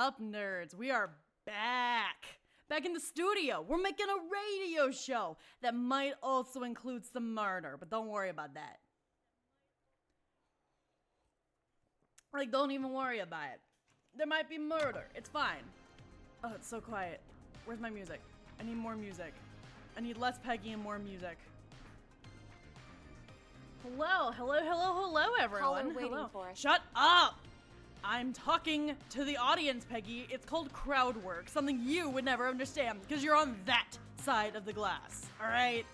up, nerds? We are back in the studio. We're making a radio show that might also include some murder, but don't worry about that. Like, don't even worry about it. There might be murder. It's fine. Oh, it's so quiet. Where's my music? I need more music. I need less Peggy and more music. Hello, everyone. Caller waiting for us. Shut up! I'm talking to the audience, Peggy. It's called crowd work, something you would never understand because you're on that side of the glass, all right?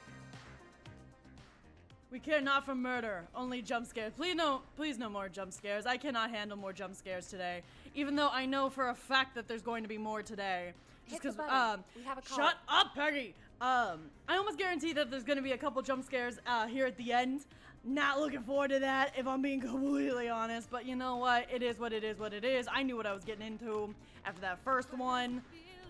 We care not for murder, only jump scares. Please no more jump scares. I cannot handle more jump scares today, even though I know for a fact that there's going to be more today. Hit the button. We have a call. Shut up, Peggy. I almost guarantee that there's going to be a couple jump scares here at the end. Not looking forward to that, if I'm being completely honest. But you know what? It is what it is. I knew what I was getting into after that first one.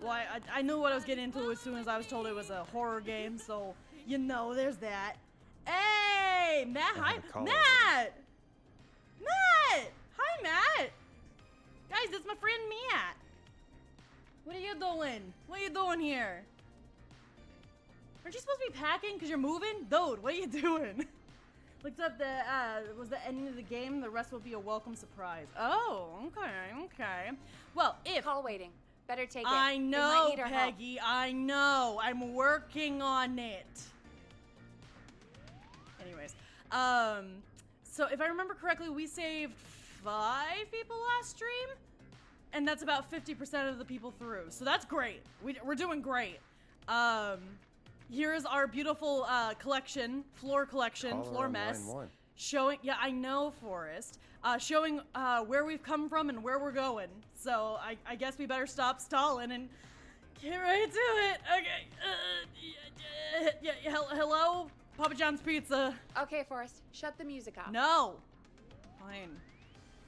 Well, I knew what I was getting into as soon as I was told it was a horror game. So, you know, there's that. Hey, Matt. Hi, Matt. Matt. Hi, Matt. Guys, it's my friend Matt. What are you doing? What are you doing here? Aren't you supposed to be packing because you're moving? Dude, what are you doing? Looked up was the ending of the game. The rest will be a welcome surprise. Oh, okay. Well, if... Call waiting. Better take it. I know, need our Peggy. Help. I know. I'm working on it. Anyways, so if I remember correctly, we saved 5 people last stream, and that's about 50% of the people through. So that's great. We're doing great. Here's our beautiful floor mess, showing. Yeah, I know, Forrest. Showing where we've come from and where we're going. So I guess we better stop stalling and get right to it. Okay. Hello, Papa John's Pizza. Okay, Forrest, shut the music off. No. Fine.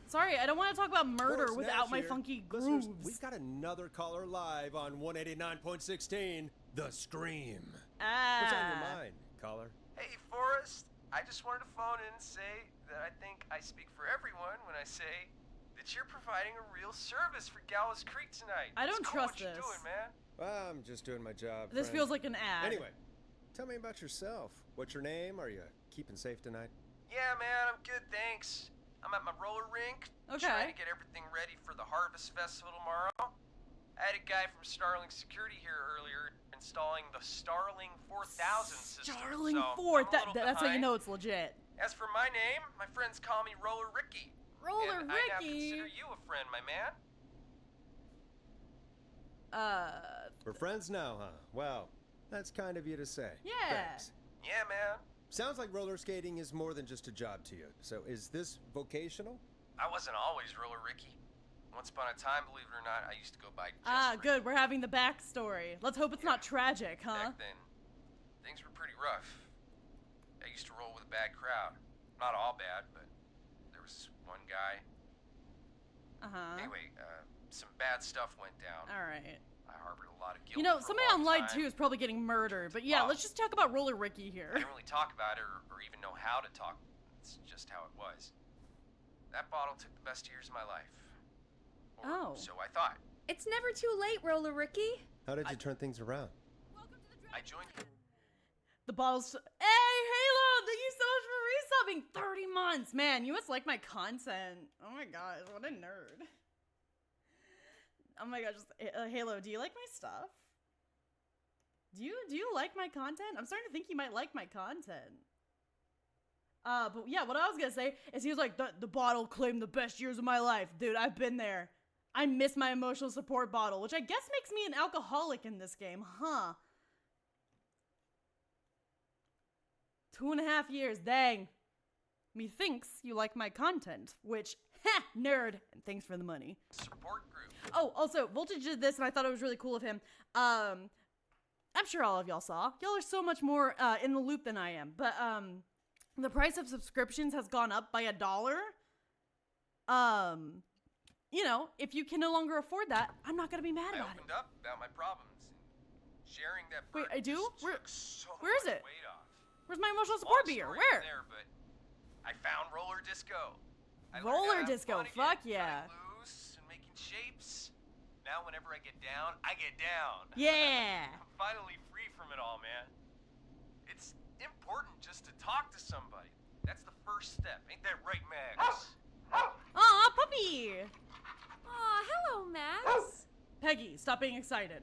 Sorry, I don't want to talk about murder Forrest without Nash my here. funky grooves. Listeners, we've got another caller live on 189.16, The Scream. What's on your mind, caller? Hey, Forrest. I just wanted to phone in and say that I think I speak for everyone when I say that you're providing a real service for Gallows Creek tonight. I don't it's trust cool what this. You're doing, man. Well, I'm just doing my job, This friend. feels like an ad. Anyway, tell me about yourself. What's your name? Are you keeping safe tonight? Yeah, man, I'm good, thanks. I'm at my roller rink, trying to get everything ready for the Harvest Festival tomorrow. I had a guy from Starling Security here earlier installing the Starling 4000 system. Starling so 4, that's how you know it's legit. As for my name, my friends call me Roller Ricky. Roller and Ricky? I now consider you a friend, my man. We're friends now, huh? Well, that's kind of you to say. Yeah. Thanks. Yeah, man. Sounds like roller skating is more than just a job to you. So is this vocational? I wasn't always Roller Ricky. Once upon a time, believe it or not, I used to go by just Ricky. Good. We're having the backstory. Let's hope it's not tragic, huh? Back then, things were pretty rough. I used to roll with a bad crowd. Not all bad, but there was one guy. Uh-huh. Anyway, some bad stuff went down. All right. I harbored a lot of guilt. You know, for somebody a long online time. too is probably getting murdered. But yeah, let's just talk about Roller Ricky I here. didn't really talk about it or even know how to talk. It's just how it was. That bottle took the best years of my life. Or so I thought. It's never too late, Roller Ricky. How did you turn things around? I joined. The bottles. Hey, Halo! Thank you so much for resubbing. 30 months, man. You must like my content. Oh my gosh, what a nerd. Oh my gosh, Halo, do you like my stuff? Do you like my content? I'm starting to think you might like my content. But yeah, what I was gonna say is he was like, the bottle claimed the best years of my life. Dude, I've been there. I miss my emotional support bottle, which I guess makes me an alcoholic in this game, huh? 2.5 years, dang. Methinks you like my content, which, nerd, and thanks for the money. Support group. Oh, also, Voltage did this, and I thought it was really cool of him. I'm sure all of y'all saw. Y'all are so much more in the loop than I am, but the price of subscriptions has gone up by $1. You know, if you can no longer afford that, I'm not gonna be mad I about opened it. up about my problems. Sharing that Wait, burden I do? just Where- took so where is much it? weight off. Where's my emotional Long support beer? story Where? There, but I found roller disco. I learned Roller how to have disco, fun again, fuck yeah. cutting loose and making shapes. Now whenever I get down, I get down. Yeah. I'm finally free from it all, man. It's important just to talk to somebody. That's the first step. Ain't that right, Max? Aw, puppy. Aw, hello, Max. Peggy, stop being excited.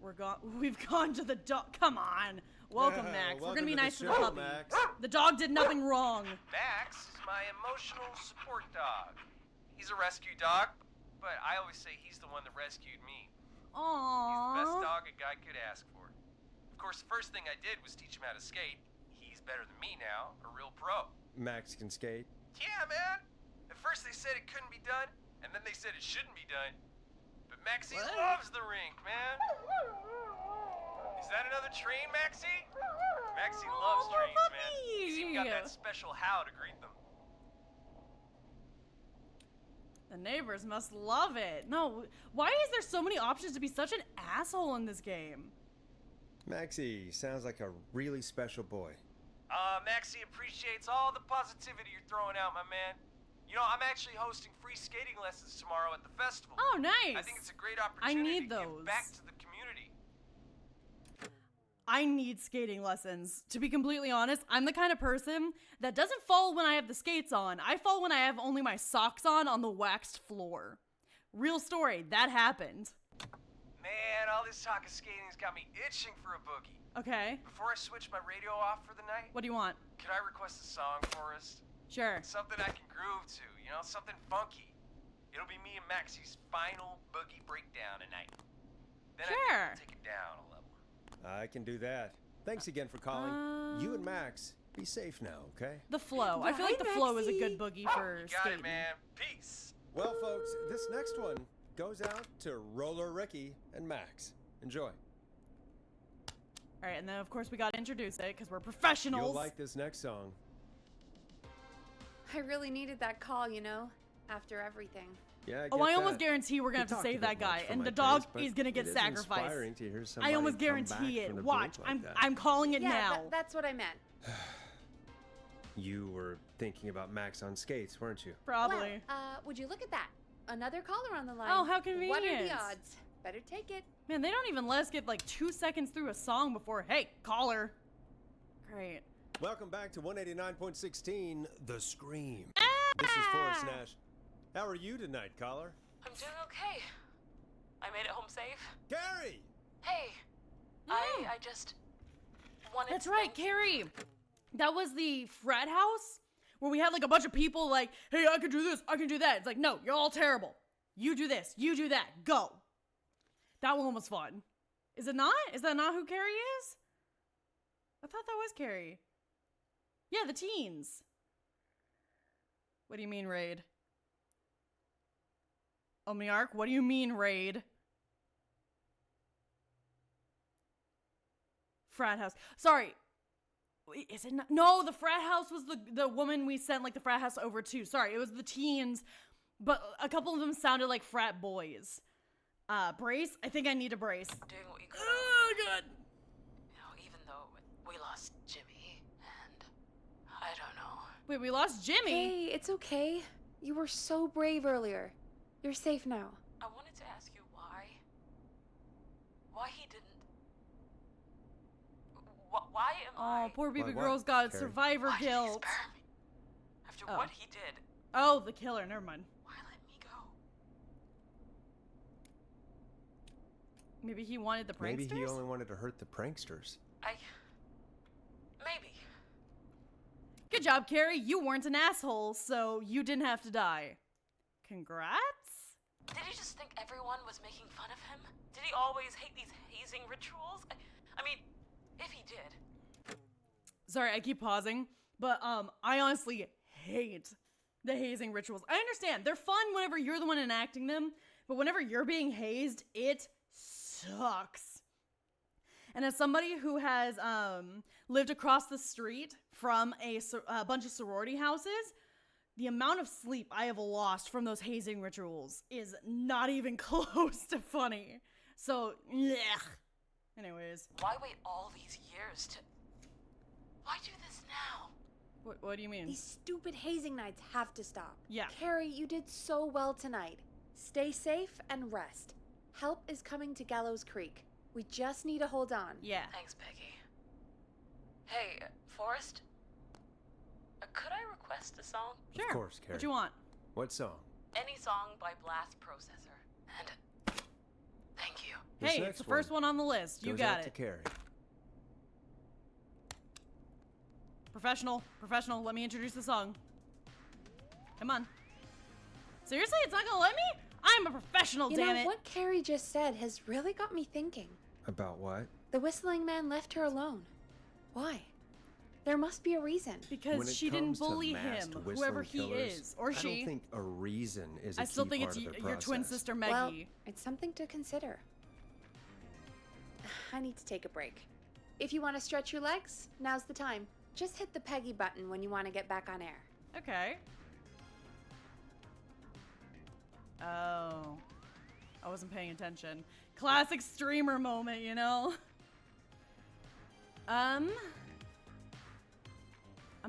We've gone to the dog. Come on. Welcome, Max. We're gonna be nice to the puppy. Max. The dog did nothing wrong. Max is my emotional support dog. He's a rescue dog, but I always say he's the one that rescued me. He's the best Aww. dog a guy could ask for. Of course, the first thing I did was teach him how to skate. He's better than me now, a real pro. Max can skate. Yeah, man. At first they said it couldn't be done, and then they said it shouldn't be done. But Maxie What? loves the rink, man. Is that another train, Maxie? Maxie loves Oh, trains, man. puppy. He's even got that special how to greet them. The neighbors must love it. No, why is there so many options to be such an asshole in this game? Maxie sounds like a really special boy. Maxie appreciates all the positivity you're throwing out, my man. You know, I'm actually hosting free skating lessons tomorrow at the festival. Oh, nice. I think it's a great opportunity need to those. give back to the community. I need skating lessons. To be completely honest, I'm the kind of person that doesn't fall when I have the skates on. I fall when I have only my socks on the waxed floor. Real story, that happened. Man, all this talk of skating's got me itching for a boogie. Okay, Before I switch my radio off for the night, what do you want? could I request a song for us? Sure. Something I can groove to, you know, something funky. It'll be me and Maxie's final boogie breakdown tonight. Then I Sure. can take it down a level. I can do that. Thanks again for calling. You and Max, be safe now, okay? The flow. I feel like the Bye, flow is a good Maxie. boogie for You got skating. it, man. Peace. Well, folks, this next one goes out to Roller Ricky and Max. Enjoy. All right, and then of course we gotta introduce it because we're professionals. You'll like this next song. I really needed that call, you know, after everything. Yeah, Oh, I almost guarantee we're gonna have to save that guy, and the dog is gonna get sacrificed. I almost guarantee it. Watch, I'm calling it Yeah, now. that's what I meant. You were thinking about Max on skates, weren't you? Probably. Well, would you look at that? Another caller on the line. Oh, how What are convenient. the odds? Better take it. Man, they don't even let us get like 2 seconds through a song before, hey, caller. Great. Welcome back to 189.16, The Scream. Ah! This is Forrest Nash. How are you tonight, caller? I'm doing okay. I made it home safe. Gary! Hey, I just wanted That's to right, thank- Carrie. That was the frat house where we had like a bunch of people like, hey, I can do this, I can do that. It's like, no, you're all terrible. You do this, you do that, go. That one was fun. Is it not? Is that not who Carrie is? I thought that was Carrie. Yeah, the teens. What do you mean, Raid? Omiark, what do you mean, Raid? Frat house. Sorry. Wait, is it not? No, the frat house was the woman we sent like the frat house over to. Sorry, it was the teens, but a couple of them sounded like frat boys. Brace? I think I need a brace. Doing what you could. Oh, God. You know, even though we lost Jimmy, and I don't know. Wait, we lost Jimmy? Hey, it's okay. You were so brave earlier. You're safe now. I wanted to ask you why he didn't. Why am Oh, I? poor baby Why what, girl's got Carrie? survivor Why did he guilt. spare me? After Oh. what he did, Oh, the killer. Never mind. why let me go? Maybe he wanted the pranksters? Maybe he only wanted to hurt the pranksters. Maybe. Good job, Carrie. You weren't an asshole, so you didn't have to die. Congrats? Did he just think everyone was making fun of him? Did he always hate these hazing rituals? I mean, if he did. Sorry, I keep pausing, but I honestly hate the hazing rituals. I understand. They're fun whenever you're the one enacting them, but whenever you're being hazed, it sucks. And as somebody who has lived across the street from a bunch of sorority houses, the amount of sleep I have lost from those hazing rituals is not even close to funny. So, blech. Anyways. Why wait all these years to? Why do this now? What do you mean? These stupid hazing nights have to stop. Yeah. Carrie, you did so well tonight. Stay safe and rest. Help is coming to Gallows Creek. We just need to hold on. Yeah. Thanks, Peggy. Hey, Forrest? Could I request a song? Sure. Of course, Carrie. What you want? What song? Any song by Blast Processor. And thank you. This Hey, next it's the first one on the list. You goes got out to it. Carrie. Professional. Let me introduce the song. Come on. Seriously, it's not gonna let me? I'm a professional, damn it. What Carrie just said has really got me thinking. About what? The whistling man left her alone. Why? There must be a reason. Because When it she didn't comes to bully masked him, whistling whoever he killers, is, or I she. don't think a reason is a I still key think part it's of the your twin process. sister Well, Meggy. it's something to consider. I need to take a break. If you want to stretch your legs, now's the time. Just hit the Peggy button when you want to get back on air. Okay. Oh. I wasn't paying attention. Classic streamer moment, you know? I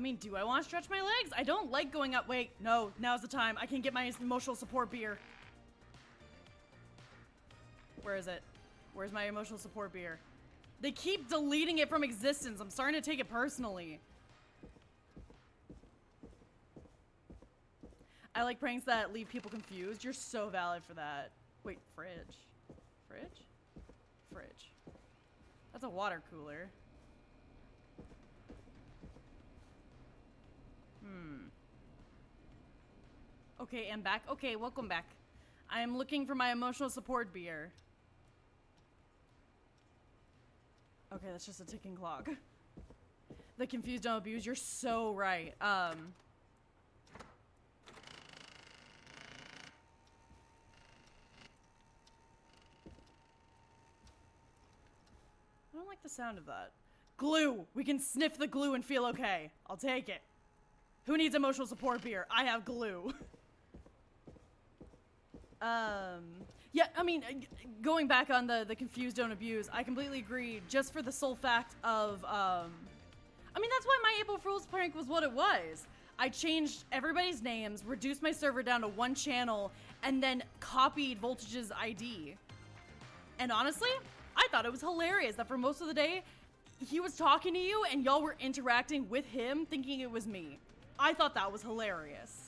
mean, do I want to stretch my legs? I don't like going up. Wait, no, now's the time. I can get my emotional support beer. Where is it? Where's my emotional support beer? They keep deleting it from existence. I'm starting to take it personally. I like pranks that leave people confused. You're so valid for that. Wait, fridge. Fridge? Fridge. That's a water cooler. Okay, I'm back. Okay, welcome back. I am looking for my emotional support beer. Okay, that's just a ticking clock. The confused don't abuse. You're so right. I don't like the sound of that. Glue! We can sniff the glue and feel okay. I'll take it. Who needs emotional support beer? I have glue. Yeah, I mean, going back on the confused don't abuse, I completely agree, just for the sole fact of, I mean, that's why my April Fool's prank was what it was. I changed everybody's names, reduced my server down to one channel, and then copied Voltage's ID. And honestly, I thought it was hilarious that for most of the day, he was talking to you and y'all were interacting with him thinking it was me. I thought that was hilarious.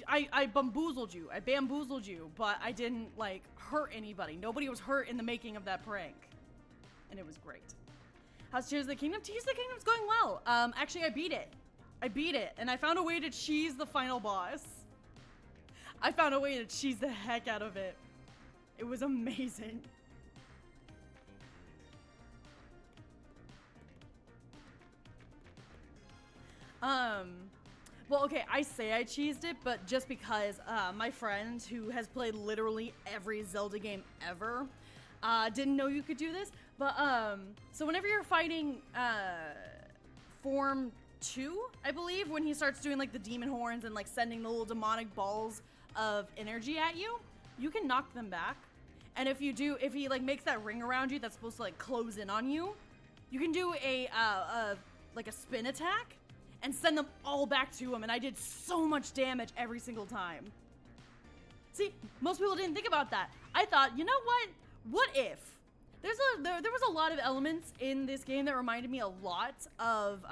I bamboozled you. I bamboozled you, but I didn't, like, hurt anybody. Nobody was hurt in the making of that prank. And it was great. How's Tears of the Kingdom? Tears of the Kingdom's going well. Actually, I beat it. And I found a way to cheese the final boss. I found a way to cheese the heck out of it. It was amazing. Well, okay, I say I cheesed it, but just because my friend who has played literally every Zelda game ever didn't know you could do this. But, so whenever you're fighting Form 2, I believe, when he starts doing, like, the demon horns and, like, sending the little demonic balls of energy at you, you can knock them back. And if he, like, makes that ring around you that's supposed to, like, close in on you, you can do like a spin attack and send them all back to him, and I did so much damage every single time. See, most people didn't think about that. I thought, you know what? What if? There was a lot of elements in this game that reminded me a lot of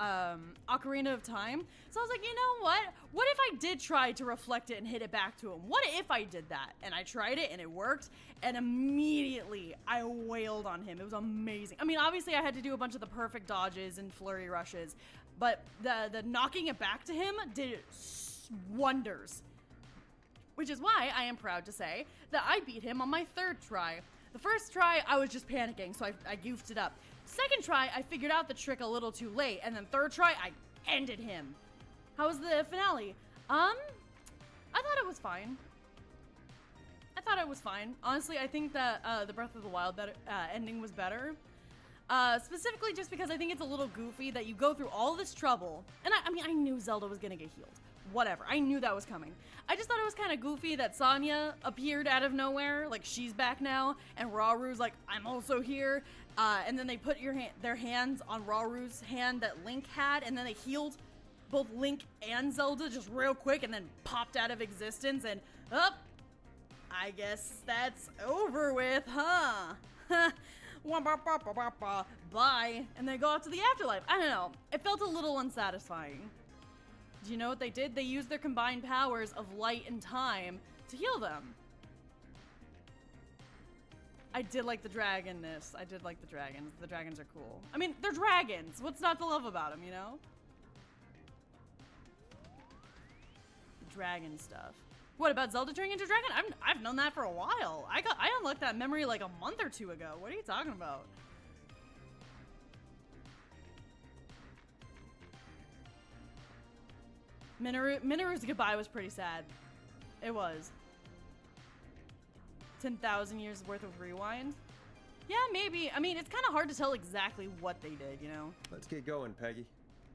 Ocarina of Time. So I was like, you know what? What if I did try to reflect it and hit it back to him? What if I did that? And I tried it and it worked, and immediately I wailed on him. It was amazing. I mean, obviously I had to do a bunch of the perfect dodges and flurry rushes, but the knocking it back to him did wonders. Which is why I am proud to say that I beat him on my third try. The first try, I was just panicking, so I goofed it up. Second try, I figured out the trick a little too late, and then third try, I ended him. How was the finale? I thought it was fine. Honestly, I think that the Breath of the Wild ending was better. Specifically just because I think it's a little goofy that you go through all this trouble. And I mean, I knew Zelda was gonna get healed. Whatever, I knew that was coming. I just thought it was kind of goofy that Sonya appeared out of nowhere, like she's back now, and Raru's like, I'm also here. And then they put their hands on Raru's hand that Link had, and then they healed both Link and Zelda just real quick and then popped out of existence and, I guess that's over with, huh? Bye. And they go out to the afterlife. I don't know. It felt a little unsatisfying. Do you know what they did? They used their combined powers of light and time to heal them. I did like the dragonness. I did like the dragons. The dragons are cool. I mean, they're dragons. What's not to love about them, you know? Dragon stuff. What about Zelda turning into a dragon? I've known that for a while. I unlocked that memory like a month or two ago. What are you talking about? Minoru's goodbye was pretty sad. It was. 10,000 years worth of rewind? Yeah, maybe. I mean, it's kind of hard to tell exactly what they did, you know? Let's get going, Peggy.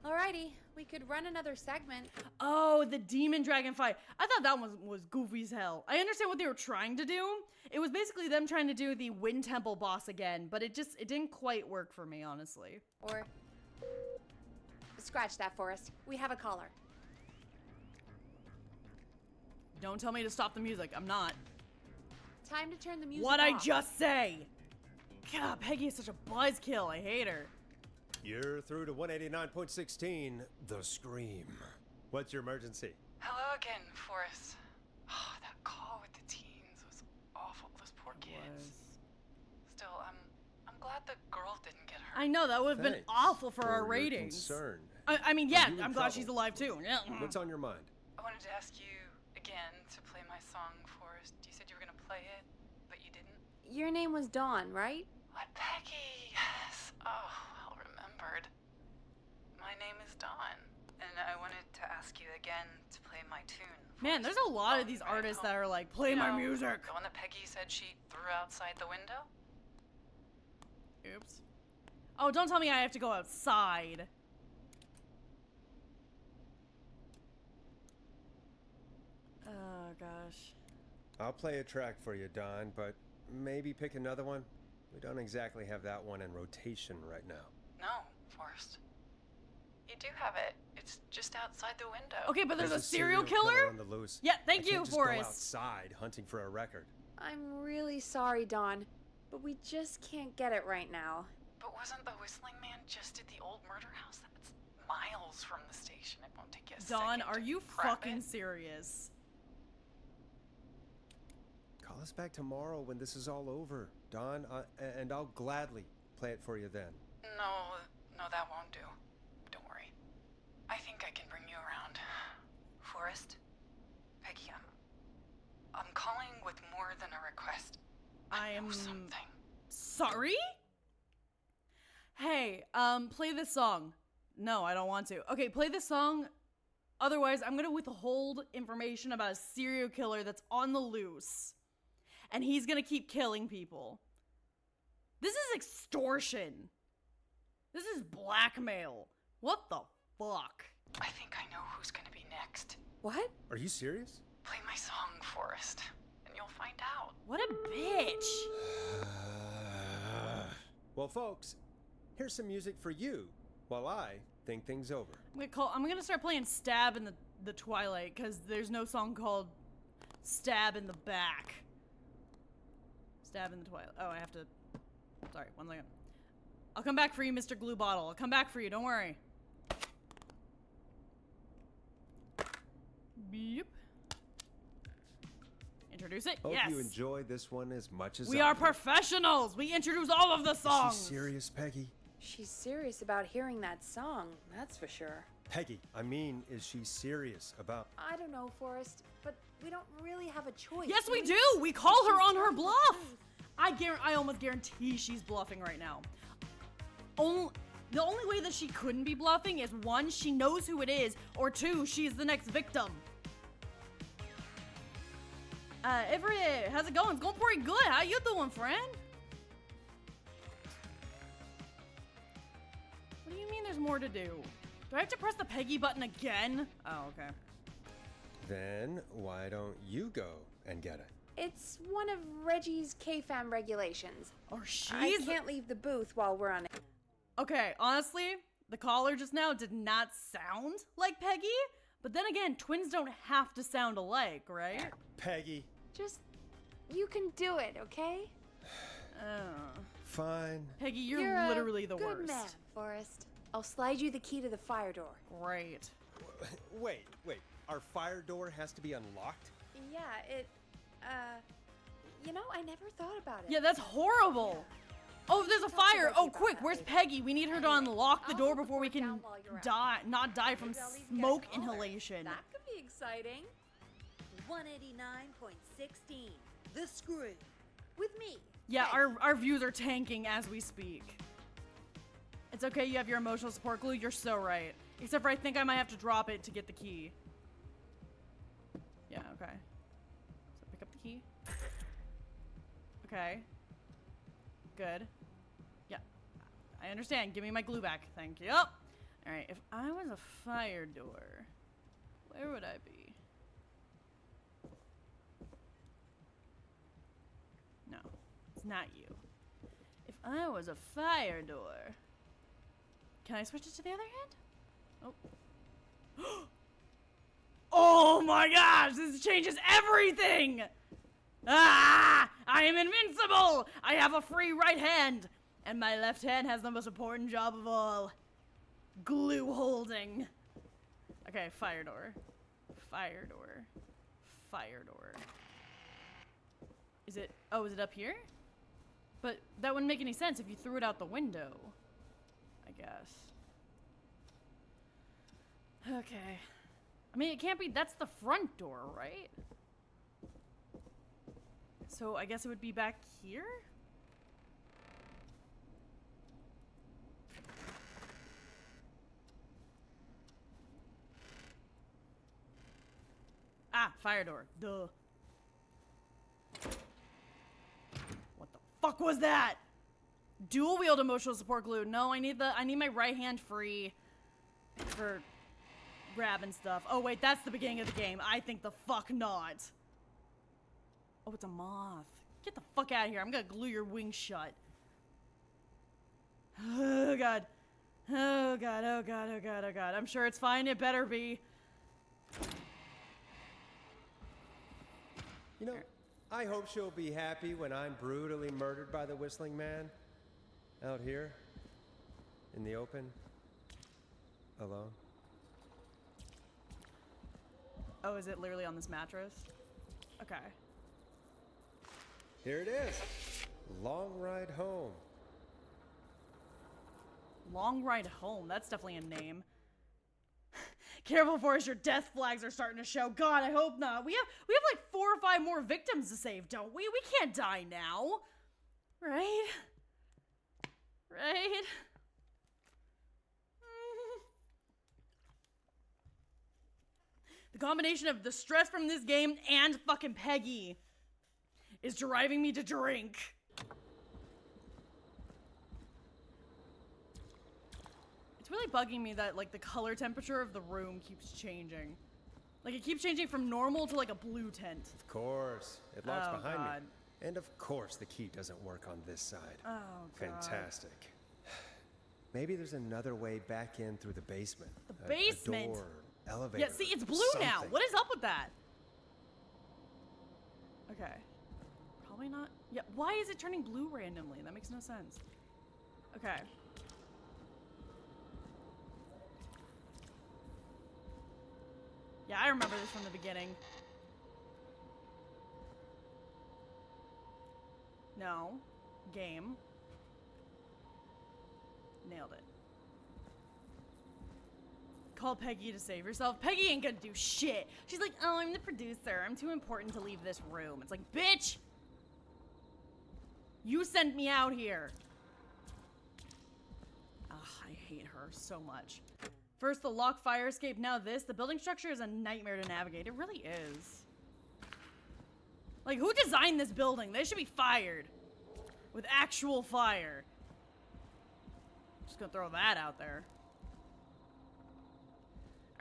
Alrighty, we could run another segment. Oh, the demon dragon fight. I thought that one was goofy as hell. I understand what they were trying to do. It was basically them trying to do the Wind Temple boss again, but it didn't quite work for me, honestly. Or... Scratch that, Forrest. We have a caller. Don't tell me to stop the music. I'm not. Time to turn the music What'd off. I just say? God, Peggy is such a buzzkill. I hate her. You're through to 189.16, The Scream. What's your emergency? Hello again, Forrest. Oh, that call with the teens was awful. Those poor kids. Still, I'm glad the girl didn't get hurt. I know, that would have been Thanks awful for our your ratings. concern. I mean, Are yeah, you in I'm glad trouble? she's alive too. Yeah. What's on your mind? I wanted to ask you again to play my song, Forrest. You said you were gonna play it, but you didn't. Your name was Dawn, right? What, Peggy? Yes. Oh, well remembered. My name is Dawn, and I wanted to ask you again to play my tune. Man, there's a lot of these artists that are like, play You my know, music. The one that Peggy said she threw outside the window? Oops. Oh, don't tell me I have to go outside. Oh, gosh. I'll play a track for you, Don, but maybe pick another one. We don't exactly have that one in rotation right now. No, Forrest. You do have it. It's just outside the window. Okay, but there's a serial killer? on the loose. Yeah, thank I you, can't just Forrest. go outside hunting for a record. I'm really sorry, Dawn, but we just can't get it right now. But wasn't the Whistling Man just at the old murder house? That's miles from the station. It won't take you a Dawn, second are to you prep fucking it. serious? Call us back tomorrow when this is all over, Don, and I'll gladly play it for you then. No, that won't do. Don't worry. I think I can bring you around. Forrest, Peggy, I'm calling with more than a request. I know something. Sorry? Hey, play this song. No, I don't want to. Okay, play this song. Otherwise, I'm gonna withhold information about a serial killer that's on the loose. And he's gonna keep killing people. This is extortion. This is blackmail. What the fuck? I think I know who's gonna be next. What? Are you serious? Play my song, Forrest, and you'll find out. What a bitch. Well, folks, here's some music for you while I think things over. I'm gonna start playing Stab in the Twilight, because there's no song called Stab in the Back. Stab in the Twilight. Oh, I have to... Sorry, one second. I'll come back for you, Mr. Glue Bottle. I'll come back for you, don't worry. Beep. Introduce it? Hope Yes. you enjoyed this one as much as We I are did. professionals. We introduce all of the Is songs. she serious, Peggy? She's serious about hearing that song, that's for sure. Peggy, I mean, is she serious about... I don't know, Forrest, but we don't really have a choice. Yes, we do. We call her on her bluff. I almost guarantee she's bluffing right now. The only way that she couldn't be bluffing is one, she knows who it is, or two, she's the next victim. Avery, how's it going? It's going pretty good. How you doing, friend? What do you mean there's more to do? Do I have to press the Peggy button again? Oh, okay. Then why don't you go and get it? It's one of Reggie's K-Fam regulations. Or she's... I can't leave the booth while we're on it. Okay, honestly, The caller just now did not sound like Peggy, but then again, twins don't have to sound alike, right? Peggy. Just, you can do it, okay? Fine. Peggy, you're literally the good worst. man, Forrest. I'll slide you the key to the fire door. Great. Wait. Our fire door has to be unlocked? Yeah, I never thought about it. Yeah, that's horrible. Oh, there's a fire. Oh, quick, where's Peggy? We need her to unlock the door before we can not die from smoke inhalation. That could be exciting. 189.16. The Scream. With me. Yeah, our views are tanking as we speak. It's okay, you have your emotional support glue. You're so right. Except for I think I might have to drop it to get the key. Yeah, okay. So pick up the key. Okay. Good. Yeah. I understand. Give me my glue back. Thank you. Alright, if I was a fire door, where would I be? No. It's not you. If I was a fire door... Can I switch it to the other hand? Oh. Oh my gosh! This changes everything! Ah! I am invincible! I have a free right hand! And my left hand has the most important job of all. Glue holding. Okay, fire door. Fire door. Fire door. Is it... Oh, is it up here? But that wouldn't make any sense if you threw it out the window. I guess. Okay. I mean, it can't be... That's the front door, right? So I guess it would be back here? Ah, fire door. Duh. What the fuck was that? Dual wield emotional support glue. No, I need my right hand free for grabbing stuff. Oh wait, that's the beginning of the game. I think the fuck not. Oh, it's a moth. Get the fuck out of here. I'm gonna glue your wings shut. Oh god. Oh god, oh god, oh god, oh god. I'm sure it's fine. It better be. You know, I hope she'll be happy when I'm brutally murdered by the Whistling Man. Out here. In the open. Alone. Oh, is it literally on this mattress? Okay. Here it is. Long ride home. Long ride home. That's definitely a name. Careful, Forrest, your death flags are starting to show. God, I hope not. We have like 4 or 5 more victims to save, don't we? We can't die now. Right? Right? The combination of the stress from this game and fucking Peggy is driving me to drink. It's really bugging me that, like, the color temperature of the room keeps changing. Like, it keeps changing from normal to, like, a blue tint. Of course. It locks Oh, behind God. me. And of course the key doesn't work on this side. Oh, God. Fantastic. Maybe there's another way back in through the basement. The basement? A door, elevator. Yeah, see, it's blue now. something. What is up with that? Okay. Probably not. Yeah, why is it turning blue randomly? That makes no sense. Okay. Yeah, I remember this from the beginning. No. Game. Nailed it. Call Peggy to save yourself. Peggy ain't gonna do shit. She's like, oh, I'm the producer. I'm too important to leave this room. It's like, bitch! You sent me out here. Ugh, I hate her so much. First the locked fire escape, now this. The building structure is a nightmare to navigate. It really is. Like, who designed this building? They should be fired. With actual fire. Just gonna throw that out there.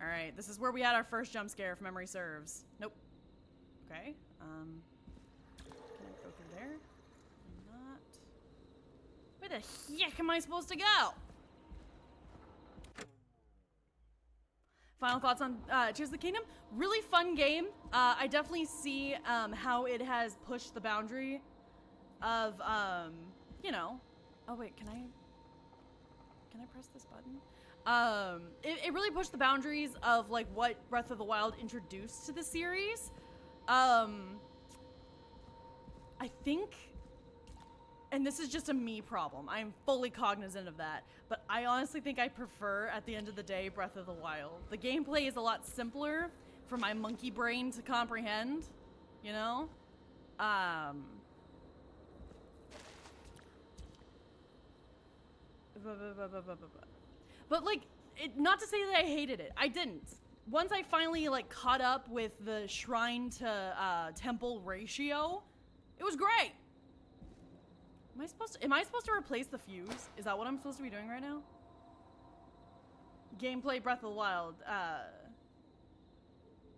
Alright, this is where we had our first jump scare, if memory serves. Nope. Okay, can I go through there? Not. Where the heck am I supposed to go? Final thoughts on Tears of the Kingdom? Really fun game. I definitely see how it has pushed the boundary of, you know. Oh wait, can I press this button? It really pushed the boundaries of like what Breath of the Wild introduced to the series. I think, and this is just a me problem, I'm fully cognizant of that, but I honestly think I prefer, at the end of the day, Breath of the Wild. The gameplay is a lot simpler for my monkey brain to comprehend, you know? But like, not to say that I hated it. I didn't. Once I finally like caught up with the shrine to temple ratio, it was great. Am I supposed to replace the fuse? Is that what I'm supposed to be doing right now? Gameplay Breath of the Wild.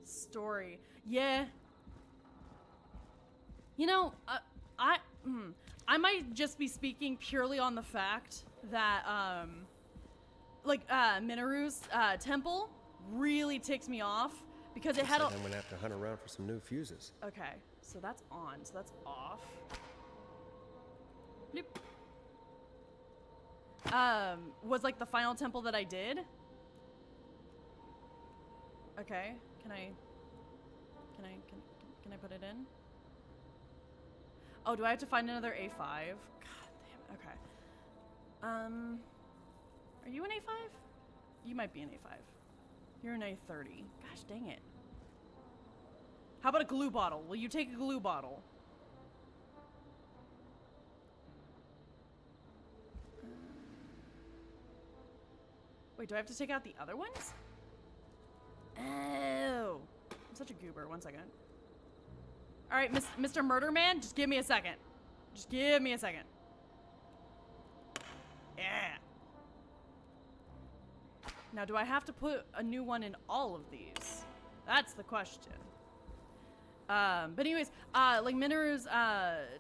Story. Yeah. You know, I might just be speaking purely on the fact that, Minoru's temple really ticks me off because it had a. I'm gonna have to hunt around for some new fuses. Okay, so that's on, so that's off. Bloop. Was like the final temple that I did. Okay, can I put it in? Oh, do I have to find another A5? God damn it. Okay. Are you an A5? You might be an A5. You're an A30. Gosh dang it. How about a glue bottle? Will you take a glue bottle? Wait, do I have to take out the other ones? Oh. I'm such a goober. 1 second. All right, Mr. Murder Man, just give me a second. Just give me a second. Yeah. Now, do I have to put a new one in all of these? That's the question. But anyways, like Minoru's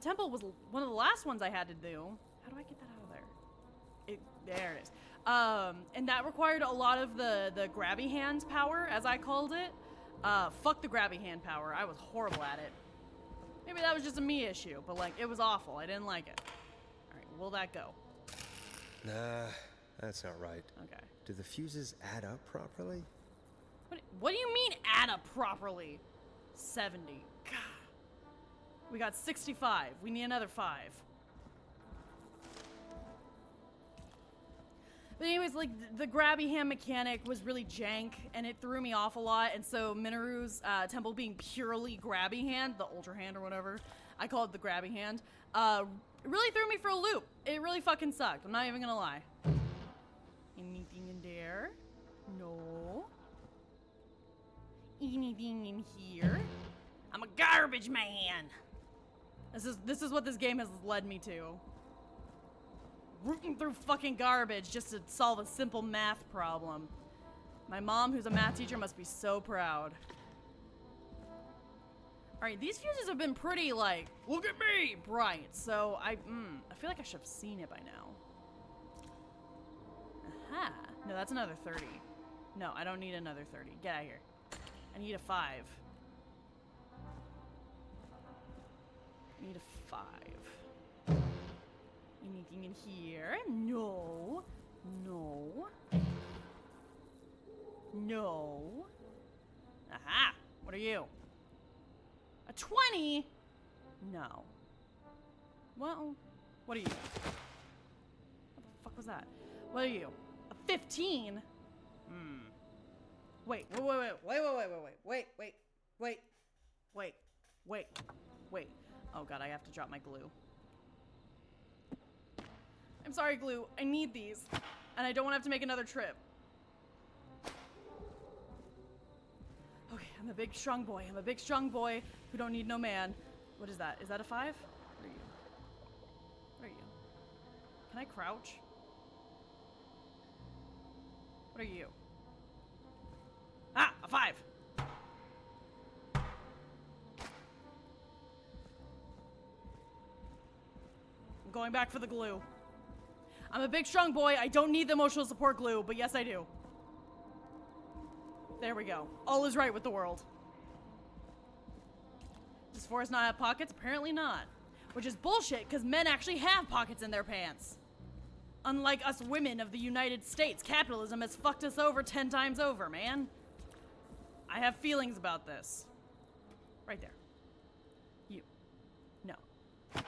temple was one of the last ones I had to do. How do I get that out of there? There it is. And that required a lot of the grabby hand power, as I called it. Fuck the grabby hand power. I was horrible at it. Maybe that was just a me issue, but like, it was awful. I didn't like it. All right, will that go? Nah, that's not right. Okay. Do the fuses add up properly? What do you mean add up properly? 70. God. We got 65. We need another 5. But anyways, like, the grabby hand mechanic was really jank, and it threw me off a lot, and so Minoru's temple being purely grabby hand, the ultra hand or whatever, I call it the grabby hand, it really threw me for a loop. It really fucking sucked, I'm not even gonna lie. Anything in there? No. Anything in here? I'm a garbage man! This is what this game has led me to. Rooting through fucking garbage just to solve a simple math problem. My mom, who's a math teacher, must be so proud. Alright, these fuses have been pretty, like, look at me, bright. So, I feel like I should have seen it by now. Aha. No, that's another 30. No, I don't need another 30. Get out of here. I need a 5. I need a 5. Anything in here? No. No. No. Aha! What are you? A 20? No. Well, what are you? What the fuck was that? What are you? A 15? Wait. Oh god, I have to drop my glue. I'm sorry, glue. I need these. And I don't want to have to make another trip. Okay, I'm a big strong boy. I'm a big strong boy who don't need no man. What is that? Is that a 5? What are you? What are you? Can I crouch? What are you? Ah, a 5! I'm going back for the glue. I'm a big strong boy. I don't need the emotional support glue, but yes I do. There we go. All is right with the world. Does Forrest not have pockets? Apparently not. Which is bullshit, because men actually have pockets in their pants. Unlike us women of the United States, capitalism has fucked us over 10 times over, man. I have feelings about this. Right there. You. No.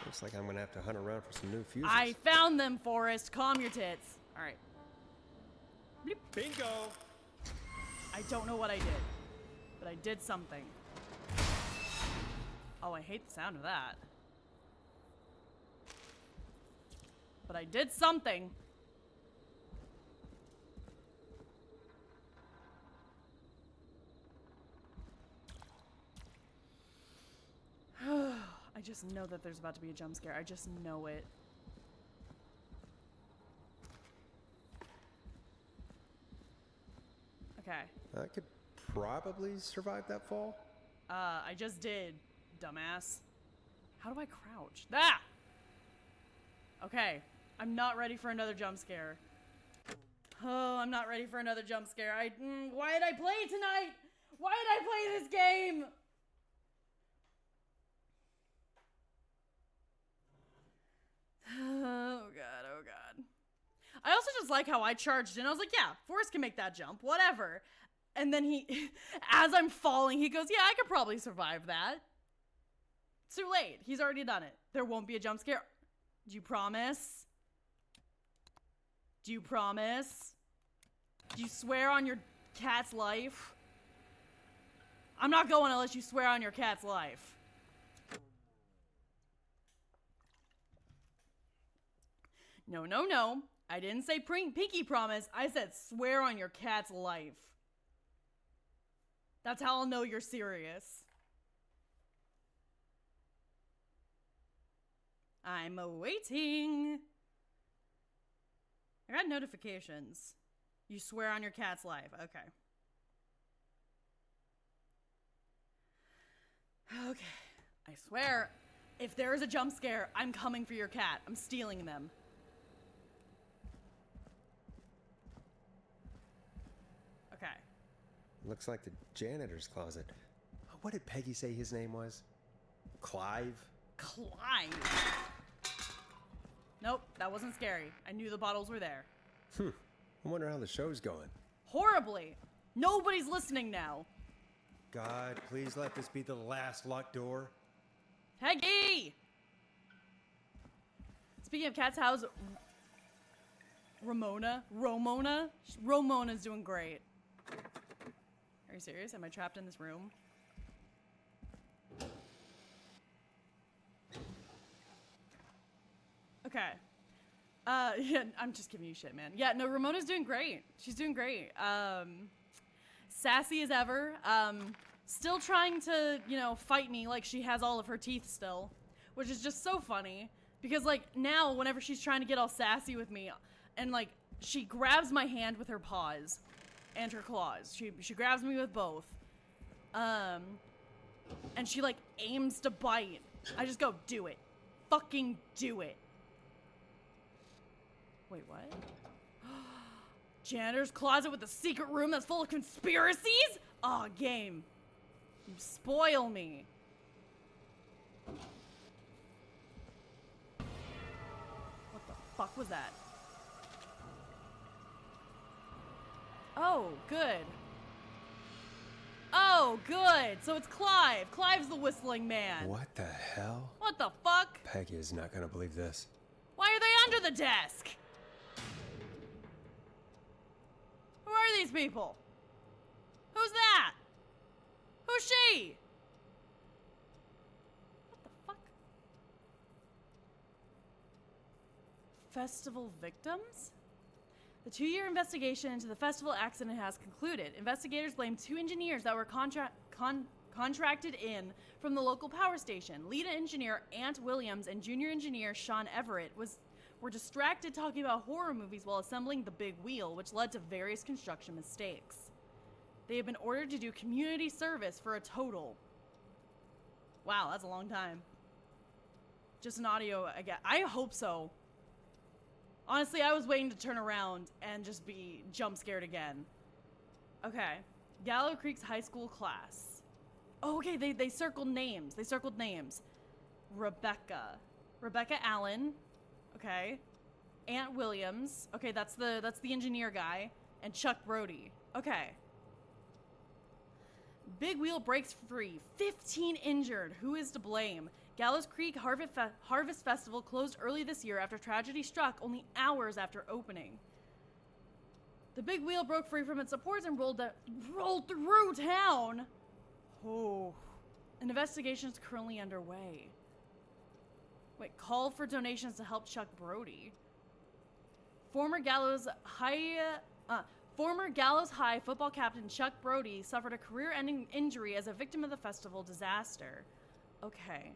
Looks like I'm gonna have to hunt around for some new fuses. I found them, Forrest. Calm your tits. All right. Bleep. Bingo! I don't know what I did, but I did something. Oh, I hate the sound of that. But I did something. I just know that there's about to be a jump scare. I just know it. Okay. I could probably survive that fall. I just did, dumbass. How do I crouch? Ah! Okay. I'm not ready for another jump scare. Oh, I'm not ready for another jump scare. Why did I play tonight? Why did I play this game? Oh god, oh god. I also just like how I charged in. I was like, yeah, Forrest can make that jump, whatever. And then he, as I'm falling, he goes, yeah, I could probably survive that. It's too late. He's already done it. There won't be a jump scare. Do you promise? Do you promise? Do you swear on your cat's life? I'm not going unless you swear on your cat's life. No, no, no. I didn't say pinky promise. I said swear on your cat's life. That's how I'll know you're serious. I'm awaiting. I got notifications. You swear on your cat's life. Okay. Okay. I swear, if there is a jump scare, I'm coming for your cat. I'm stealing them. Okay. Looks like the janitor's closet. What did Peggy say his name was? Clive? Clive? Nope, that wasn't scary. I knew the bottles were there. I wonder how the show's going. Horribly. Nobody's listening now. God, please let this be the last locked door. Peggy! Speaking of cats, how's Ramona's doing great. Are you serious? Am I trapped in this room? Okay. Yeah, I'm just giving you shit, man. Yeah, no, Ramona's doing great. She's doing great. Sassy as ever. Still trying to, fight me like she has all of her teeth still. Which is just so funny. Because, now, whenever she's trying to get all sassy with me, and, she grabs my hand with her paws and her claws. She grabs me with both. And she, aims to bite. I just go, do it. Fucking do it. Wait, what? Janitor's closet with a secret room that's full of conspiracies? Aw, game. You spoil me. What the fuck was that? Oh, good. Oh, good. So it's Clive. Clive's the whistling man. What the hell? What the fuck? Peggy is not gonna believe this. Why are they under the desk? Who are these people? Who's that? Who's she? What the fuck? Festival victims? The 2-year investigation into the festival accident has concluded. Investigators blame 2 engineers that were contracted in from the local power station. Lead engineer Ant Williams and junior engineer Sean Everett were distracted talking about horror movies while assembling the big wheel, which led to various construction mistakes. They have been ordered to do community service for a total. Wow, that's a long time. Just an audio again. I hope so. Honestly, I was waiting to turn around and just be jump scared again. Okay. Gallow Creek's high school class. Oh, okay, they circled names. They circled names. Rebecca Allen. Okay. Ant Williams. Okay, that's the engineer guy. And Chuck Brody. Okay. Big wheel breaks free. 15 injured. Who is to blame? Gallows Creek Harvest Festival closed early this year after tragedy struck only hours after opening. The big wheel broke free from its supports and rolled through town. Oh. An investigation is currently underway. Wait, call for donations to help Chuck Brody. Former Gallows High football captain Chuck Brody suffered a career-ending injury as a victim of the festival disaster. Okay.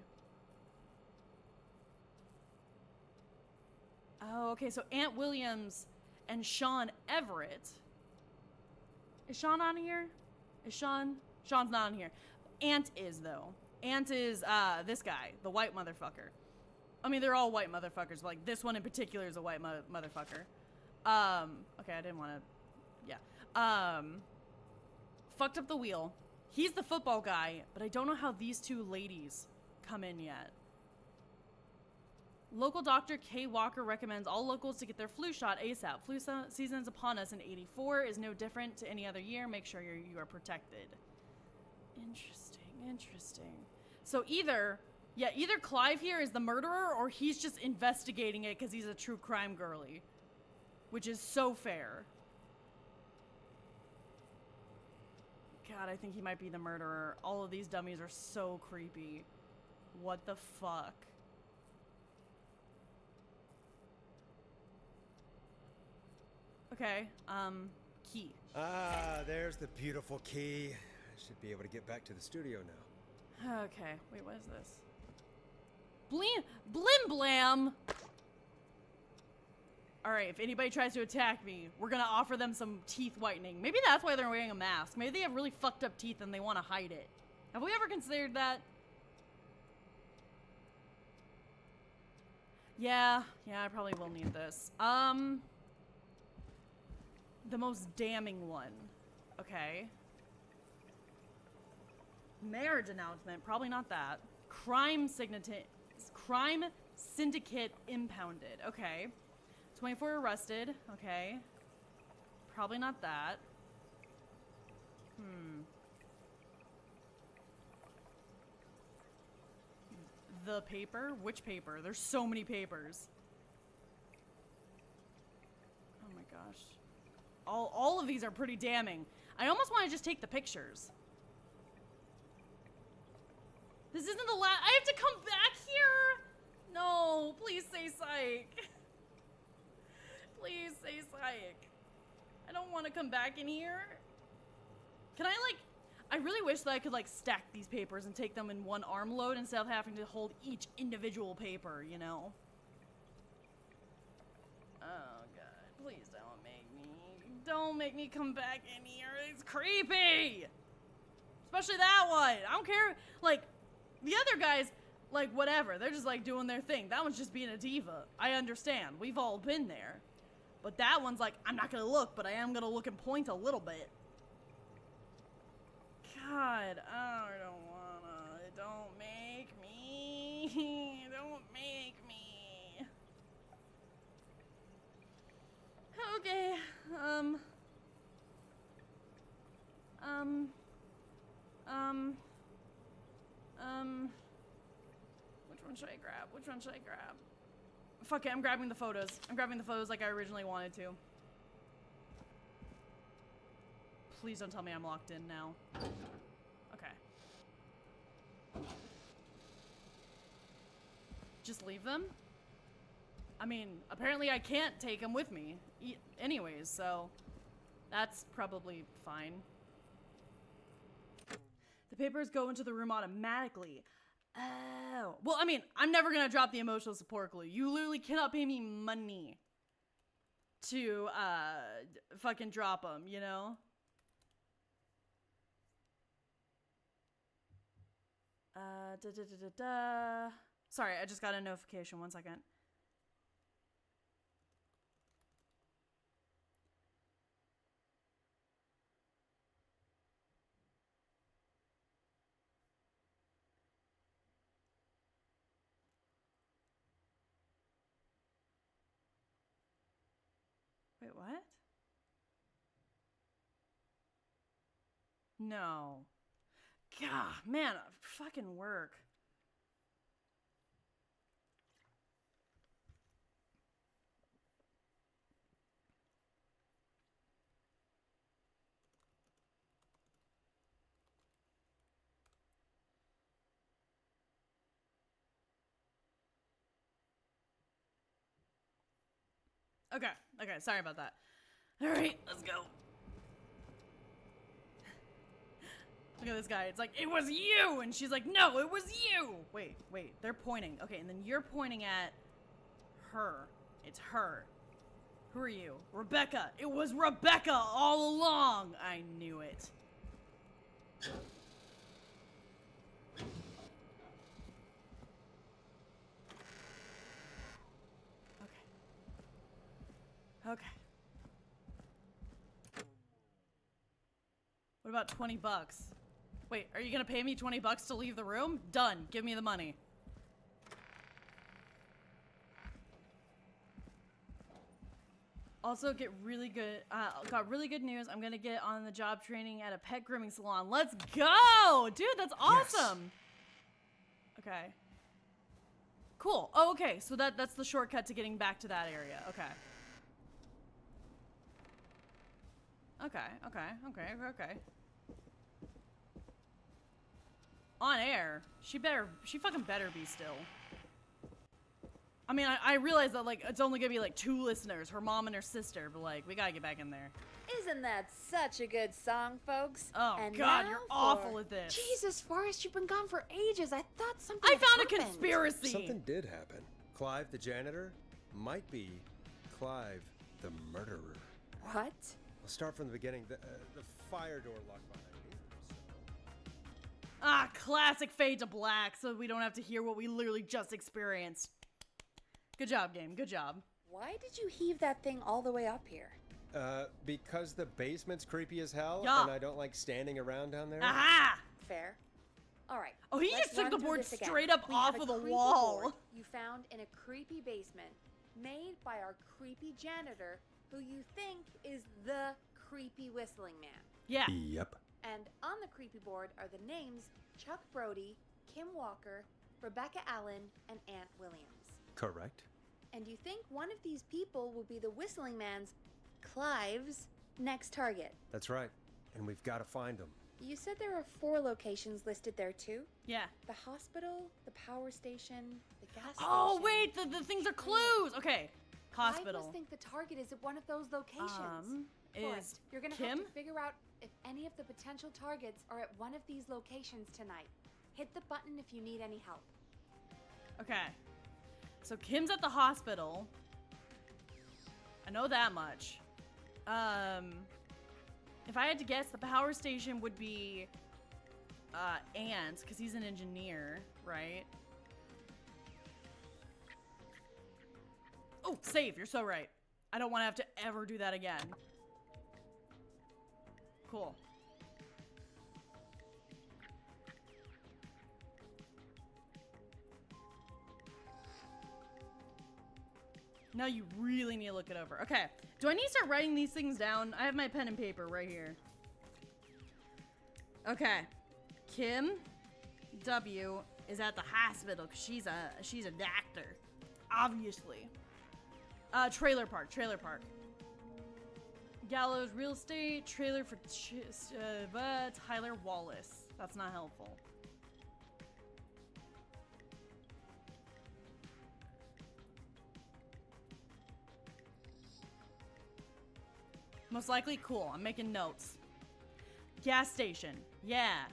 Oh, okay, so Ant Williams and Sean Everett. Is Sean on here? Is Sean? Sean's not on here. Ant is, though. Ant is, this guy, the white motherfucker. I mean, they're all white motherfuckers, but, like, this one in particular is a white motherfucker. Okay, I didn't want to, yeah. Fucked up the wheel. He's the football guy, but I don't know how these two ladies come in yet. Local doctor Kay Walker recommends all locals to get their flu shot ASAP. Flu season is upon us, and 84 is no different to any other year. Make sure you are protected. Interesting. So either Clive here is the murderer, or he's just investigating it because he's a true crime girly. Which is so fair. God, I think he might be the murderer. All of these dummies are so creepy. What the fuck? Okay, key. Ah, there's the beautiful key. I should be able to get back to the studio now. Okay, wait, what is this? Blim blam! Alright, if anybody tries to attack me, we're gonna offer them some teeth whitening. Maybe that's why they're wearing a mask. Maybe they have really fucked up teeth and they want to hide it. Have we ever considered that? Yeah, I probably will need this. The most damning one. Okay. Marriage announcement. Probably not that. Crime syndicate impounded. Okay. 24 arrested. Okay. Probably not that. The paper? Which paper? There's so many papers. Oh my gosh. All of these are pretty damning. I almost want to just take the pictures. This isn't the last. I have to come back here? No, please say psych. Please say psych. I don't want to come back in here. Can I, like, I really wish that I could, like, stack these papers and take them in one arm load instead of having to hold each individual paper, you know? Oh, God. Please don't make me come back in here. It's creepy. Especially that one. I don't care. Like, the other guys, like, whatever. They're just, like, doing their thing. That one's just being a diva. I understand. We've all been there. But that one's like, I'm not gonna look, but I am gonna look and point a little bit. God, I don't wanna. Don't make me. Don't make me. Okay. Which one should I grab? Which one should I grab? Fuck it, I'm grabbing the photos. I'm grabbing the photos like I originally wanted to. Please don't tell me I'm locked in now. Okay. Just leave them? I mean, apparently I can't take them with me. Anyways, so that's probably fine. The papers go into the room automatically. Oh. Well, I mean, I'm never gonna drop the emotional support glue. You literally cannot pay me money to, fucking drop them, you know? Sorry, I just got a notification. 1 second. What? No. God, man, fucking work. Okay, sorry about that. All right, let's go. Look at this guy. It's like, it was you! And she's like, no, it was you! Wait, they're pointing. Okay, and then you're pointing at her. It's her. Who are you? Rebecca! It was Rebecca all along! I knew it. Okay. What about 20 bucks? Wait, are you gonna pay me 20 bucks to leave the room? Done. Give me the money. Also, got really good news. I'm gonna get on the job training at a pet grooming salon. Let's go! Dude, that's awesome! Yes. Okay. Cool. Oh, okay. So that's the shortcut to getting back to that area. Okay. Okay. On air? She fucking better be still. I mean, I realize that, like, it's only gonna be, like, 2 listeners, her mom and her sister, but, like, we gotta get back in there. Isn't that such a good song, folks? Oh, and God, you're awful at this. Jesus, Forrest, you've been gone for ages. I thought something I found happened. a conspiracy! Something did happen. Clive, the janitor, might be Clive, the murderer. What? I'll start from the beginning. The fire door locked behind me. So. Ah, classic fade to black, so we don't have to hear what we literally just experienced. Good job, game. Good job. Why did you heave that thing all the way up here? Because the basement's creepy as hell, yeah. And I don't like standing around down there. Aha! Fair. All right. Oh, he just took the board straight up off of the wall. You found in a creepy basement made by our creepy janitor, who you think is the creepy whistling man. Yeah. Yep. And on the creepy board are the names Chuck Brody, Kim Walker, Rebecca Allen, and Aunt Williams. Correct. And you think one of these people will be the whistling man's, Clive's, next target. That's right. And we've got to find them. You said there are 4 locations listed there too? Yeah. The hospital, the power station, the gas station. Oh, wait, the things are clues. Okay. Hospital. I must think the target is at one of those locations. Forrest, you're gonna Kim? have to figure out if any of the potential targets are at one of these locations tonight. Hit the button if you need any help. Okay. So Kim's at the hospital. I know that much. If I had to guess, the power station would be Ant, because he's an engineer, right? Oh, save. You're so right. I don't want to have to ever do that again. Cool. Now you really need to look it over. Okay. Do I need to start writing these things down? I have my pen and paper right here. Okay. Kim W is at the hospital because she's a doctor. Obviously. Trailer park. Gallows real estate. Trailer for Tyler Wallace. That's not helpful. Most likely, cool. I'm making notes. Gas station. Yeah.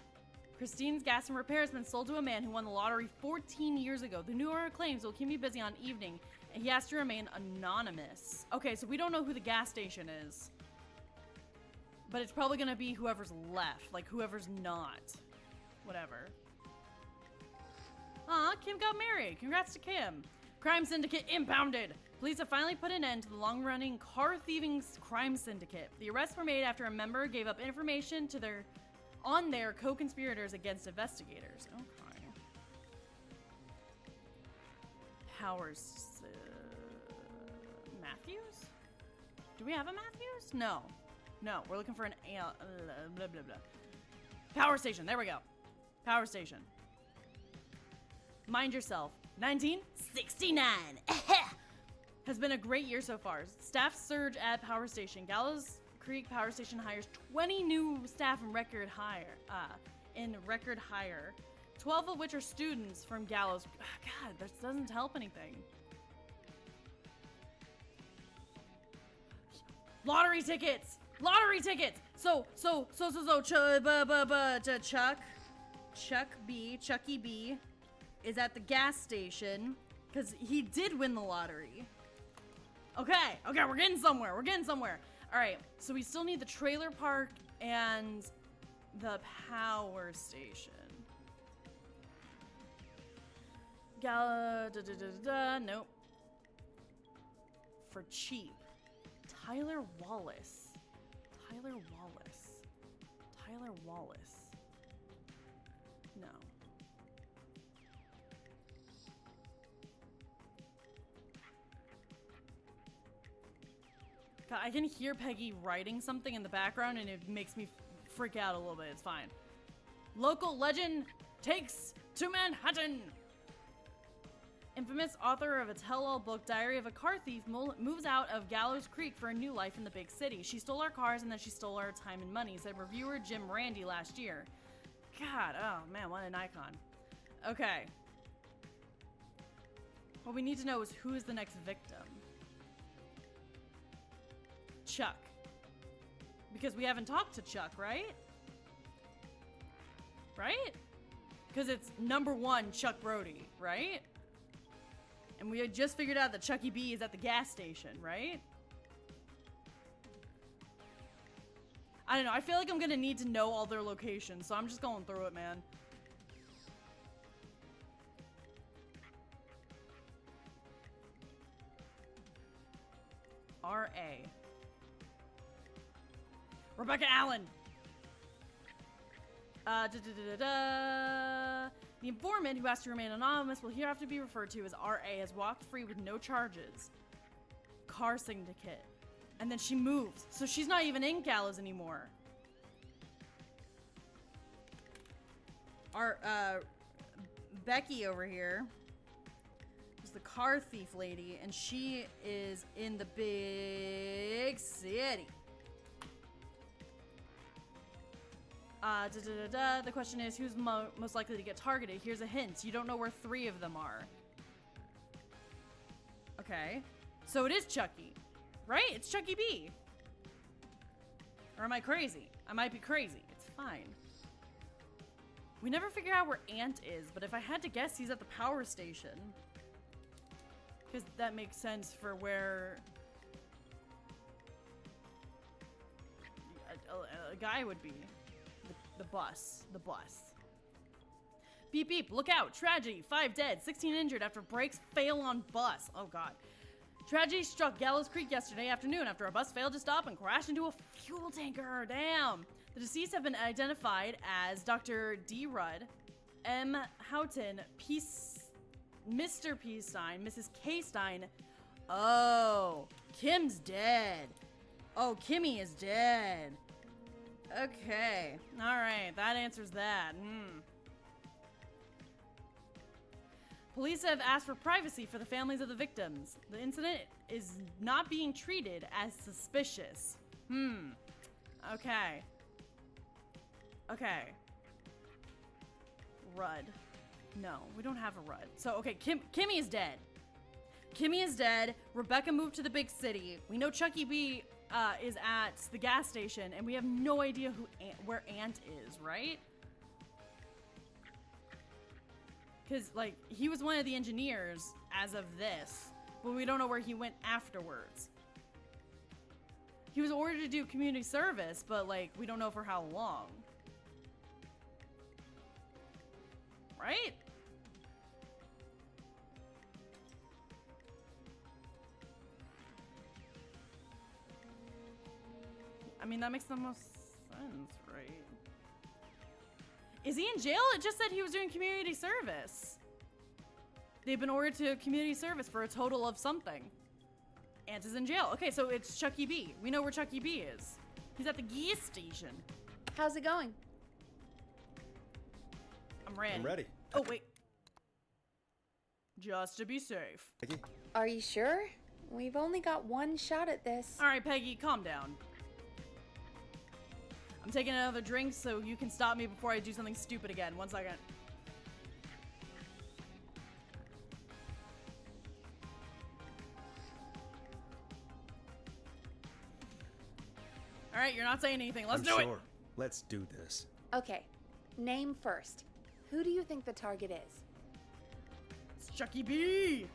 Christine's Gas and Repair has been sold to a man who won the lottery 14 years ago. The new owner claims will keep me busy on evening, and he has to remain anonymous. Okay, so we don't know who the gas station is. But it's probably gonna be whoever's left. Like, whoever's not. Whatever. Aw, Kim got married. Congrats to Kim. Crime syndicate impounded. Police have finally put an end to the long-running car-thieving crime syndicate. The arrests were made after a member gave up information to their co-conspirators against investigators. Okay. Powers. Matthews? Do we have a Matthews? No. No, we're looking for an blah, blah, blah. Power station. There we go. Power station. Mind yourself. 1969. Has been a great year so far. Staff surge at power station. Gallows Creek Power Station hires 20 new staff in record hire. 12 of which are students from Gallows. God, this doesn't help anything. Lottery tickets. Lottery tickets. Chucky B is at the gas station because he did win the lottery. Okay, we're getting somewhere. All right, so we still need the trailer park and the power station. Nope. For cheap. Tyler Wallace. No. God, I can hear Peggy writing something in the background and it makes me freak out a little bit. It's fine. Local legend takes to Manhattan. Infamous author of a tell-all book, Diary of a Car Thief, moves out of Gallows Creek for a new life in the big city. She stole our cars and then she stole our time and money, said reviewer Jim Randy last year. God, oh man, what an icon. Okay. What we need to know is who is the next victim. Chuck. Because we haven't talked to Chuck, right? Right? Because it's number 1, Chuck Brody, right? And we had just figured out that Chucky B is at the gas station, right? I don't know. I feel like I'm gonna need to know all their locations, so I'm just going through it, man. R.A. Rebecca Allen. The informant, who has to remain anonymous, will hereafter be referred to as R.A., has walked free with no charges. Car syndicate. And then she moves. So she's not even in Gallows anymore. Our, Becky over here is the car thief lady, and she is in the big city. The question is, who's most likely to get targeted? Here's a hint. You don't know where 3 of them are. Okay. So it is Chucky. Right? It's Chucky B. Or am I crazy? I might be crazy. It's fine. We never figure out where Ant is, but if I had to guess, he's at the power station. Because that makes sense for where a guy would be. The bus. Beep beep, look out, tragedy, 5 dead, 16 injured after brakes fail on bus. Oh god. Tragedy struck Gallows Creek yesterday afternoon after a bus failed to stop and crashed into a fuel tanker. Damn. The deceased have been identified as Dr. D. Rudd, M. Houghton, Mr. P. Stein, Mrs. K. Stein. Oh, Kim's dead. Oh, Kimmy is dead. Okay. Alright, that answers that. Police have asked for privacy for the families of the victims. The incident is not being treated as suspicious. Okay. Rudd. No, we don't have a Rudd. So, okay, Kimmy is dead. Kimmy is dead. Rebecca moved to the big city. We know Chucky B is at the gas station, and we have no idea where Ant is, right? Because, like, he was one of the engineers as of this, but we don't know where he went afterwards. He was ordered to do community service, but, like, we don't know for how long. Right? I mean, that makes the most sense, right? Is he in jail? It just said he was doing community service. They've been ordered to community service for a total of something. Ant is in jail. Okay, so it's Chucky B. We know where Chucky B is. He's at the gas station. How's it going? I'm ready. I'm ready. Oh, wait. Just to be safe. Peggy? Are you sure? We've only got one shot at this. All right, Peggy, calm down. I'm taking another drink so you can stop me before I do something stupid again. 1 second. All right, you're not saying anything. Let's do it. Let's do this. Okay, name first. Who do you think the target is? It's Chucky B.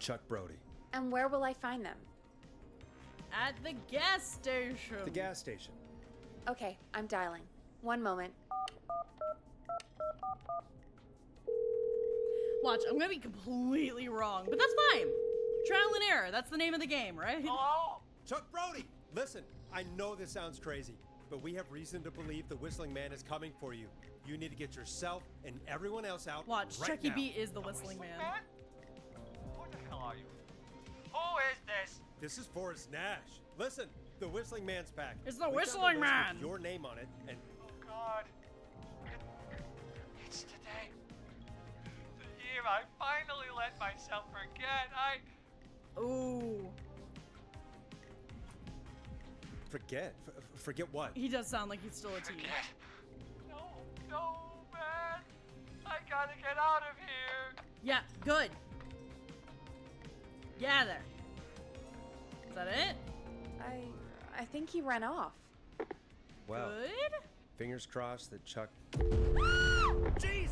Chuck Brody. And where will I find them? At the gas station. The gas station. Okay, I'm dialing. 1 moment. Watch, I'm gonna be completely wrong, but that's fine. Trial and error. That's the name of the game, right? Hello? Chuck Brody! Listen, I know this sounds crazy, but we have reason to believe the Whistling Man is coming for you. You need to get yourself and everyone else out Watch, right Chucky now. B is the Whistling Man. Who the hell are you? Who is this? This is Forrest Nash. Listen, the Whistling Man's back. It's the We got a Whistling list Man. with your name on it, and Oh God. It's today. The year I finally let myself forget. Ooh. forget what? He does sound like he's still a teen. Forget. No, man. I gotta get out of here. Yeah, good. Gather. Is that it? I think he ran off. Well, Good? fingers crossed that Chuck Jeez!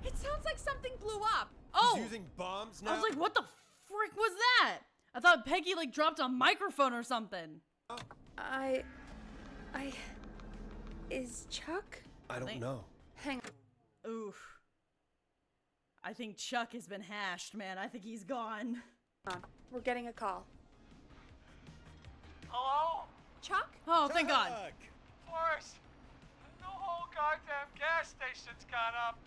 It sounds like something blew up. Oh! is using bombs now. I was like, what the frick was that? I thought Peggy like dropped a microphone or something. Is Chuck? I don't know. Hang on. Oof. I think Chuck has been hashed, man. I think he's gone. We're getting a call. Hello? Chuck? Oh, thank God. Chuck! Forrest. The whole goddamn gas station's gone up.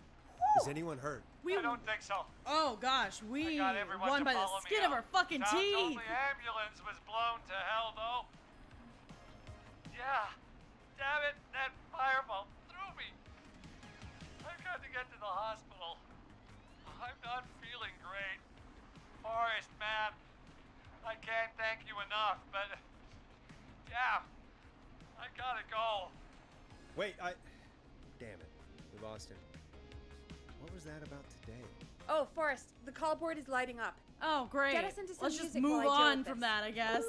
Is anyone hurt? We, I don't think so. oh gosh, I we got everyone won to by the follow me skin of out. our fucking Town's teeth. only ambulance was blown to hell, though. Yeah. Damn it, that fireball threw me. I've got to get to the hospital. I'm not feeling great. Forrest, man. I can't thank you enough, but... yeah. I gotta go. Wait, damn it. We lost him. What was that about today? Oh, Forrest, the call board is lighting up. Oh, great. Get us into some Let's just music move while I deal on with from this. that, I guess.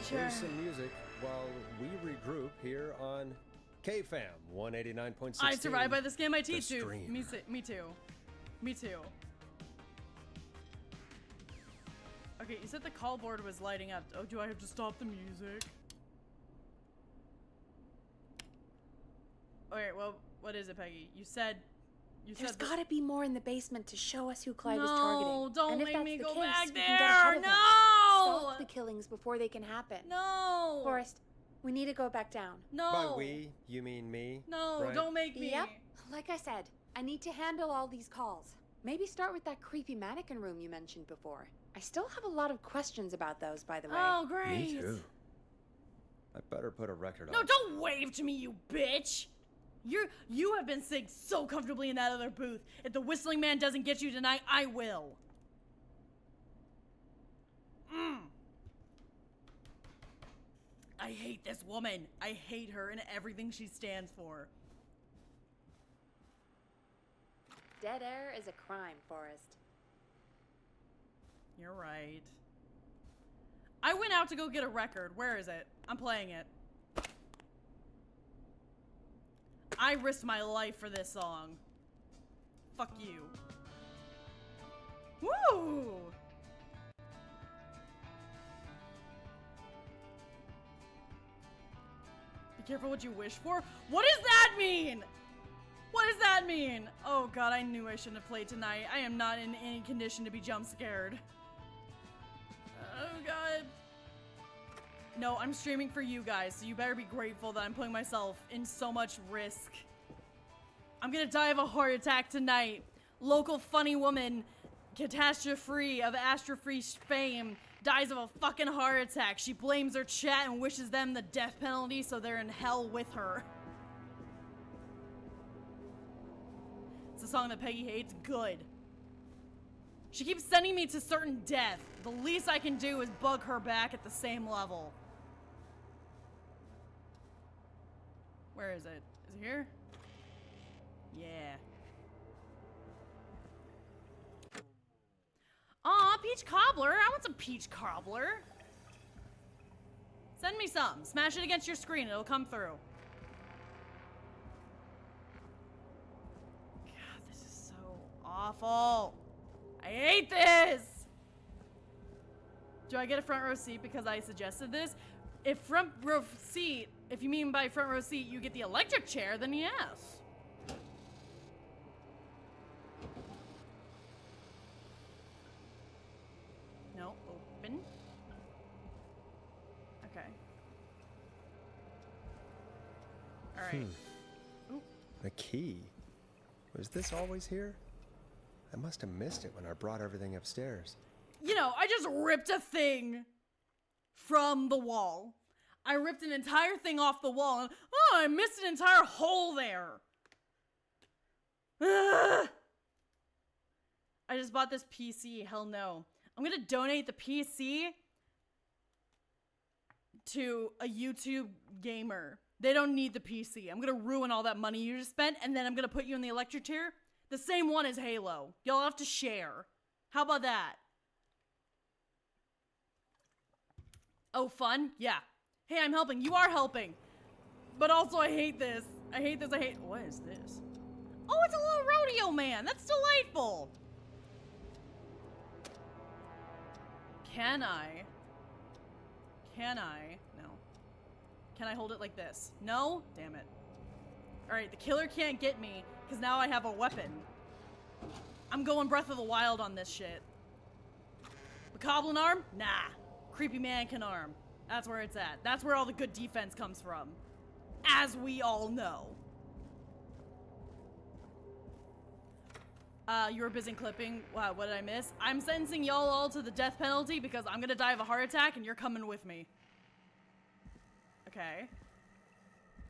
Sure. Here's some music while we regroup here on KFAM 189.6. I survived by the skin of my teeth, too. Stream. Me too. Me too. Okay, you said the call board was lighting up. Oh, do I have to stop the music? Alright, well, what is it, Peggy? You said There's that- gotta be more in the basement to show us who Clyde is No, targeting. don't and if make that's me the go case, back we can get there. ahead of them. No! Stop the killings before they can happen. No! Forrest, we need to go back down. No! By we, you mean me? No, right? don't make me. Yep. Like I said, I need to handle all these calls. Maybe start with that creepy mannequin room you mentioned before. I still have a lot of questions about those, by the way. Oh, great. Me too. I better put a record on. No, don't wave to me, you bitch! You have been sitting so comfortably in that other booth. If the Whistling Man doesn't get you tonight, I will. I hate this woman. I hate her and everything she stands for. Dead air is a crime, Forrest. You're right. I went out to go get a record. Where is it? I'm playing it. I risked my life for this song. Fuck you. Woo! Be careful what you wish for. What does that mean? What does that mean? Oh god, I knew I shouldn't have played tonight. I am not in any condition to be jump scared. Oh god. No, I'm streaming for you guys, so you better be grateful that I'm putting myself in so much risk. I'm gonna die of a heart attack tonight. Local funny woman catastrophe of Astro-Free fame dies of a fucking heart attack. She blames her chat and wishes them the death penalty so they're in hell with her. It's a song that Peggy hates. Good. She keeps sending me to certain death. The least I can do is bug her back at the same level. Where is it? Is it here? Yeah. Aw, peach cobbler. I want some peach cobbler. Send me some. Smash it against your screen. It'll come through. God, this is so awful. I hate this. Do I get a front row seat because I suggested this? If front row seat, if you mean by front row seat, you get the electric chair, then yes. No, open. Okay. All right. The key. Was this always here? I must have missed it when I brought everything upstairs. You know, I just ripped a thing from the wall. I ripped an entire thing off the wall and, oh, I missed an entire hole there. Ugh. I just bought this PC. Hell no. I'm gonna donate the PC to a YouTube gamer. They don't need the PC. I'm gonna ruin all that money you just spent, and then I'm gonna put you in the electric chair. The same one as Halo. Y'all have to share. How about that? Oh, fun? Yeah. Hey, I'm helping. You are helping. But also, I hate this. I hate this. What is this? Oh, it's a little rodeo man. That's delightful. Can I? No. Can I hold it like this? No? Damn it. Alright, the killer can't get me, because now I have a weapon. I'm going Breath of the Wild on this shit. Bokoblin arm? Nah. Creepy mannequin arm. That's where it's at. That's where all the good defense comes from. As we all know. You were busy clipping. Wow, what did I miss? I'm sentencing y'all all to the death penalty because I'm gonna die of a heart attack and you're coming with me. Okay.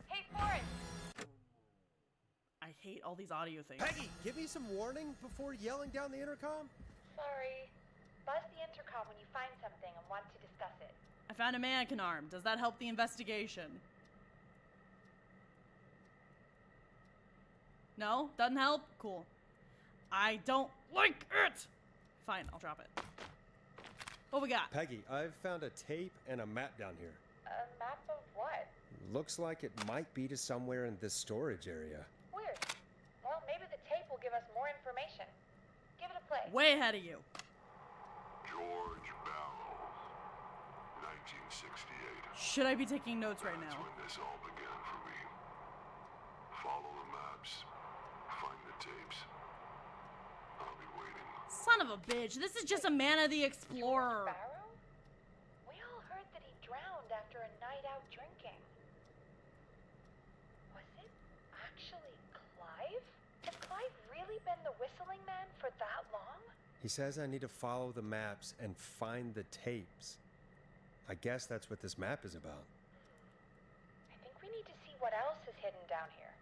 Hey, Forrest! I hate all these audio things. Peggy, give me some warning before yelling down the intercom. Sorry. Buzz the intercom when you find something and want to discuss it. I found a mannequin arm. Does that help the investigation? No? Doesn't help? Cool. I don't like it! Fine, I'll drop it. What we got? Peggy, I've found a tape and a map down here. A map of what? Looks like it might be to somewhere in this storage area. Weird. Well, maybe the tape will give us more information. Give it a play. Way ahead of you. George Barrow, 1968. Should I be taking notes right That's now? when this all began for me. Follow the maps. Find the tapes. I'll be waiting. Son of a bitch, this is just a Man of the Explorer. Barrow? We all heard that he drowned after a night out drinking. Was it actually Clive? Has Clive really been the whistling man for that long? He says I need to follow the maps and find the tapes. I guess that's what this map is about. I think we need to see what else is hidden down here.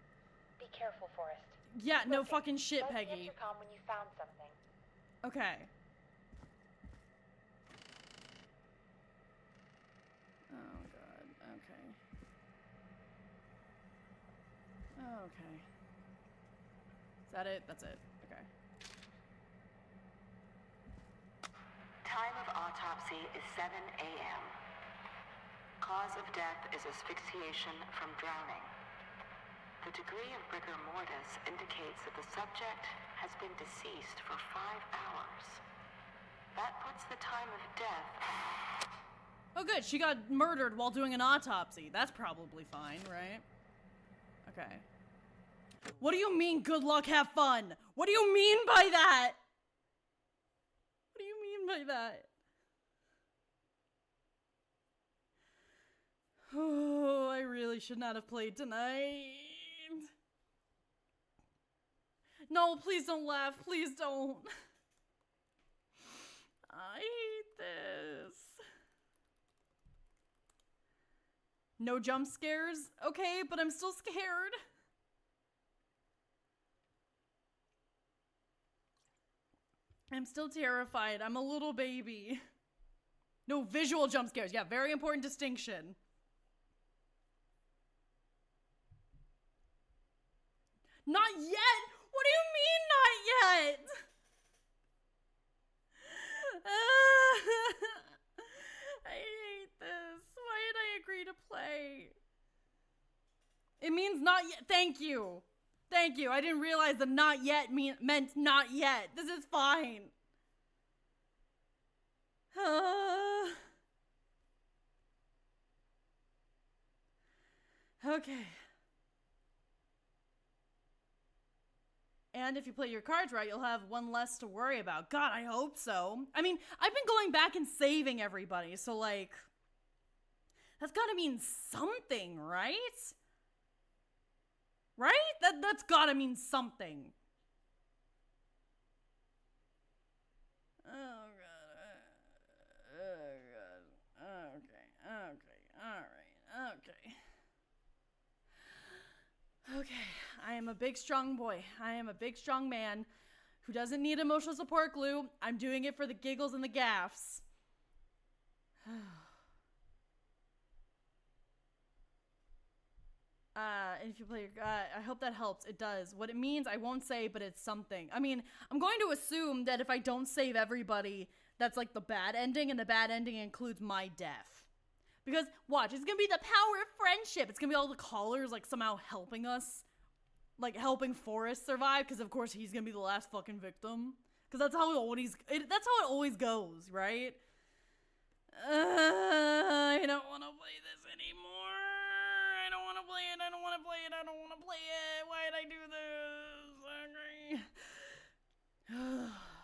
Be careful, Forrest. Yeah, no Okay, fucking shit, buzz the Peggy. intercom when you found something. Okay. Oh god, okay. Okay. Is that it? That's it. Okay. Time of autopsy is 7 a.m. Cause of death is asphyxiation from drowning. The degree of rigor mortis indicates that the subject has been deceased for 5 hours. That puts the time of death... Oh good, she got murdered while doing an autopsy. That's probably fine, right? Okay. What do you mean, good luck, have fun? What do you mean by that? What do you mean by that? Oh, I really should not have played tonight. No, please don't laugh. Please don't. I hate this. No jump scares? Okay, but I'm still scared. I'm still terrified. I'm a little baby. No visual jump scares. Yeah, very important distinction. Not yet? What do you mean not yet? I hate this. Why did I agree to play? It means not yet. Thank you. Thank you. I didn't realize the not yet meant not yet. This is fine. Okay. And if you play your cards right, you'll have one less to worry about. God, I hope so. I mean, I've been going back and saving everybody, so like, that's gotta mean something, right? Right? That's gotta mean something. Oh, God. Oh, God. Okay. Alright. Okay. I am a big, strong boy. I am a big, strong man who doesn't need emotional support glue. I'm doing it for the giggles and the gaffs. If you play your, I hope that helps. It does. What it means, I won't say, but it's something. I mean, I'm going to assume that if I don't save everybody, that's like the bad ending, and the bad ending includes my death. Because, watch, it's gonna be the power of friendship. It's gonna be all the callers, like, somehow helping us. Like, helping Forrest survive, because of course he's gonna be the last fucking victim. Because that's how that's how it always goes, right? I don't want to play this anymore. I don't want to play it. I don't want to play it. I don't want to play it. Why did I do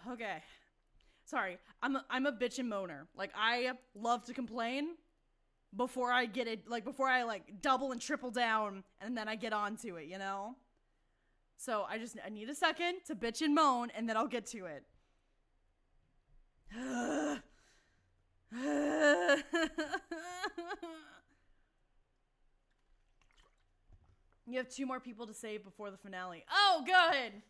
this? Okay. Sorry. I'm a bitch and moaner. Like, I love to complain before I get it, like, before I, like, double and triple down, and then I get onto it, you know? So, I need a second to bitch and moan, and then I'll get to it. You have 2 more people to save before the finale. Oh, good!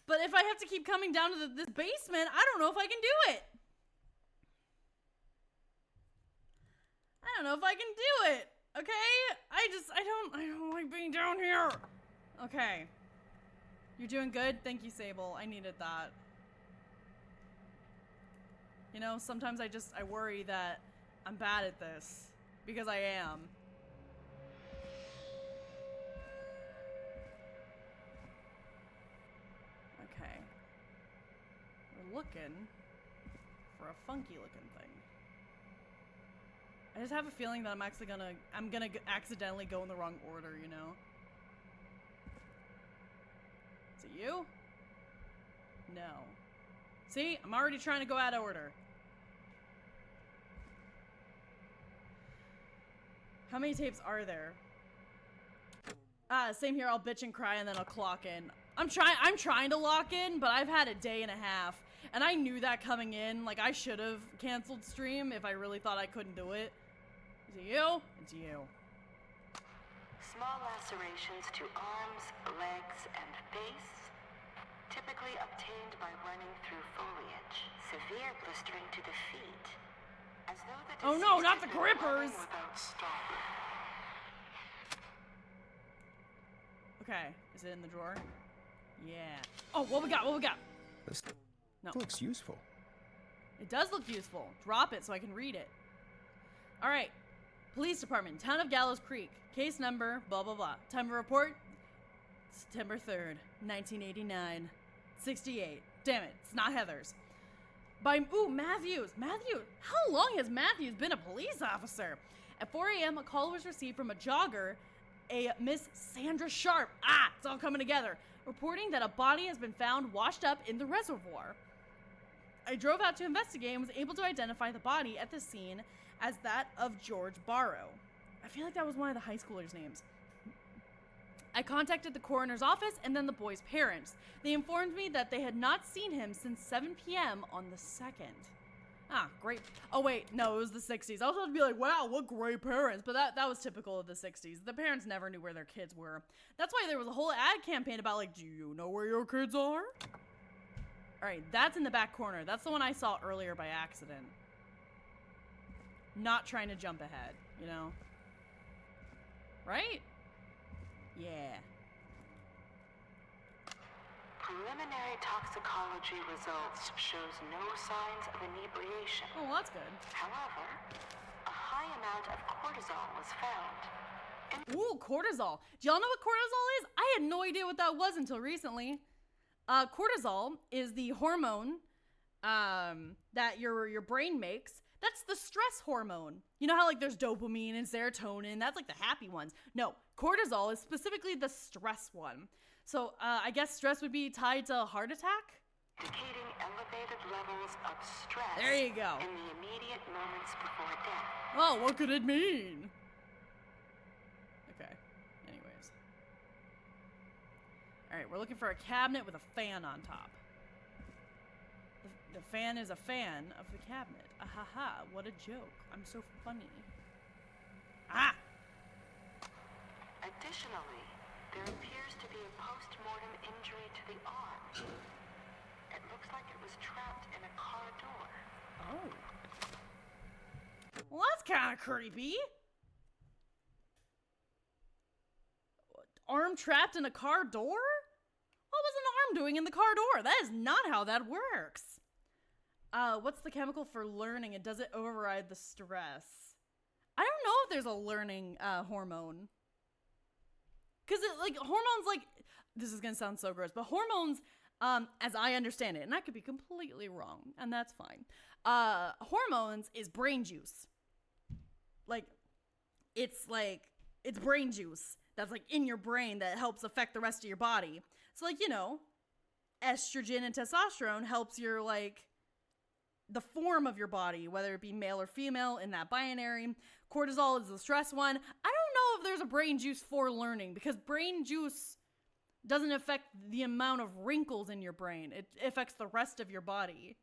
But if I have to keep coming down to this basement, I don't know if I can do it. I don't know if I can do it. Okay? I don't like being down here. Okay. You're doing good? Thank you, Sable. I needed that. You know, sometimes I worry that I'm bad at this. Because I am. Okay. We're looking for a funky looking thing. I just have a feeling that I'm gonna accidentally go in the wrong order, you know? Is it you? No. See? I'm already trying to go out of order. How many tapes are there? Same here. I'll bitch and cry and then I'll clock in. I'm trying to lock in, but I've had a day and a half. And I knew that coming in. Like, I should have canceled stream if I really thought I couldn't do it. Is it you? It's you. Small lacerations to arms, legs, and face, typically obtained by running through foliage. Severe blistering to the feet, as though the oh no, not the grippers! Without stopping. Okay, is it in the drawer? Yeah. Oh, what we got? What we got? This No. looks useful. It does look useful. Drop it so I can read it. All right. Police Department, Town of Gallows Creek. Case number, blah, blah, blah. Time of report, September 3rd, 1989. 68. Damn it, it's not Heather's. Matthews. Matthews. How long has Matthews been a police officer? At 4 a.m., a call was received from a jogger, a Miss Sandra Sharp. It's all coming together. Reporting that a body has been found washed up in the reservoir. I drove out to investigate and was able to identify the body at the scene as that of George Barrow. I feel like that was one of the high schoolers' names. I contacted the coroner's office and then the boy's parents. They informed me that they had not seen him since 7 p.m. on the 2nd. Ah, great. Oh, wait. No, it was the 60s. I was about to be like, wow, what great parents. But that was typical of the 60s. The parents never knew where their kids were. That's why there was a whole ad campaign about, like, do you know where your kids are? All right, that's in the back corner. That's the one I saw earlier by accident. Not trying to jump ahead, you know? Right? Yeah. Preliminary toxicology results shows no signs of inebriation. Oh, well, that's good. However, a high amount of cortisol was found. Ooh, cortisol. Do y'all know what cortisol is? I had no idea what that was until recently. Cortisol is the hormone that your brain makes. That's the stress hormone. You know how like there's dopamine and serotonin? That's like the happy ones. No, cortisol is specifically the stress one. So I guess stress would be tied to a heart attack? Indicating elevated levels of stress. There you go. In the immediate moments before death. Oh, what could it mean? Okay, anyways. All right, we're looking for a cabinet with a fan on top. The fan is a fan of the cabinet. Ahaha, what a joke. I'm so funny. Ah! Additionally, there appears to be a post-mortem injury to the arm. It looks like it was trapped in a car door. Oh. Well, that's kind of creepy. Arm trapped in a car door? What was an arm doing in the car door? That is not how that works. What's the chemical for learning and does it override the stress? I don't know if there's a learning hormone. Because hormones, like, this is going to sound so gross, but hormones, as I understand it, and I could be completely wrong, and that's fine. Hormones is brain juice. It's brain juice that's like in your brain that helps affect the rest of your body. So like, you know, estrogen and testosterone helps your like the form of your body, whether it be male or female in that binary. Cortisol is the stress one. I don't know if there's a brain juice for learning because brain juice doesn't affect the amount of wrinkles in your brain. It affects the rest of your body.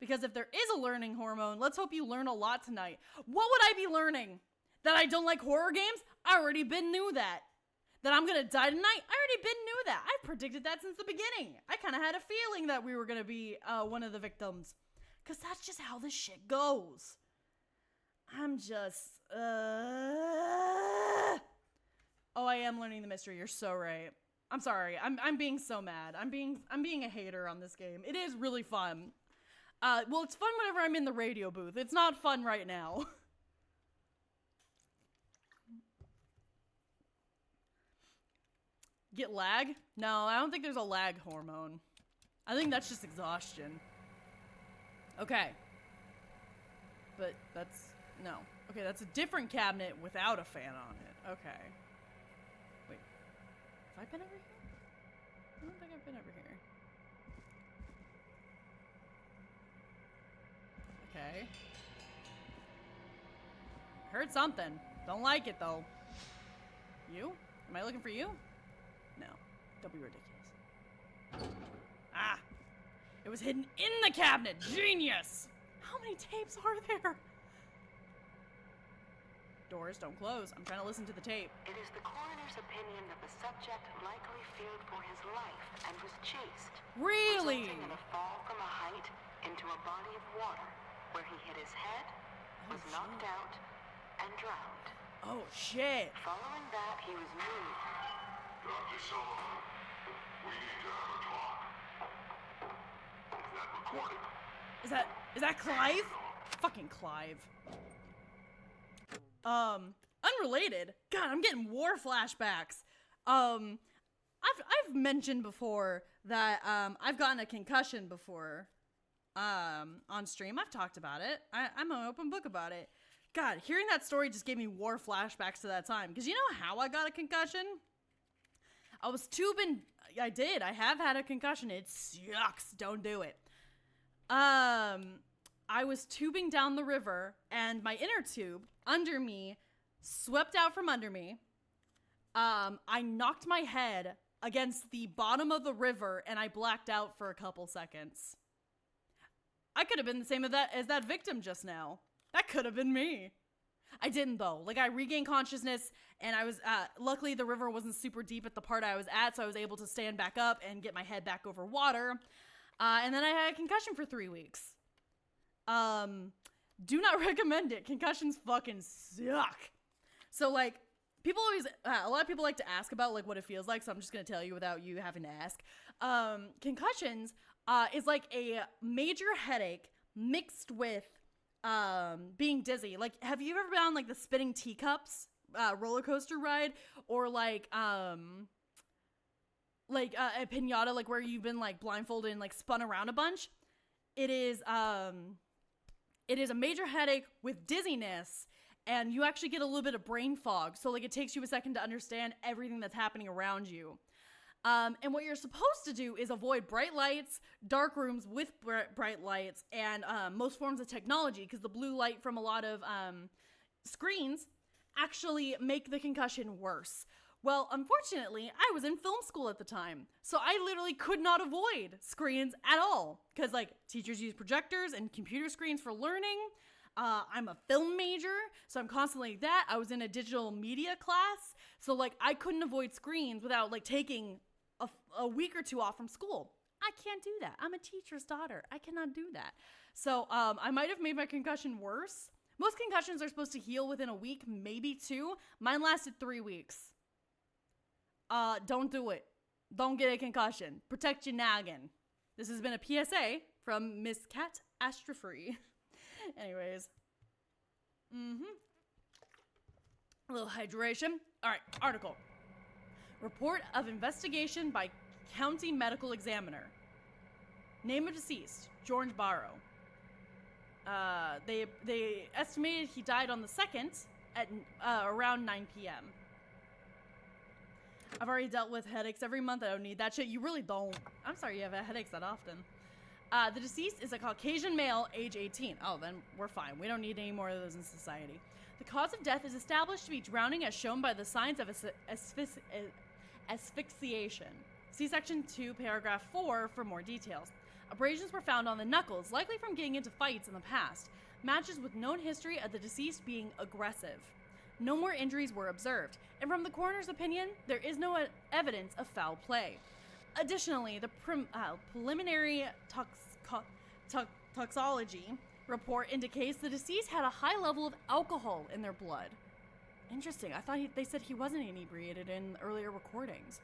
Because if there is a learning hormone, let's hope you learn a lot tonight. What would I be learning? That I don't like horror games? I already knew that. That I'm gonna die tonight? I already knew that. I predicted that since the beginning. I kind of had a feeling that we were gonna be one of the victims. Because that's just how this shit goes. I'm just, Oh, I am learning the mystery. You're so right. I'm sorry. I'm being so mad. I'm being a hater on this game. It is really fun. Well, it's fun whenever I'm in the radio booth. It's not fun right now. Get lag? No, I don't think there's a lag hormone. I think that's just exhaustion. Okay. But that's... No. Okay, that's a different cabinet without a fan on it. Okay. Wait. Have I been over here? I don't think I've been over here. Okay. Heard something. Don't like it, though. You? Am I looking for you? No. Don't be ridiculous. Ah! It was hidden in the cabinet! Genius! How many tapes are there? Doors don't close. I'm trying to listen to the tape. It is the coroner's opinion that the subject likely feared for his life and was chased. Really? Resulting in a fall from a height into a body of water, where he hit his head, was knocked out, and drowned. Oh, shit. Following that, he was moved. Dr. Sullivan, we need to have a talk. Is that recorded? Is that Clive? Fucking Clive. Unrelated. God, I'm getting war flashbacks. I've mentioned before that I've gotten a concussion before on stream. I've talked about it. I'm an open book about it. God, hearing that story just gave me war flashbacks to that time. Because you know how I got a concussion? I was tubing. I did. I have had a concussion. It sucks. Don't do it. I was tubing down the river, and my inner tube under me swept out from under me. I knocked my head against the bottom of the river, and I blacked out for a couple seconds. I could have been the same as that victim just now. That could have been me. I didn't, though. Like, I regained consciousness, and I was, luckily the river wasn't super deep at the part I was at, so I was able to stand back up and get my head back over water. And then I had a concussion for 3 weeks. Do not recommend it. Concussions fucking suck. So, like, people always, a lot of people like to ask about, like, what it feels like, so I'm just gonna tell you without you having to ask. Concussions, is like a major headache mixed with, being dizzy. Like, have you ever been on, like, the spinning teacups, roller coaster ride? Or, like, a pinata, like, where you've been, like, blindfolded and, like, spun around a bunch? It is a major headache with dizziness, and you actually get a little bit of brain fog. So, like, it takes you a second to understand everything that's happening around you. And what you're supposed to do is avoid bright lights, dark rooms with bright lights, and most forms of technology, because the blue light from a lot of screens actually make the concussion worse. Well, unfortunately, I was in film school at the time, so I literally could not avoid screens at all, because, like, teachers use projectors and computer screens for learning. I'm a film major, so I'm constantly like that. I was in a digital media class, so, like, I couldn't avoid screens without, like, taking a week or two off from school. I can't do that. I'm a teacher's daughter. I cannot do that. So, I might have made my concussion worse. Most concussions are supposed to heal within a week, maybe 2. Mine lasted 3 weeks. Don't do it. Don't get a concussion. Protect your noggin. This has been a PSA from Miss Cat Astrofree. Anyways. A little hydration. All right, article. Report of investigation by county medical examiner. Name of deceased, George Barrow. They estimated he died on the 2nd at around 9 p.m. I've already dealt with headaches every month. I don't need that shit. You really don't. I'm sorry you have headaches that often. The deceased is a Caucasian male, age 18. Oh, then we're fine. We don't need any more of those in society. The cause of death is established to be drowning as shown by the signs of asphyxiation. See section 2, paragraph 4 for more details. Abrasions were found on the knuckles, likely from getting into fights in the past. Matches with known history of the deceased being aggressive. No more injuries were observed, and from the coroner's opinion, there is no evidence of foul play. Additionally, the preliminary toxology report indicates the deceased had a high level of alcohol in their blood. Interesting. I thought they said he wasn't inebriated in earlier recordings.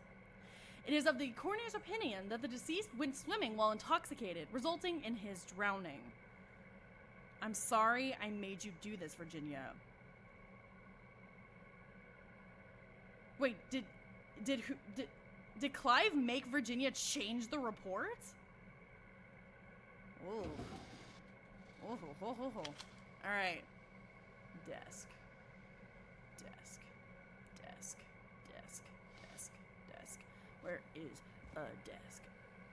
It is of the coroner's opinion that the deceased went swimming while intoxicated, resulting in his drowning. I'm sorry I made you do this, Virginia. Wait, did Clive make Virginia change the report? Oh. Oh. All right. Desk. Where is a desk?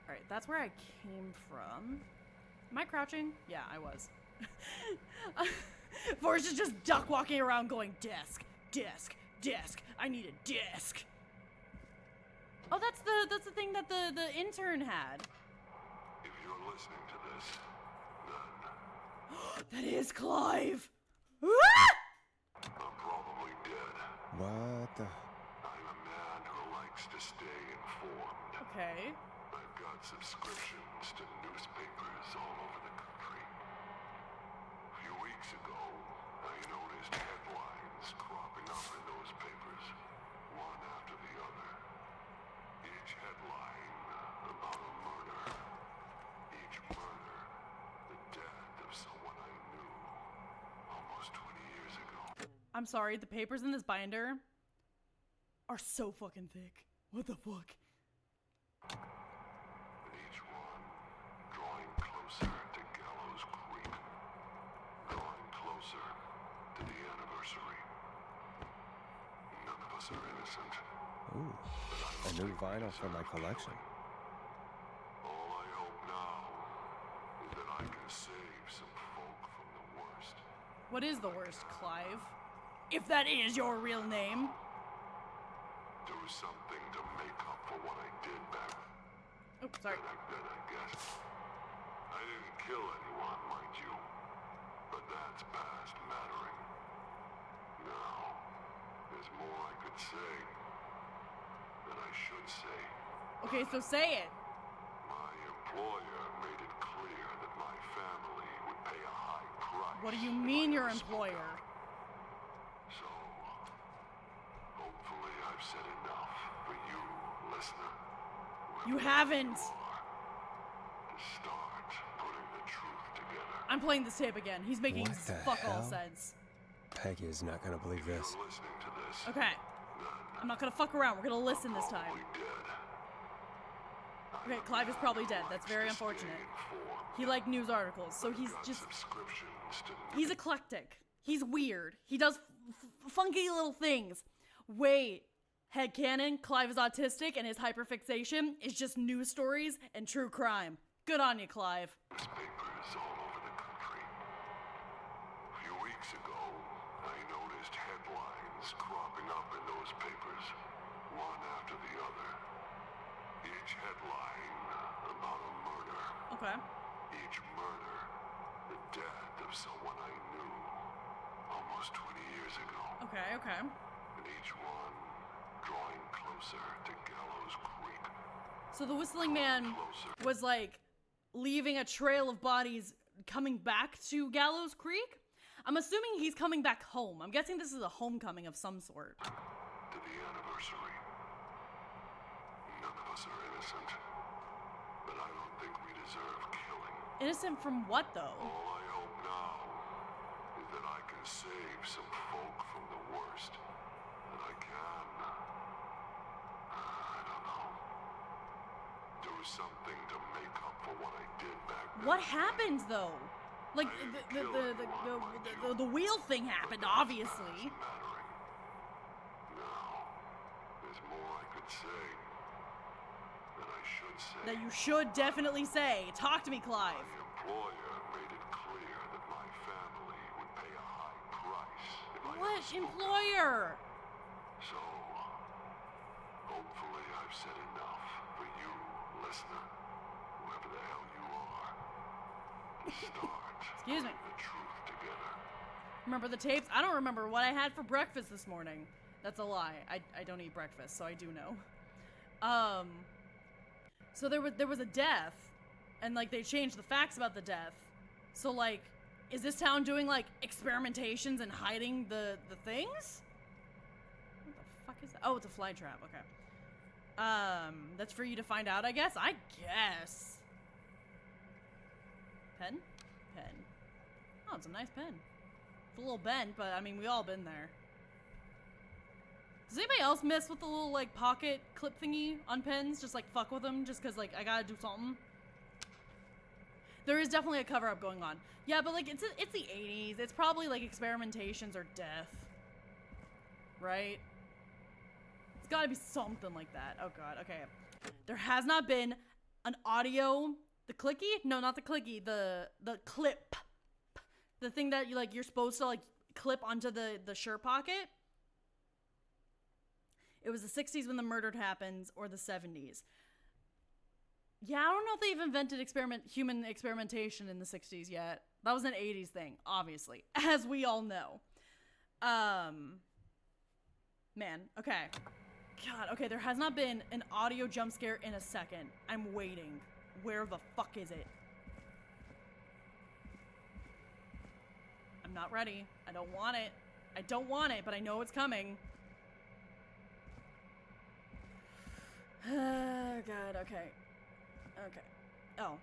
All right, that's where I came from. Am I crouching? Yeah, I was. Forrest is just duck walking around going, desk. I need a desk. Oh, that's the thing that the intern had. If you're listening to this, then that is Clive. I'm probably dead. What the? I'm a man who likes to stay informed. Okay. I've got subscriptions to newspapers all over the country. A few weeks ago, I noticed headlines cropping up in those papers, one after the other. Each headline about a murder. Each murder, the death of someone I knew almost 20 years ago. I'm sorry, the papers in this binder are so fucking thick. What the fuck? And each one drawing closer to Gallows Creek. Drawing closer to the anniversary. None of us are innocent. Ooh, a new vinyl for my collection. All I hope now is that I can save some folk from the worst. What is the worst, Clive? If that is your real name. Do something to make up for for what I did back Oh, sorry. then, I guess. I didn't kill anyone, mind you. But that's past mattering. Now, there's more I could say. That I should say. Okay, so say it. My employer made it clear that my family would pay a high price. What do you if mean I your ever spoke employer? out. So, hopefully I've said enough for you, listener. You haven't. To start putting the truth together. I'm playing this tape again. He's making What the fuck all hell? sense. Peggy is not gonna believe this. You're listening to this. Okay. I'm not gonna fuck around. We're gonna listen this time. Probably dead. Okay, Clive is probably dead. That's very unfortunate. He liked news articles, so he's just... He's eclectic. He's weird. He does funky little things. Wait. Headcanon, Clive is autistic, and his hyperfixation is just news stories and true crime. Good on you, Clive. Newspapers all over the country. A few weeks ago, I noticed headlines cropping up in those papers, one after the other. Each headline about a murder. Okay. Each murder, the death of someone I knew almost 20 years ago. Okay, okay. And each one drawing closer to Gallows Creek. So the Whistling Man was like leaving a trail of bodies coming back to Gallows Creek? I'm assuming he's coming back home. I'm guessing this is a homecoming of some sort. To the anniversary. None of us are innocent. But I don't think we deserve killing. Innocent from what, though? All I hope now is that I can save some folk from the worst. That I can. I don't know. Do something to make up for what I did back then. What happened, though? Like, the wheel thing happened, obviously. Mattering. Now, there's more I could say. That I should say. That you should definitely say. Talk to me, Clive. My employer made it clear that my family would pay a high price if I What ever spoke out. employer? So, hopefully I've said enough for you, listener, whoever the hell you are, to start Excuse me. putting the truth together. Remember the tapes? I don't remember what I had for breakfast this morning. That's a lie. I don't eat breakfast, so I do know. So there was a death, and like they changed the facts about the death. So like, is this town doing like experimentations and hiding the things? What the fuck is that? Oh, it's a fly trap. Okay. That's for you to find out, I guess. I guess. Pen? Pen. Oh, it's a nice pen. It's a little bent, but I mean, we all been there. Does anybody else mess with the little, like, pocket clip thingy on pens? Just, like, fuck with them just because, like, I gotta do something? There is definitely a cover-up going on. Yeah, but, like, it's the 80s. It's probably, like, experimentations or death. Right? It's gotta be something like that. Oh, God. Okay. There has not been an audio... The clicky? No, not the clicky. The clip. The thing that, you're supposed to, like, clip onto the shirt pocket. It was the 60s when the murder happens, or the 70s. Yeah, I don't know if they've invented human experimentation in the 60s yet. That was an 80s thing, obviously, as we all know. Man, okay. God, okay, there has not been an audio jump scare in a second. I'm waiting. Where the fuck is it? I'm not ready. I don't want it. I don't want it, but I know it's coming. Oh, God, okay. Okay. Oh.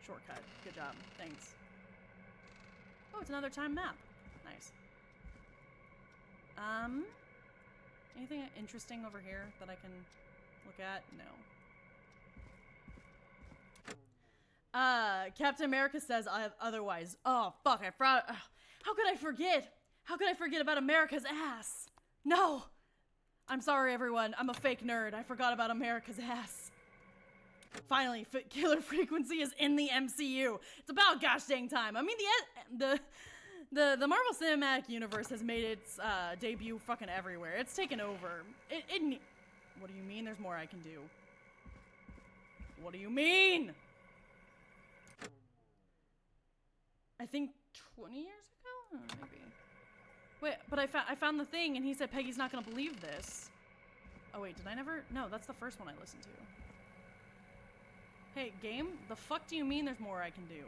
Shortcut. Good job. Thanks. Oh, it's another time map. Nice. Anything interesting over here that I can look at? No. Captain America says otherwise. Oh, fuck, I forgot. How could I forget? How could I forget about America's ass? No! I'm sorry, everyone. I'm a fake nerd. I forgot about America's ass. Finally, Killer Frequency is in the MCU. It's about gosh dang time. I mean, the Marvel Cinematic Universe has made its debut fucking everywhere. It's taken over. What do you mean there's more I can do? What do you mean? I think 20 years ago? Maybe. Wait, but I found the thing and he said Peggy's not gonna believe this. Oh wait, did I never? No, that's the first one I listened to. Hey, game, the fuck do you mean there's more I can do?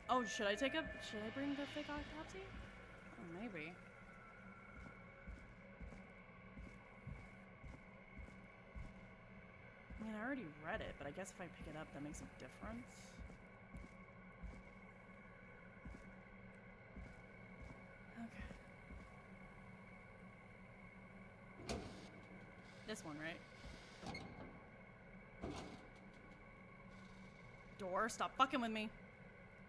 Oh, should I bring the fake autopsy? Oh, maybe. I mean, I already read it, but I guess if I pick it up, that makes a difference. Okay. This one, right? Door, stop fucking with me.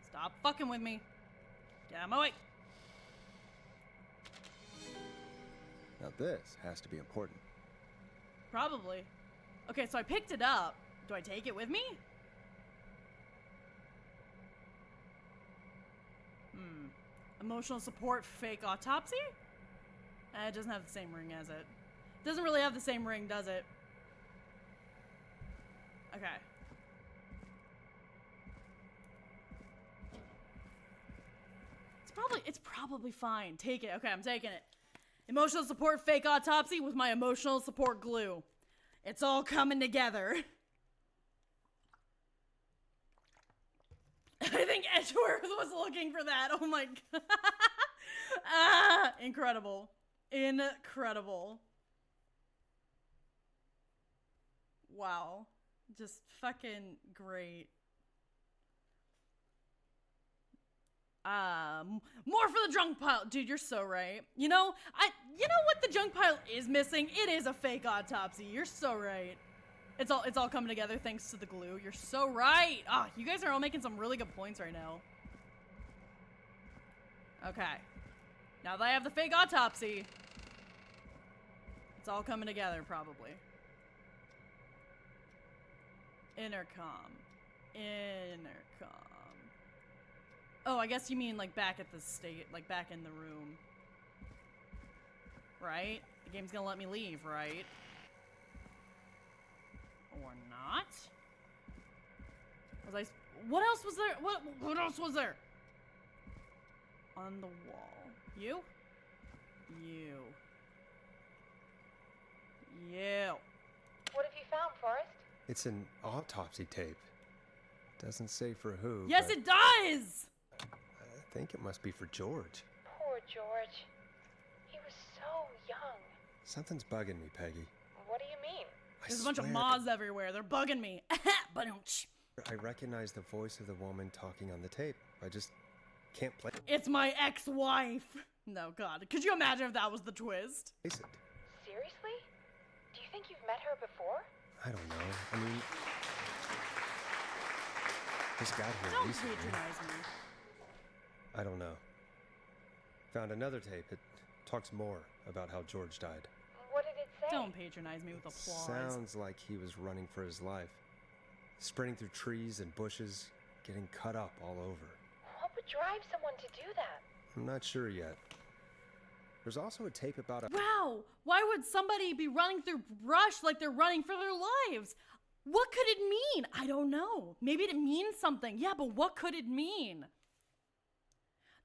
Stop fucking with me. Get out of my way. Now this has to be important. Probably. Okay, so I picked it up. Do I take it with me? Emotional support fake autopsy? It doesn't have the same ring as it. Doesn't really have the same ring, does it? Okay. It's probably fine. Take it. Okay, I'm taking it. Emotional support fake autopsy with my emotional support glue. It's all coming together. I think Edgeworth was looking for that. Oh my god. Ah, incredible. Incredible. Wow. Just fucking great. More for the junk pile. Dude, you're so right. You know what the junk pile is missing? It is a fake autopsy. You're so right. It's all coming together thanks to the glue. You're so right. Ah, you guys are all making some really good points right now. Okay. Now that I have the fake autopsy, it's all coming together probably. Intercom. Oh, I guess you mean like back at the state, like back in the room. Right? The game's gonna let me leave, right? Or not? What else was there? What else was there? On the wall. You. What have you found, Forrest? It's an autopsy tape. Doesn't say for who. Yes, but it does! I think it must be for George. Poor George. He was so young. Something's bugging me, Peggy. What do you mean? There's a bunch of moths everywhere. They're bugging me. I recognize the voice of the woman talking on the tape. I just can't place It's my ex-wife. No, God. Could you imagine if that was the twist? it. Seriously? Do you think you've met her before? I don't know. I mean, just got here Don't recently. patronize me. I don't know. Found another tape. It talks more about how George died. What did it say? Don't patronize me with applause. Sounds like he was running for his life. Sprinting through trees and bushes, getting cut up all over. What would drive someone to do that? I'm not sure yet. There's also a tape about a... Wow! Why would somebody be running through brush like they're running for their lives? What could it mean? I don't know. Maybe it means something. Yeah, but what could it mean?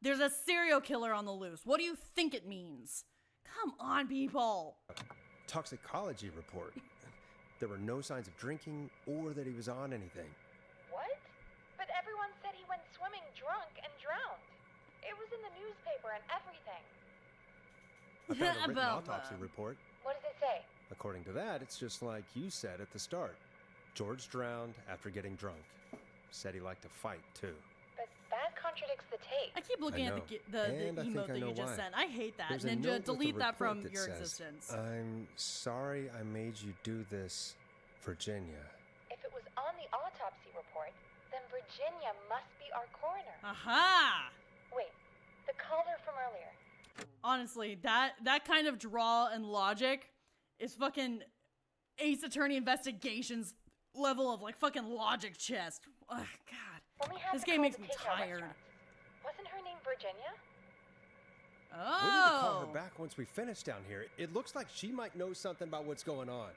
There's a serial killer on the loose. What do you think it means? Come on, people. toxicology report. There were no signs of drinking or that he was on anything. What? But everyone said he went swimming drunk and drowned. It was in the newspaper and everything. I found a written autopsy report. What does it say? According to that, it's just like you said at the start. George drowned after getting drunk. Said he liked to fight, too. But that contradicts the tape. I keep looking at the emote that you just sent. I hate that. There's a Ninja, note delete with a that from report your says, existence. I'm sorry I made you do this, Virginia. If it was on the autopsy report, then Virginia must be our coroner. Aha! Wait, the caller from earlier. Honestly, that kind of draw and logic is fucking Ace Attorney Investigations level of like fucking logic chess. Ugh, God. When we had This to game call makes the me takeout tired. restaurant, wasn't her name Virginia? We need to call her Oh. back once we finish down here. It looks like she might know something about what's going on.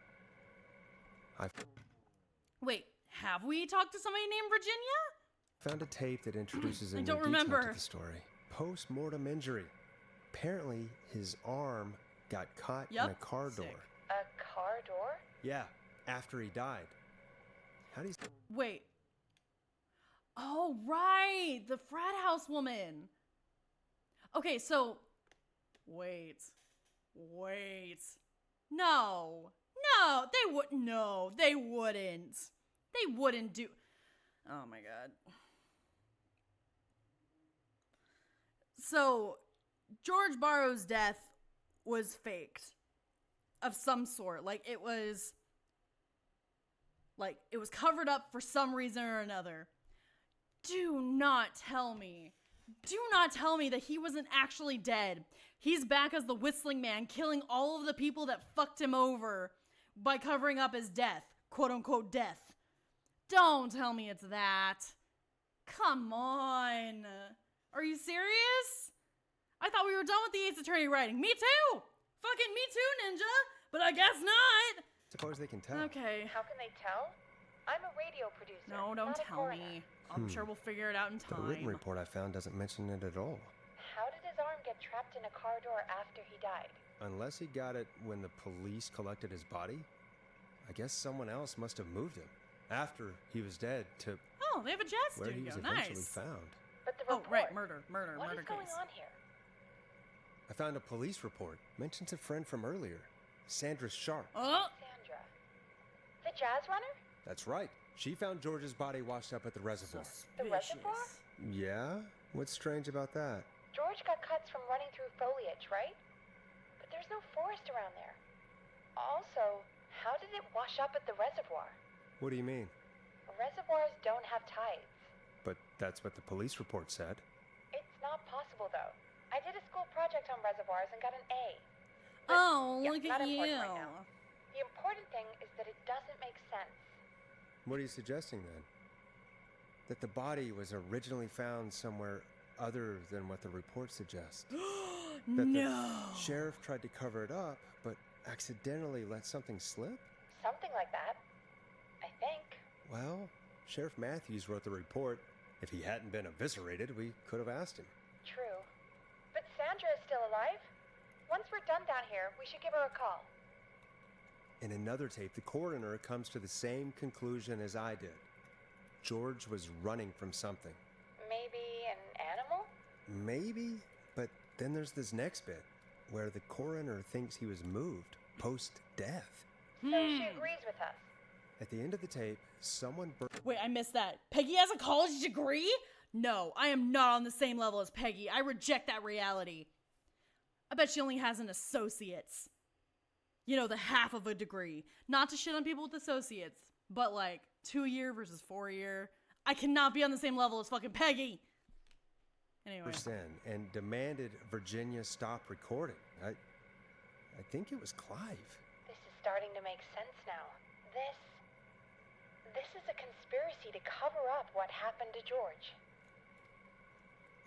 Wait, have we talked to somebody named Virginia? Found a tape that introduces a I new don't detail remember. to the story. Post-mortem injury. Apparently, his arm got caught in a car door. Sick. A car door? Yeah, after he died. How do you... Wait. Oh, right. The frat house woman. Okay, so. Wait. No. They wouldn't. No, they wouldn't. They wouldn't do. Oh my god. So, George Barrow's death was faked. Of some sort. It was covered up for some reason or another. Do not tell me that he wasn't actually dead. He's back as the Whistling Man, killing all of the people that fucked him over by covering up his death. Quote unquote death. Don't tell me it's that. Come on. Are you serious? I thought we were done with the Ace Attorney writing. Me too! Fucking me too, Ninja! But I guess not! Suppose they can tell. Okay. How can they tell? I'm a radio producer. No, don't not a tell coroner. me. I'm sure we'll figure it out in The written time. report I found doesn't mention it at all. How did his arm get trapped in a car door after he died? Unless he got it when the police collected his body, I guess someone else must have moved him after he was dead to Oh, they have a jazz where he studio. was eventually Nice. found. But the Oh, report. right. Murder What is going case. on here? I found a police report. Mentions a friend from earlier, Sandra Sharp. Oh! Sandra. The jazz runner? That's right. She found George's body washed up at the reservoir. The reservoir? Yeah? What's strange about that? George got cuts from running through foliage, right? But there's no forest around there. Also, how did it wash up at the reservoir? What do you mean? Reservoirs don't have tides. But that's what the police report said. It's not possible, though. I did a school project on reservoirs and got an A. Oh, yeah, look not at you. important right now. The important thing is that it doesn't make sense. What are you suggesting then? That the body was originally found somewhere other than what the report suggests. That No. the sheriff tried to cover it up, but accidentally let something slip? Something like that. I think. Well, Sheriff Matthews wrote the report. If he hadn't been eviscerated, we could have asked him. True. But Sandra is still alive? Once we're done down here, we should give her a call. In another tape, the coroner comes to the same conclusion as I did. George was running from something. Maybe an animal? Maybe, but then there's this next bit, where the coroner thinks he was moved post-death. So she agrees with us. At the end of the tape, someone Wait, I missed that. Peggy has a college degree? No, I am not on the same level as Peggy. I reject that reality. I bet she only has an associate's. You know, the half of a degree. Not to shit on people with associates, but 2-year versus 4-year. I cannot be on the same level as fucking Peggy. Anyway. burst in and demanded Virginia stop recording. I think it was Clive. This is starting to make sense now. This is a conspiracy to cover up what happened to George.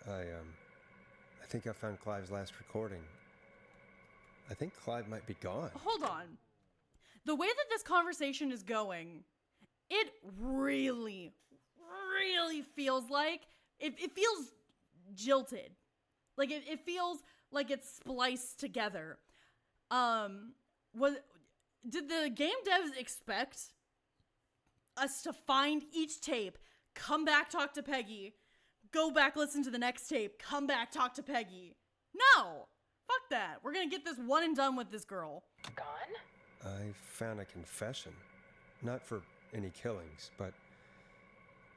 I think I found Clive's last recording. I think Clive might be gone. Hold on. The way that this conversation is going, it really feels like it feels jilted. It feels like it's spliced together. Did the game devs expect us to find each tape, come back, talk to Peggy, go back, listen to the next tape, come back, talk to Peggy? No! Fuck that. We're gonna get this one and done with this girl. Gone? I found a confession. Not for any killings, but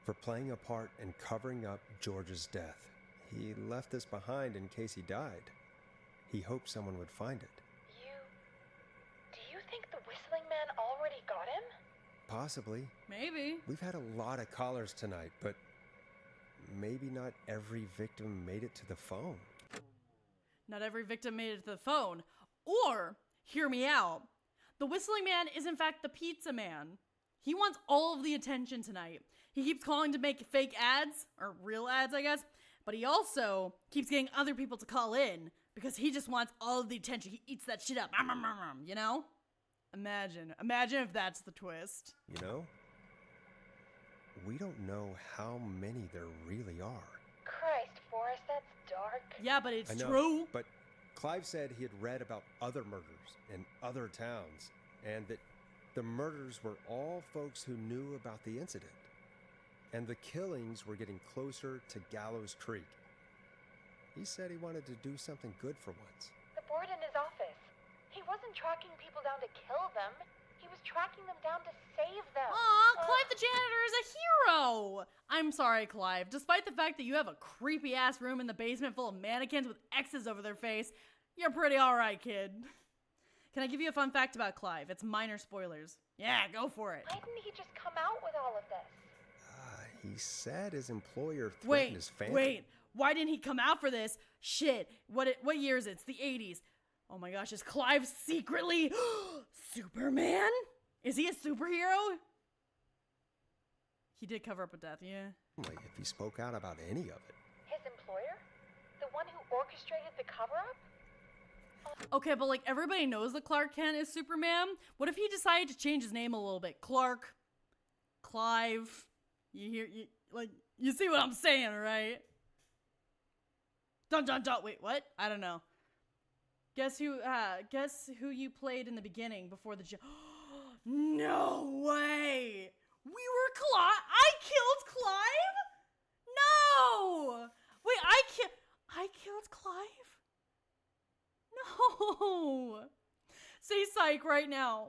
for playing a part in covering up George's death. He left this behind in case he died. He hoped someone would find it. Do you think the Whistling Man already got him? Possibly. Maybe. We've had a lot of callers tonight, but maybe not every victim made it to the phone. Not every victim made it to the phone. Or, hear me out, the Whistling Man is in fact the pizza man. He wants all of the attention tonight. He keeps calling to make fake ads, or real ads, I guess, But he also keeps getting other people to call in because he just wants all of the attention. He eats that shit up, you know? Imagine if that's the twist. You know, we don't know how many there really are. Christ, Forrest, that's dark. Yeah, but it's I know, true. But Clive said he had read about other murders in other towns, and that the murders were all folks who knew about the incident. And the killings were getting closer to Gallows Creek. He said he wanted to do something good for once. The board in his office. He wasn't tracking people down to kill them. He was tracking them down to save them. Aw, Clive the janitor is a hero! I'm sorry, Clive. Despite the fact that you have a creepy-ass room in the basement full of mannequins with X's over their face, you're pretty alright, kid. Can I give you a fun fact about Clive? It's minor spoilers. Yeah, go for it. Why didn't he just come out with all of this? He said his employer threatened his family. Wait. Why didn't he come out for this? Shit. What year is it? It's the 80s. Oh my gosh, is Clive secretly Superman? Is he a superhero? He did cover up a death, yeah. Like, if he spoke out about any of it. His employer? The one who orchestrated the cover-up? Okay, but like everybody knows that Clark Kent is Superman. What if he decided to change his name a little bit? Clark, Clive. You see what I'm saying, right? Dun dun dun. Wait, what? I don't know. Guess who you played in the beginning before the No way! We were I killed Clive? No! Wait, I killed Clive? No! Say psych right now.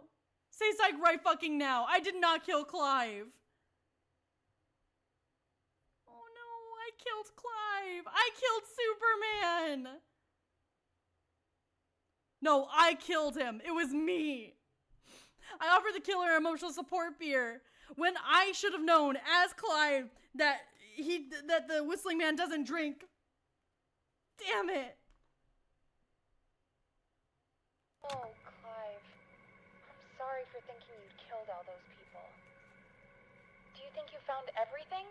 Say psych right fucking now. I did not kill Clive. Oh no, I killed Clive. I killed Superman. No, I killed him. It was me. I offered the killer emotional support beer when I should have known as Clive that the whistling man doesn't drink. Damn it. Oh, Clive. I'm sorry for thinking you'd killed all those people. Do you think you found everything?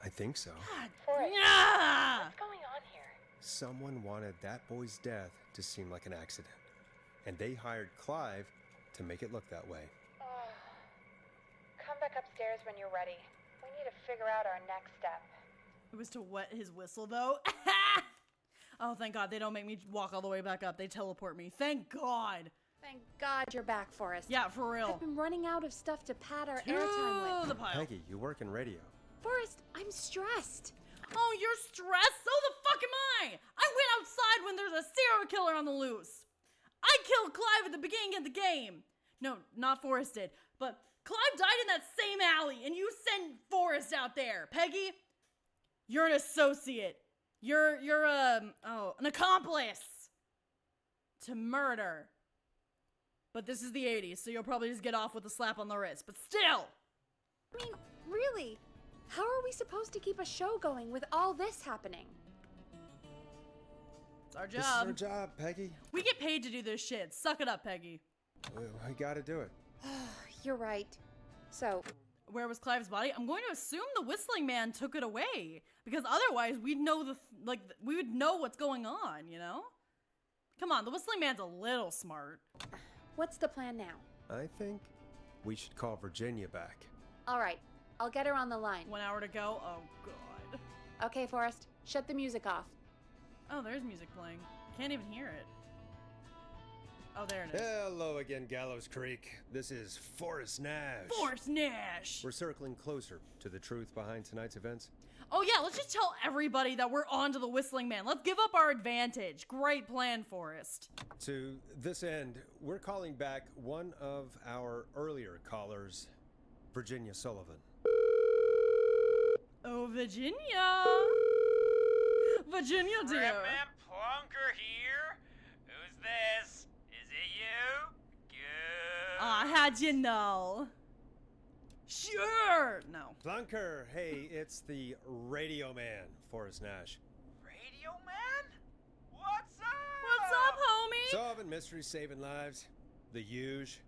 I think so. God. Forrest, Yeah. what's going on here? Someone wanted that boy's death to seem like an accident. And they hired Clive to make it look that way. Come back upstairs when you're ready. We need to figure out our next step. It was to wet his whistle, though. Oh, thank God. They don't make me walk all the way back up. They teleport me. Thank God. Thank God you're back, Forrest. Yeah, for real. I've been running out of stuff to pad our To airtime with. the pile. Peggy, you work in radio. Forrest, I'm stressed. Oh, you're stressed? So the fuck am I? I went outside when there's a serial killer on the loose. I killed Clive at the beginning of the game. No, not Forrest did. But Clive died in that same alley, and you sent Forrest out there. Peggy, you're an associate. You're an accomplice to murder. But this is the 80s, so you'll probably just get off with a slap on the wrist. But still! I mean, really? How are we supposed to keep a show going with all this happening? It's our This is job. our job, Peggy. We get paid to do this shit. Suck it up, Peggy. We gotta do it. You're right. So, Where was Clive's body? I'm going to assume the whistling man took it away, because otherwise we'd know we would know what's going on, you know? Come on, the whistling man's a little smart. what's the plan now? I think we should call Virginia back. All right, I'll get her on the line. 1 hour to go. Oh God. Okay, Forrest, shut the music off. Oh, there's music playing. I can't even hear it. Oh, there it is. Hello again, Gallows Creek. This is Forrest Nash. Forrest Nash. We're circling closer to the truth behind tonight's events. Oh yeah, let's just tell everybody that we're on to the whistling man. Let's give up our advantage. Great plan, Forrest. To this end, we're calling back one of our earlier callers, Virginia Sullivan. Oh, Virginia. Virginia, dear. Redman Plunker here. Who's this? Is it you? Good. How'd you know? Sure. No. Plunker, hey, it's the Radio Man, Forrest Nash. Radio Man? What's up? What's up, homie? Solving mysteries, saving lives. The huge.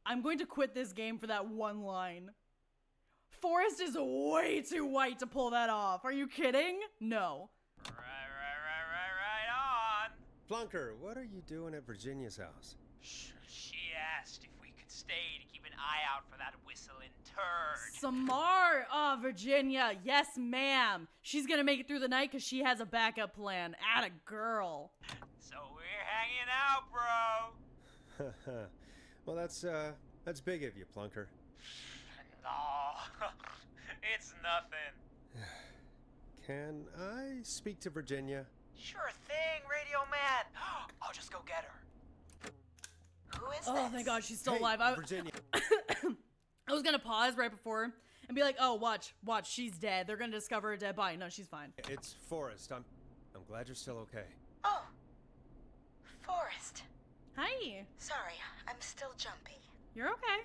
I'm going to quit this game for that one line. Forrest is way too white to pull that off. Are you kidding? No. Right on. Flunker, what are you doing at Virginia's house? She asked if we could stay to keep an eye out for that whistling turd. Samar! Oh, Virginia. Yes, ma'am. She's gonna make it through the night because she has a backup plan. Atta girl. So we're hanging out, bro. Well, that's big of you, Plunker. No, it's nothing. Can I speak to Virginia? Sure thing, Radio Man. I'll just go get her. Who is Oh, this? thank God she's still Hey, alive. Virginia. I was gonna pause right before and be like, oh, watch, she's dead. They're gonna discover a dead body. No, she's fine. It's Forrest. I'm glad you're still okay. Oh, Forrest. Hi. Sorry, I'm still jumpy. You're okay.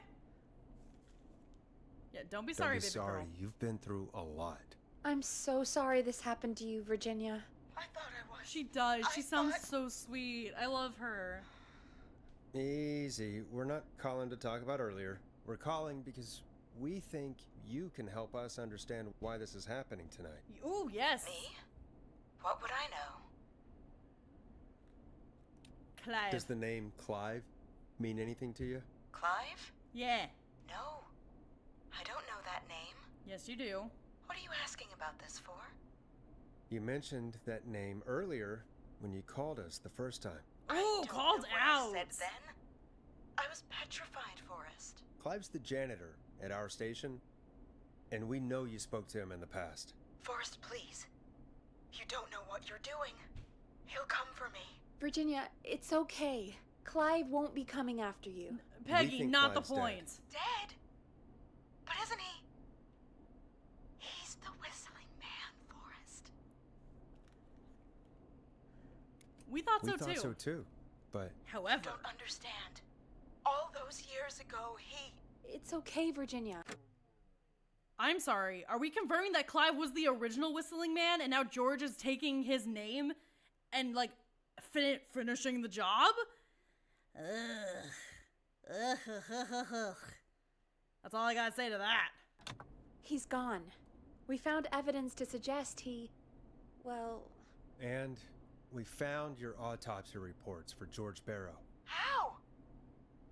Yeah, don't be sorry, Don't be baby sorry. girl. You've been through a lot. I'm so sorry this happened to you, Virginia. I thought I was. She does. She sounds thought- so sweet. I love her. Easy. We're not calling to talk about earlier. We're calling because we think you can help us understand why this is happening tonight. Ooh, yes. Me? What would I know? Clive. Does the name Clive mean anything to you? Clive? Yeah. No. I don't know that name. Yes, you do. What are you asking about this for? You mentioned that name earlier when you called us the first time. Ooh, I don't called know what out. I said then. I was petrified, Forrest. Clive's the janitor at our station, and we know you spoke to him in the past. Forrest, please. You don't know what you're doing. He'll come for me. Virginia, it's okay. Clive won't be coming after you. Peggy, think not the Clive's dead. point. Dead? But isn't he? He's the whistling man, Forrest. We thought We so thought too. so too, but However, Don't understand. All those years ago, he... It's okay, Virginia. I'm sorry. Are we confirming that Clive was the original Whistling Man and now George is taking his name and like finishing the job? Ugh. That's all I gotta say to that. He's gone. We found evidence to suggest he... Well... and we found your autopsy reports for George Barrow. How?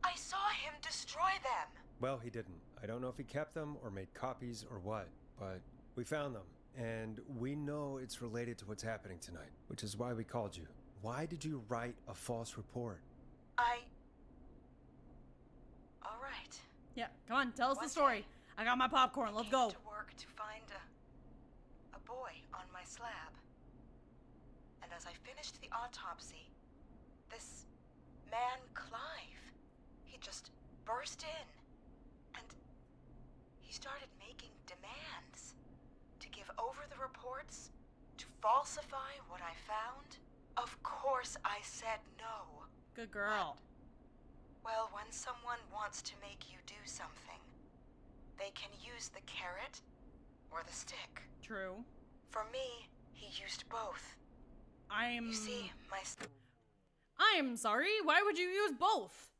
I saw him destroy them. Well, he didn't. I don't know if he kept them or made copies or what, but we found them, and we know it's related to what's happening tonight, which is why we called you. Why did you write a false report? All right. Yeah, come on, tell us the One story. day, I got my popcorn. Let's I go. came to work to find a boy on my slab. And as I finished the autopsy, this man, Clive, he just burst in. And he started making demands to give over the reports, to falsify what I found. Of course I said no. Good girl. Well, when someone wants to make you do something, they can use the carrot or the stick. True. For me, he used both. I'm You see, I'm sorry. Why would you use both?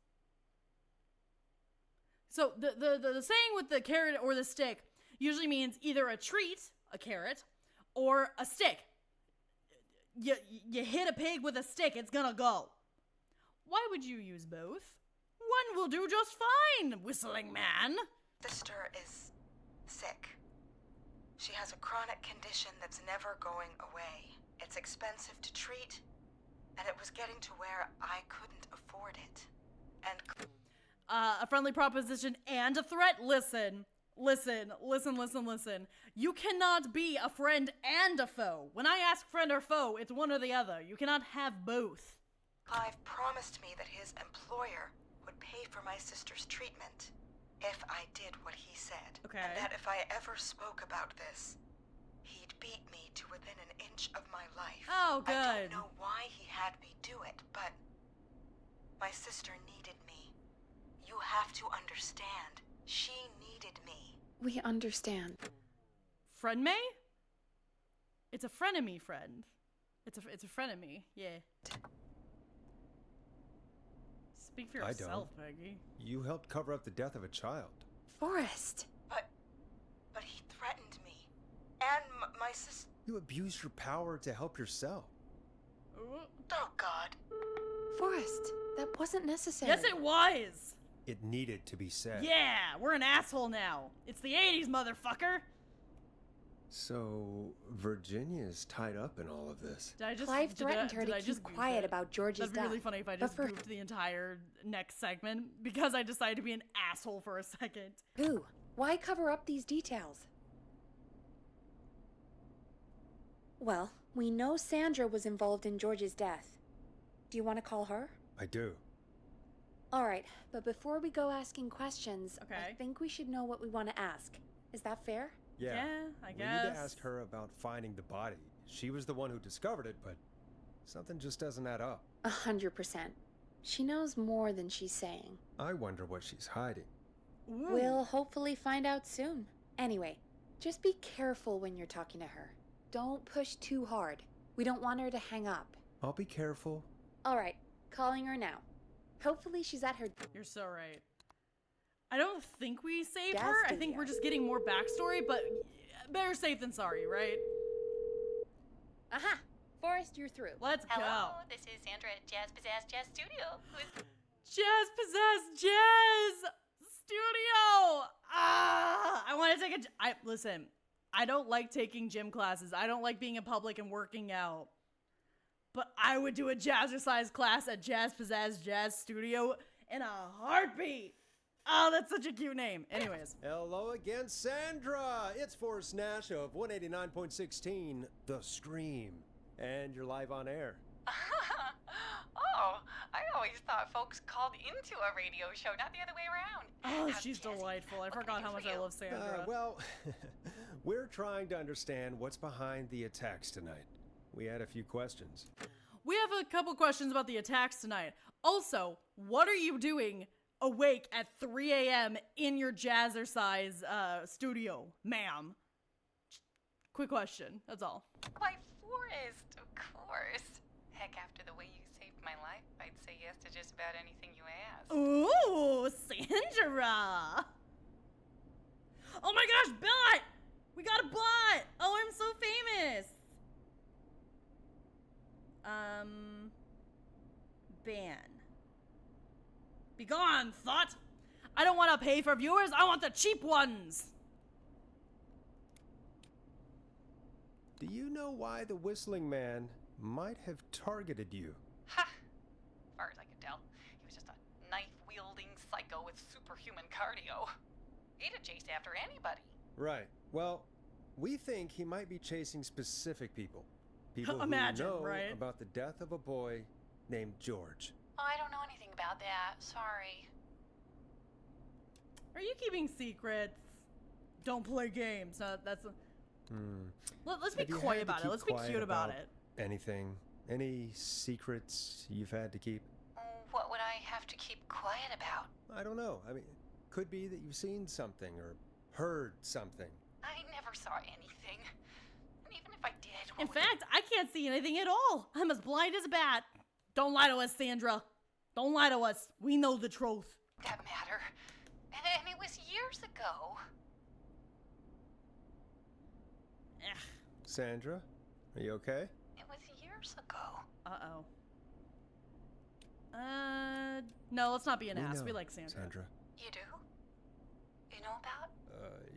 So the saying with the carrot or the stick usually means either a treat, a carrot, or a stick. You hit a pig with a stick, it's gonna go. Why would you use both? One will do just fine, Whistling Man. sister is sick. She has a chronic condition that's never going away. It's expensive to treat, and it was getting to where I couldn't afford it. And A friendly proposition and a threat. Listen. You cannot be a friend and a foe. When I ask friend or foe, it's one or the other. You cannot have both. Clive promised me that his employer would pay for my sister's treatment if I did what he said. Okay. And that if I ever spoke about this, he'd beat me to within an inch of my life. Oh, good. I don't know why he had me do it, but my sister needed me. You have to understand. She needed me. We understand. Friend May? It's a frenemy friend. It's a frenemy. Yeah. Speak for I yourself, Peggy. You helped cover up the death of a child. Forrest! But And my sister. You abused your power to help yourself. Oh, God. Forrest, that wasn't necessary. Yes, it was. It needed to be said. Yeah, we're an asshole now. It's the 80s, motherfucker. So, Virginia's tied up in all of this. Clive threatened her to keep quiet about George's death. That'd be really funny if I just goofed the entire next segment because I decided to be an asshole for a second. Who? Why cover up these details? Well, we know Sandra was involved in George's death. Do you want to call her? I do. All right, but before we go asking questions, Okay. I think we should know what we want to ask. Is that fair? Yeah, I we guess. need to ask her about finding the body. She was the one who discovered it, but something just doesn't add up. 100%. She knows more than she's saying. I wonder what she's hiding. Ooh. We'll hopefully find out soon. Anyway, just be careful when you're talking to her. Don't push too hard. We don't want her to hang up. I'll be careful. All right, calling her now. Hopefully she's at her... You're so right. I don't think we saved Jazz her. I studio. think we're just getting more backstory, but better safe than sorry, right? Aha! Forrest, you're through. Let's Hello, go. this is Sandra at Jazz Pizzazz Jazz Studio. Jazz Possessed Jazz Studio! I want to take listen, I don't like taking gym classes. I don't like being in public and working out. But I would do a jazzercise class at Jazz Pizzazz Jazz Studio in a heartbeat. Oh, that's such a cute name. Anyways. Hello again, Sandra! It's Forrest Nash of 189.16, The Stream. And you're live on air. Oh, I always thought folks called into a radio show, not the other way around. Oh, Now, she's Jazzy, delightful. I what can forgot do how for much I you? love Sandra. Well, we're trying to understand what's behind the attacks tonight. We had a few questions. We have a couple questions about the attacks tonight. Also, what are you doing awake at 3 a.m. in your jazzercise studio, ma'am? Quick question. That's all. Why, Forrest, of course. Heck, after the way you saved my life, I'd say yes to just about anything you asked. Ooh, Sandra! Oh my gosh, bot! We got a bot! Oh, I'm so famous! Ban. Be gone, thought! I don't want to pay for viewers, I want the cheap ones! Do you know why the Whistling Man might have targeted you? Ha! As far as I could tell, he was just a knife-wielding psycho with superhuman cardio. He'd have chased after anybody. Right. Well, we think he might be chasing specific people. People Imagine, who know right? about the death of a boy named George. Oh, I don't know anything about that. Sorry. Are you keeping secrets? Don't play games. No, that's... Let's be Have you coy had to about it. keep Let's be quiet cute about it. Anything? Any secrets you've had to keep? What would I have to keep quiet about? I don't know. I mean, could be that you've seen something or heard something. I never saw anything. And even if I did... In fact, I can't see anything at all. I'm as blind as a bat. Don't lie to us, Sandra. Don't lie to us. We know the truth. that matter? And it was years ago. Ugh. Sandra, are you okay? It was years ago. Uh-oh. No, let's not be an ass. know, We like Sandra. You do? You know about?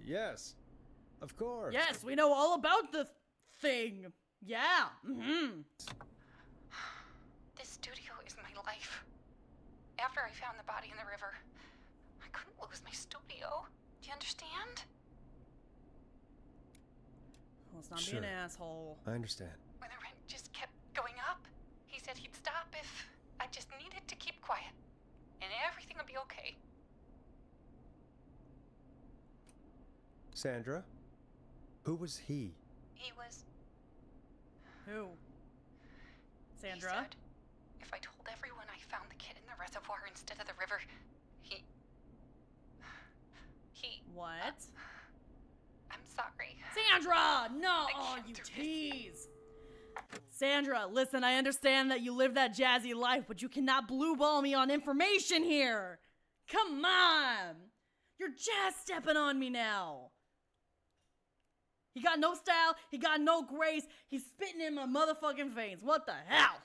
Yes. Of course. Yes, we know all about the thing. Yeah. Mm-hmm. This studio is my life. After I found the body in the river, I couldn't lose my studio. Do you understand? Let's not Sure. be an asshole. I understand. When the rent just kept going up, he said he'd stop if I just needed to keep quiet. And everything would be okay. Sandra, who was he? He was... Who? Sandra? He said, if I told everyone I found the kid in the reservoir instead of the river, he... What? I'm sorry. Sandra! No! I Oh, can't you do this. tease! Sandra, listen, I understand that you live that jazzy life, but you cannot blue ball me on information here! Come on! You're jazz stepping on me now! He got no style. He got no grace. He's spitting in my motherfucking veins. What the hell?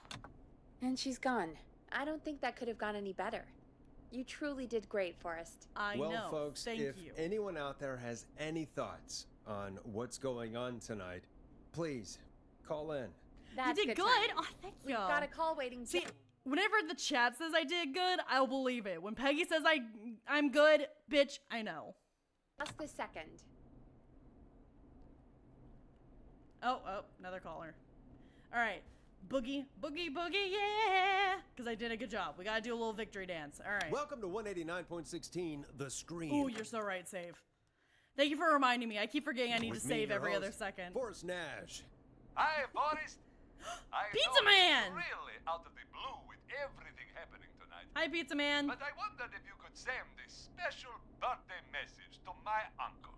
And she's gone. I don't think that could have gone any better. You truly did great, Forrest. I well, know. Folks, Thank if you. anyone out there has any thoughts on what's going on tonight, please call in. That's you did good. timing. Oh, thank you. We've got a call waiting. See, whenever the chat says I did good, I'll believe it. When Peggy says I'm good, bitch, I know. Just a second. Oh, another caller. All right. Boogie, boogie, boogie, yeah. Because I did a good job. We got to do a little victory dance. All right. Welcome to 189.16, The Scream. Ooh, you're so right, save. Thank you for reminding me. I keep forgetting I need With to me, save your every host, other second. Forrest Nash. Hi, Forrest. I Pizza know Man! it's really out of the blue with everything happening tonight. Hi, Pizza Man. But I wondered if you could send a special birthday message to my uncle.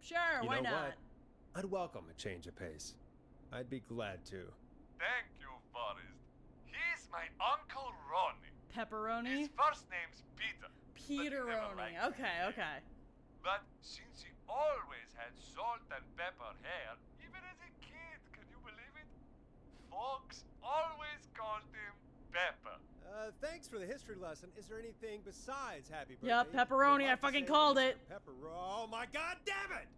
Sure, You why know not? what? I'd welcome a change of pace. I'd be glad to. Thank you, Forrest. He's my Uncle Ronnie. Pepperoni? His first name's Peter. Peteroni. Okay. But since he always had salt and pepper hair, even as a kid, can you believe it? Folks always called him Pepper. Thanks for the history lesson. Is there anything besides happy birthday? Yep, pepperoni. I fucking called it. Oh my god damn it!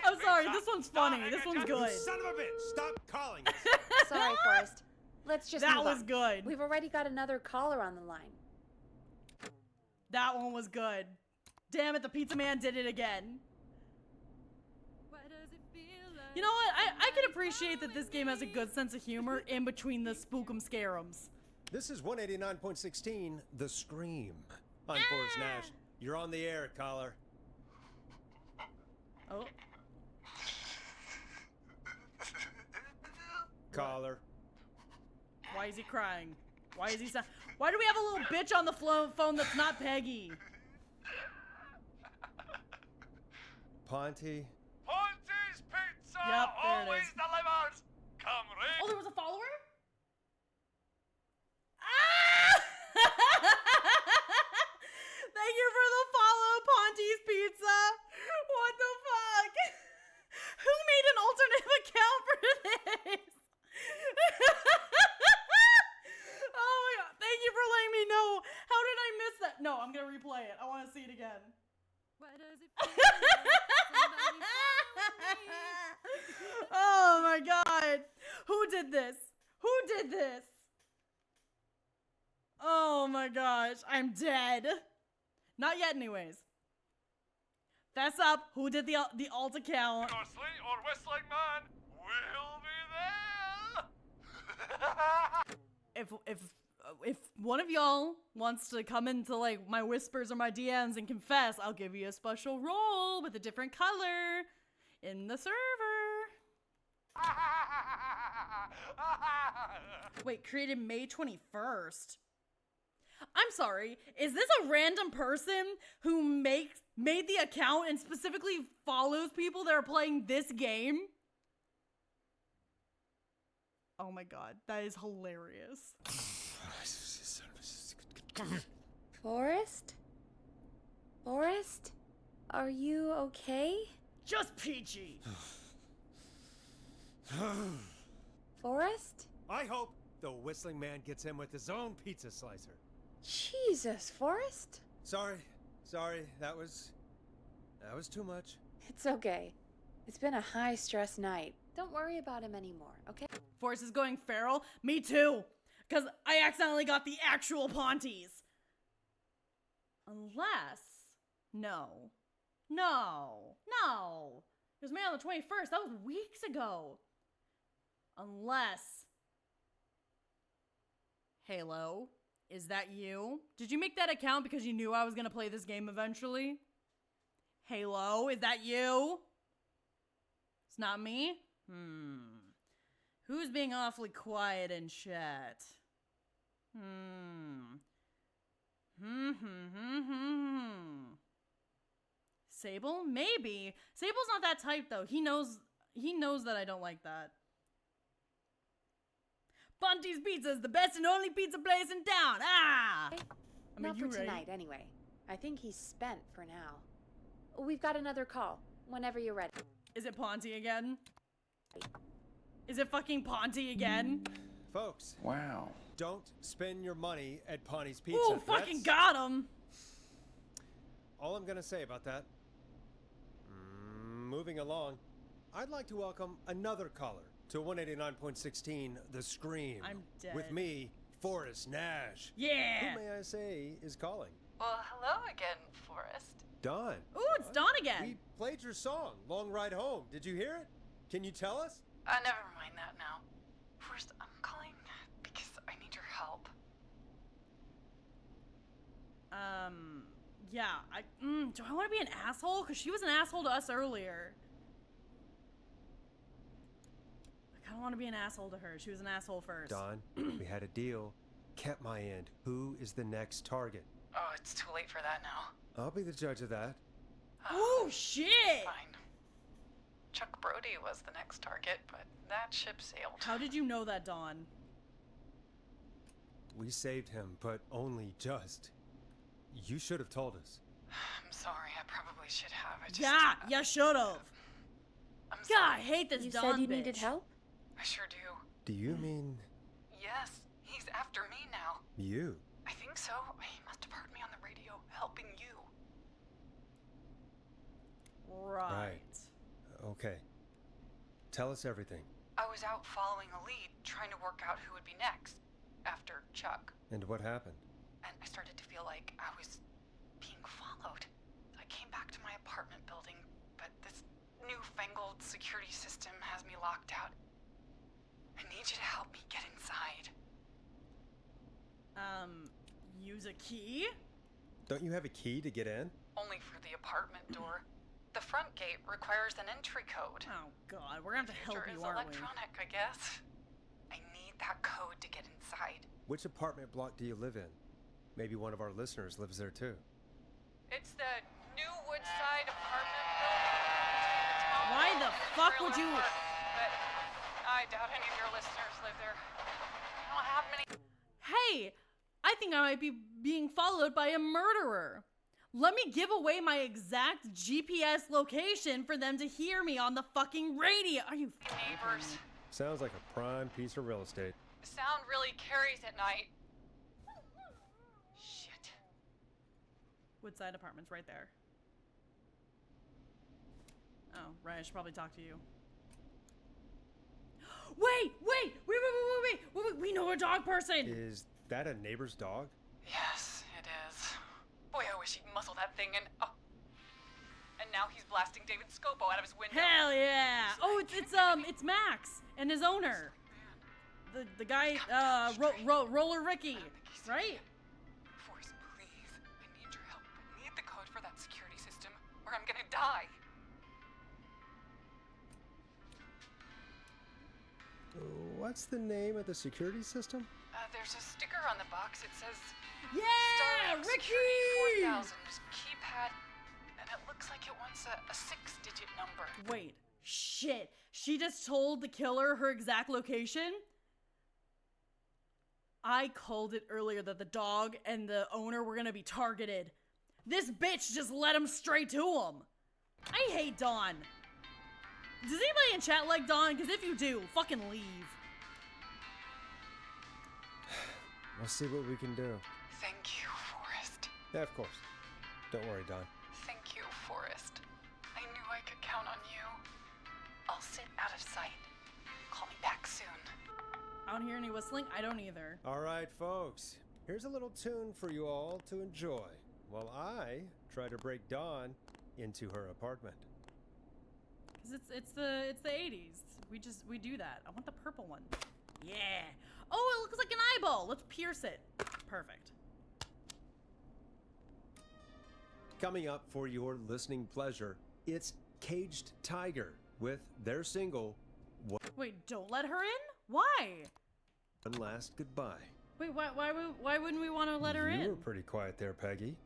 I'm sorry, this one's funny. This one's good. Son of a bitch! Stop calling us! Sorry, Forrest. Let's just That move was on. good. We've already got another caller on the line. That one was good. Damn it, the Pizza Man did it again. You know what? I can appreciate that this game has a good sense of humor in between the spook'em scare'ems. This is 189.16, The Scream. I'm Forrest Nash. You're on the air, caller. Oh. Caller. Why is he crying? Why is he Why do we have a little bitch on the phone that's not Peggy? Ponty. Ponty's Pizza Yep, there it always is. delivers. Come ring. Oh, there was a follower? Ah! Thank you for the follow, Ponty's Pizza. What the fuck? Who made an alternative account for this? Oh my god. Thank you for letting me know. How did I miss that? No, I'm gonna replay it. I want to see it again. Why does it feel like oh my god. Who did this? Who did this? Oh my gosh. I'm dead. Not yet anyways. Fess up. Who did the alt account? Ghostly or whistling man will be there. If one of y'all wants to come into like my whispers or my DMs and confess, I'll give you a special role with a different color in the server. Wait, created May 21st. I'm sorry, is this a random person who made the account and specifically follows people that are playing this game? Oh my god, that is hilarious. Forrest? Forrest? Are you okay? Just peachy. Forrest? I hope the whistling man gets him with his own pizza slicer. Jesus, Forrest? Sorry, that was too much. It's okay. It's been a high-stress night. Don't worry about him anymore, okay? Forrest is going feral? Me too! Because I accidentally got the actual Ponties. Unless... No. It was made on the 21st. That was weeks ago. Unless... Halo, is that you? Did you make that account because you knew I was going to play this game eventually? Halo, is that you? It's not me? Who's being awfully quiet in chat? Sable? Maybe. Sable's not that type though. He knows that I don't like that. Ponty's Pizza is the best and only pizza place in town. Ah! Not you for right. tonight, anyway. I think he's spent for now. We've got another call. Whenever you're ready. Is it Ponty again? Is it fucking Ponty again? Folks. Wow. Don't spend your money at Ponty's Pizza. Ooh, fucking got him. All I'm gonna say about that. Moving along, I'd like to welcome another caller to 189.16 The Scream. I'm dead. With me, Forrest Nash. Yeah. Who may I say is calling? Well, hello again, Forrest. Don. Ooh, it's Don again. We played your song, Long Ride Home. Did you hear it? Can you tell us? Never mind that now. First, I'm calling because I need your help. Yeah, do I want to be an asshole? Because she was an asshole to us earlier. I kind of want to be an asshole to her. She was an asshole first. Don, we had a deal. Kept my end. Who is the next target? Oh, it's too late for that now. I'll be the judge of that. Oh, shit! Fine. Chuck Brody was the next target, but that ship sailed. How did you know that, Dawn? We saved him, but only just. You should have told us. I'm sorry, I probably should have. Yeah, you should have. I'm God, sorry. I hate this You Dawn said you bitch. needed help? I sure do. Do you mean Yes, he's after me now. you? I think so. He must have heard me on the radio helping you. Right. Okay. Tell us everything. I was out following a lead, trying to work out who would be next after Chuck. And what happened? And I started to feel like I was being followed. I came back to my apartment building, but this newfangled security system has me locked out. I need you to help me get inside. Use a key? Don't you have a key to get in? Only for the apartment door. The front gate requires an entry code. Oh god, we're gonna have to help Future you, is aren't electronic, I guess. I need that code to get inside. Which apartment block do you live in? Maybe one of our listeners lives there too. It's the New Woodside apartment building. Why the fuck would you? But I doubt any of your listeners live there. I don't have many. Hey, I think I might be being followed by a murderer. Let me give away my exact GPS location for them to hear me on the fucking radio. Are you neighbors? Sounds like a prime piece of real estate. Sound really carries at night. Shit. Woodside Apartments right there. Oh, right, I should probably talk to you. Wait! We know a dog person! Is that a neighbor's dog? Yes, it is. Boy, I wish he'd muzzle that thing and... Oh. And now he's blasting David Scopo out of his window. Hell yeah! Oh, it's Max and his owner. The guy, Roller Ricky, right? Forrest, please. I need your help. I need the code for that security system, or I'm gonna die. What's the name of the security system? There's a sticker on the box. It says... Yeah, Starlink Ricky! 4000 keypad, and it looks like it wants a 6-digit number. Wait, shit. She just told the killer her exact location? I called it earlier that the dog and the owner were gonna be targeted. This bitch just led him straight to him. I hate Dawn. Does anybody in chat like Dawn? Because if you do, fucking leave. We'll see what we can do. Thank you, Forrest. Yeah, of course. Don't worry, Don. Thank you, Forrest. I knew I could count on you. I'll sit out of sight. Call me back soon. I don't hear any whistling. I don't either. All right, folks. Here's a little tune for you all to enjoy while I try to break Dawn into her apartment. Cause it's the 80s. We do that. I want the purple one. Yeah. Oh, it looks like an eyeball. Let's pierce it. Perfect. Coming up for your listening pleasure, it's Caged Tiger with their single, Wait, don't let her in? Why? One Last Goodbye. Wait, why wouldn't we want to let her in? You were pretty quiet there, Peggy.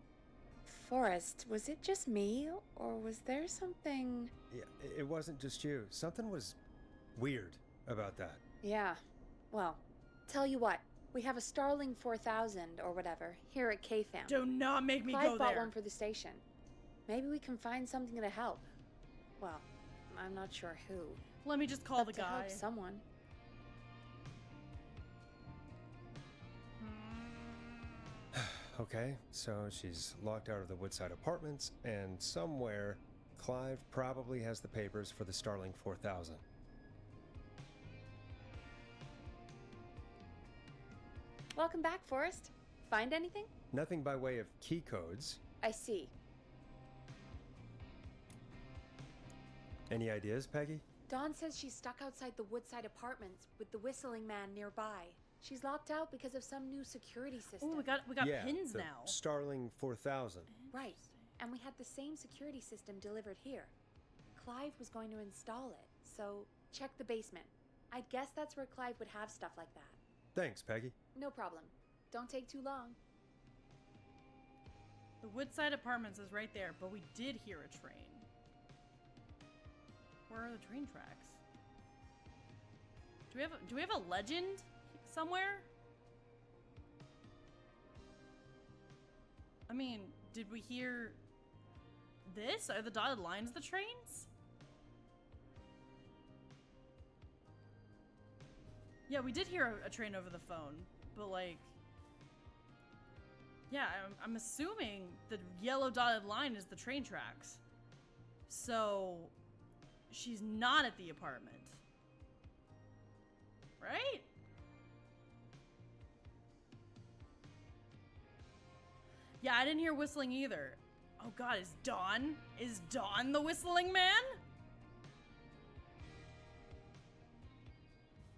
Forrest, was it just me, or was there something... Yeah, it wasn't just you. Something was weird about that. Yeah. Well, tell you what. We have a Starling 4000 or whatever here at K-Fam. Do not make me Clive go bought there. one for the station. Maybe we can find something to help. Well, I'm not sure who. Let me just call the To guy. help someone. Okay, so she's locked out of the Woodside Apartments, and somewhere, Clive probably has the papers for the Starling 4000. Welcome back, Forrest. Find anything? Nothing by way of key codes. I see. Any ideas, Peggy? Dawn says she's stuck outside the Woodside Apartments with the whistling man nearby. She's locked out because of some new security system. Oh, we got pins the now. Starling 4000. Right. And we had the same security system delivered here. Clive was going to install it, so check the basement. I guess that's where Clive would have stuff like that. Thanks, Peggy. No problem. Don't take too long. The Woodside Apartments is right there, but we did hear a train. Where are the train tracks? Do we have a legend somewhere? I mean, did we hear this? Are the dotted lines the trains? Yeah, we did hear a train over the phone, but like, yeah, I'm assuming the yellow dotted line is the train tracks. So, she's not at the apartment. Right? Yeah, I didn't hear whistling either. Oh god, is Dawn the whistling man?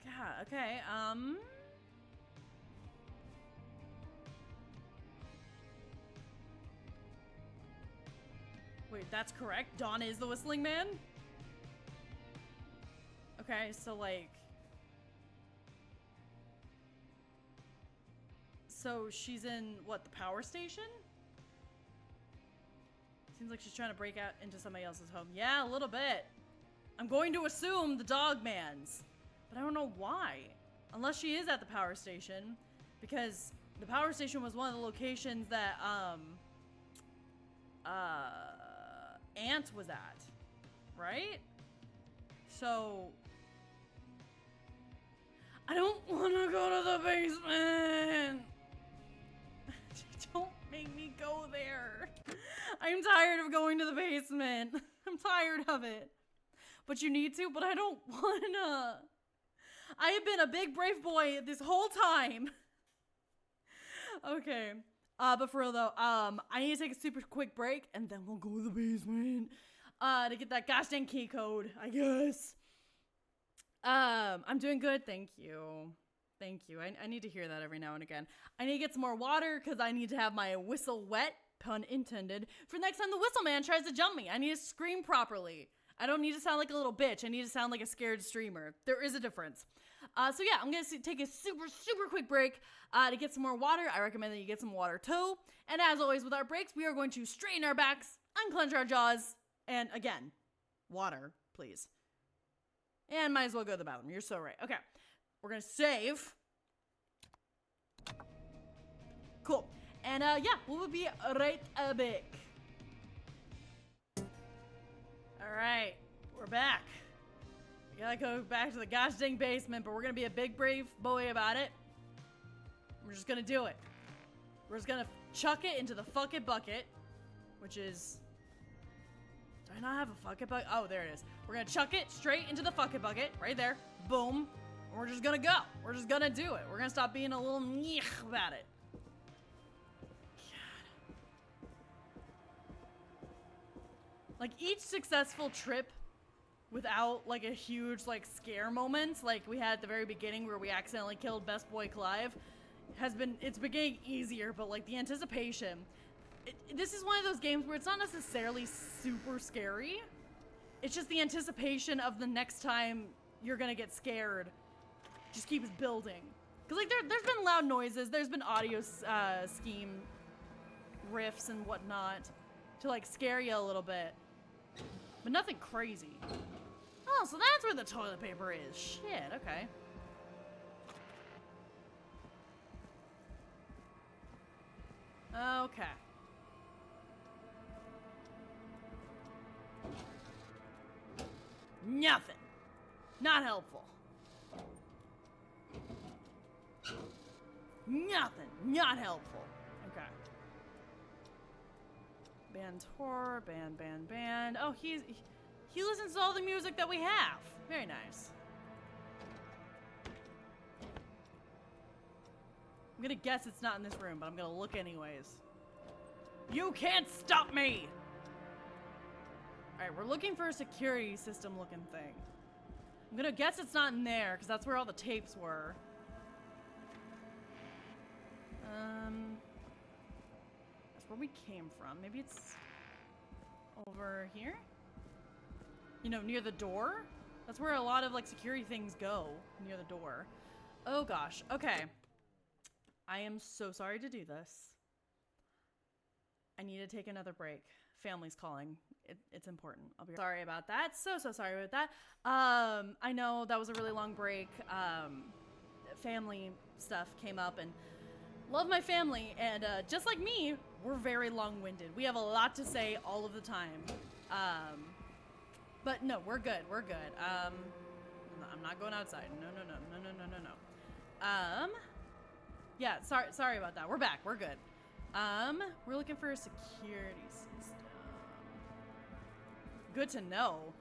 God, okay, wait, that's correct? Dawn is the whistling man? Okay, so like... So she's in, what, the power station? Seems like she's trying to break out into somebody else's home. Yeah, a little bit. I'm going to assume the dog man's. But I don't know why. Unless she is at the power station. Because the power station was one of the locations that, Ant was at. Right? So... I don't want to go to the basement! Don't make me go there. I'm tired of going to the basement. I'm tired of it. But you need to, but I don't wanna. I have been a big brave boy this whole time. Okay. But for real though, I need to take a super quick break and then we'll go to the basement. To get that gosh dang key code, I guess. I'm doing good, thank you. Thank you. I need to hear that every now and again. I need to get some more water because I need to have my whistle wet, pun intended, for next time the whistle man tries to jump me. I need to scream properly. I don't need to sound like a little bitch. I need to sound like a scared streamer. There is a difference. So yeah, I'm going to take a super quick break to get some more water. I recommend that you get some water too. And as always with our breaks, we are going to straighten our backs, unclench our jaws, and again, water, please. And might as well go to the bathroom. You're so right. Okay. We're going to save. Cool. And yeah, we'll be right back. Alright. We're back. We gotta go back to the gosh dang basement, but we're gonna be a big brave boy about it. We're just gonna do it. We're just gonna chuck it into the fucking bucket, which is... Do I not have a fucking bucket? Oh, there it is. We're gonna chuck it straight into the fucking bucket, right there. Boom. And we're just gonna go. We're just gonna do it. We're gonna stop being a little nyeh about it. Like, each successful trip without, like, a huge, like, scare moment, like we had at the very beginning where we accidentally killed Best Boy Clive, it's been getting easier, but, like, the anticipation. This is one of those games where it's not necessarily super scary. It's just the anticipation of the next time you're gonna get scared just keeps building. Because, like, there's been loud noises, there's been audio scheme riffs and whatnot to, like, scare you a little bit. But nothing crazy. Oh, so that's where the toilet paper is. Shit, okay. Okay. Nothing. Not helpful. Nothing. Not helpful. Okay. Band tour, band. Oh, he listens to all the music that we have. Very nice. I'm gonna guess it's not in this room, but I'm gonna look anyways. You can't stop me! Alright, we're looking for a security system looking thing. I'm gonna guess it's not in there, because that's where all the tapes were. That's where we came from. Maybe it's over here? You know, near the door? That's where a lot of, like, security things go. Near the door. Oh, gosh. Okay. I am so sorry to do this. I need to take another break. Family's calling. It's important. I'll be sorry about that. So sorry about that. I know that was a really long break. Family stuff came up and love my family. And just like me, we're very long-winded. We have a lot to say all of the time. But no, we're good. We're good. I'm not going outside. No. Yeah, sorry about that. We're back. We're good. We're looking for a security system. Good to know.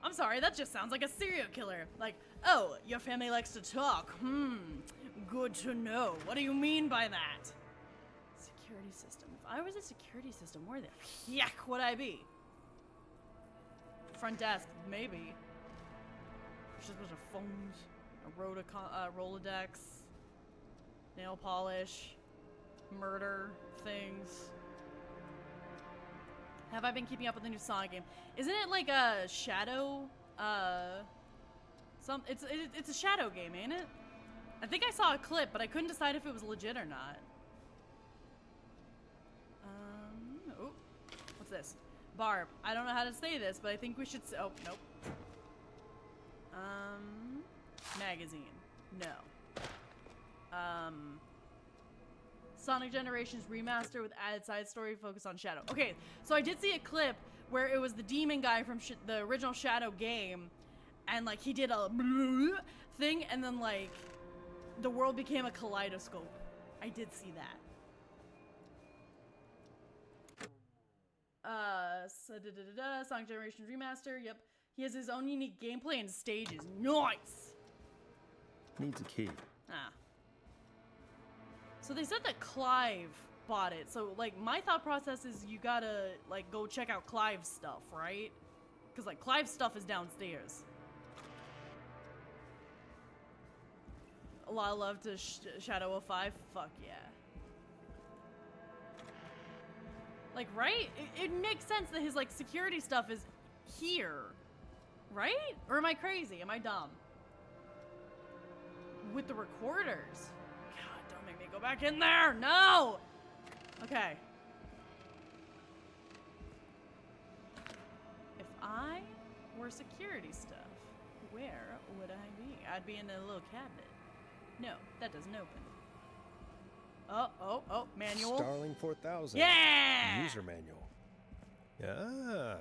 I'm sorry, that just sounds like a serial killer. Like, oh, your family likes to talk. Good to know. What do you mean by that? Security system. If I was a security system, where the heck would I be? Front desk, maybe. There's just a bunch of phones, a Rolodex, nail polish, murder things. Have I been keeping up with the new Sonic game? Isn't it like a Shadow? It's a Shadow game, ain't it? I think I saw a clip, but I couldn't decide if it was legit or not. Oh, what's this? Barb. I don't know how to say this, but I think we should say. Oh, nope. Magazine. No. Sonic Generations remaster with added side story focus on Shadow. Okay, so I did see a clip where it was the demon guy from the original Shadow game, and like he did a thing, and then like the world became a kaleidoscope. I did see that. Sonic Generations remaster. Yep, he has his own unique gameplay and stages. Nice. Needs a key. Ah. So they said that Clive bought it. So, like, my thought process is you gotta, like, go check out Clive's stuff, right? Because, like, Clive's stuff is downstairs. A lot of love to Shadow of 5. Fuck yeah. Like, right? It makes sense that his, like, security stuff is here. Right? Or am I crazy? Am I dumb? With the recorders. Make me go back in there. No. Okay. If I were security stuff, where would I be? I'd be in a little cabinet. No, that doesn't open. Oh, manual. Starling 4000. Yeah. User manual. Ah,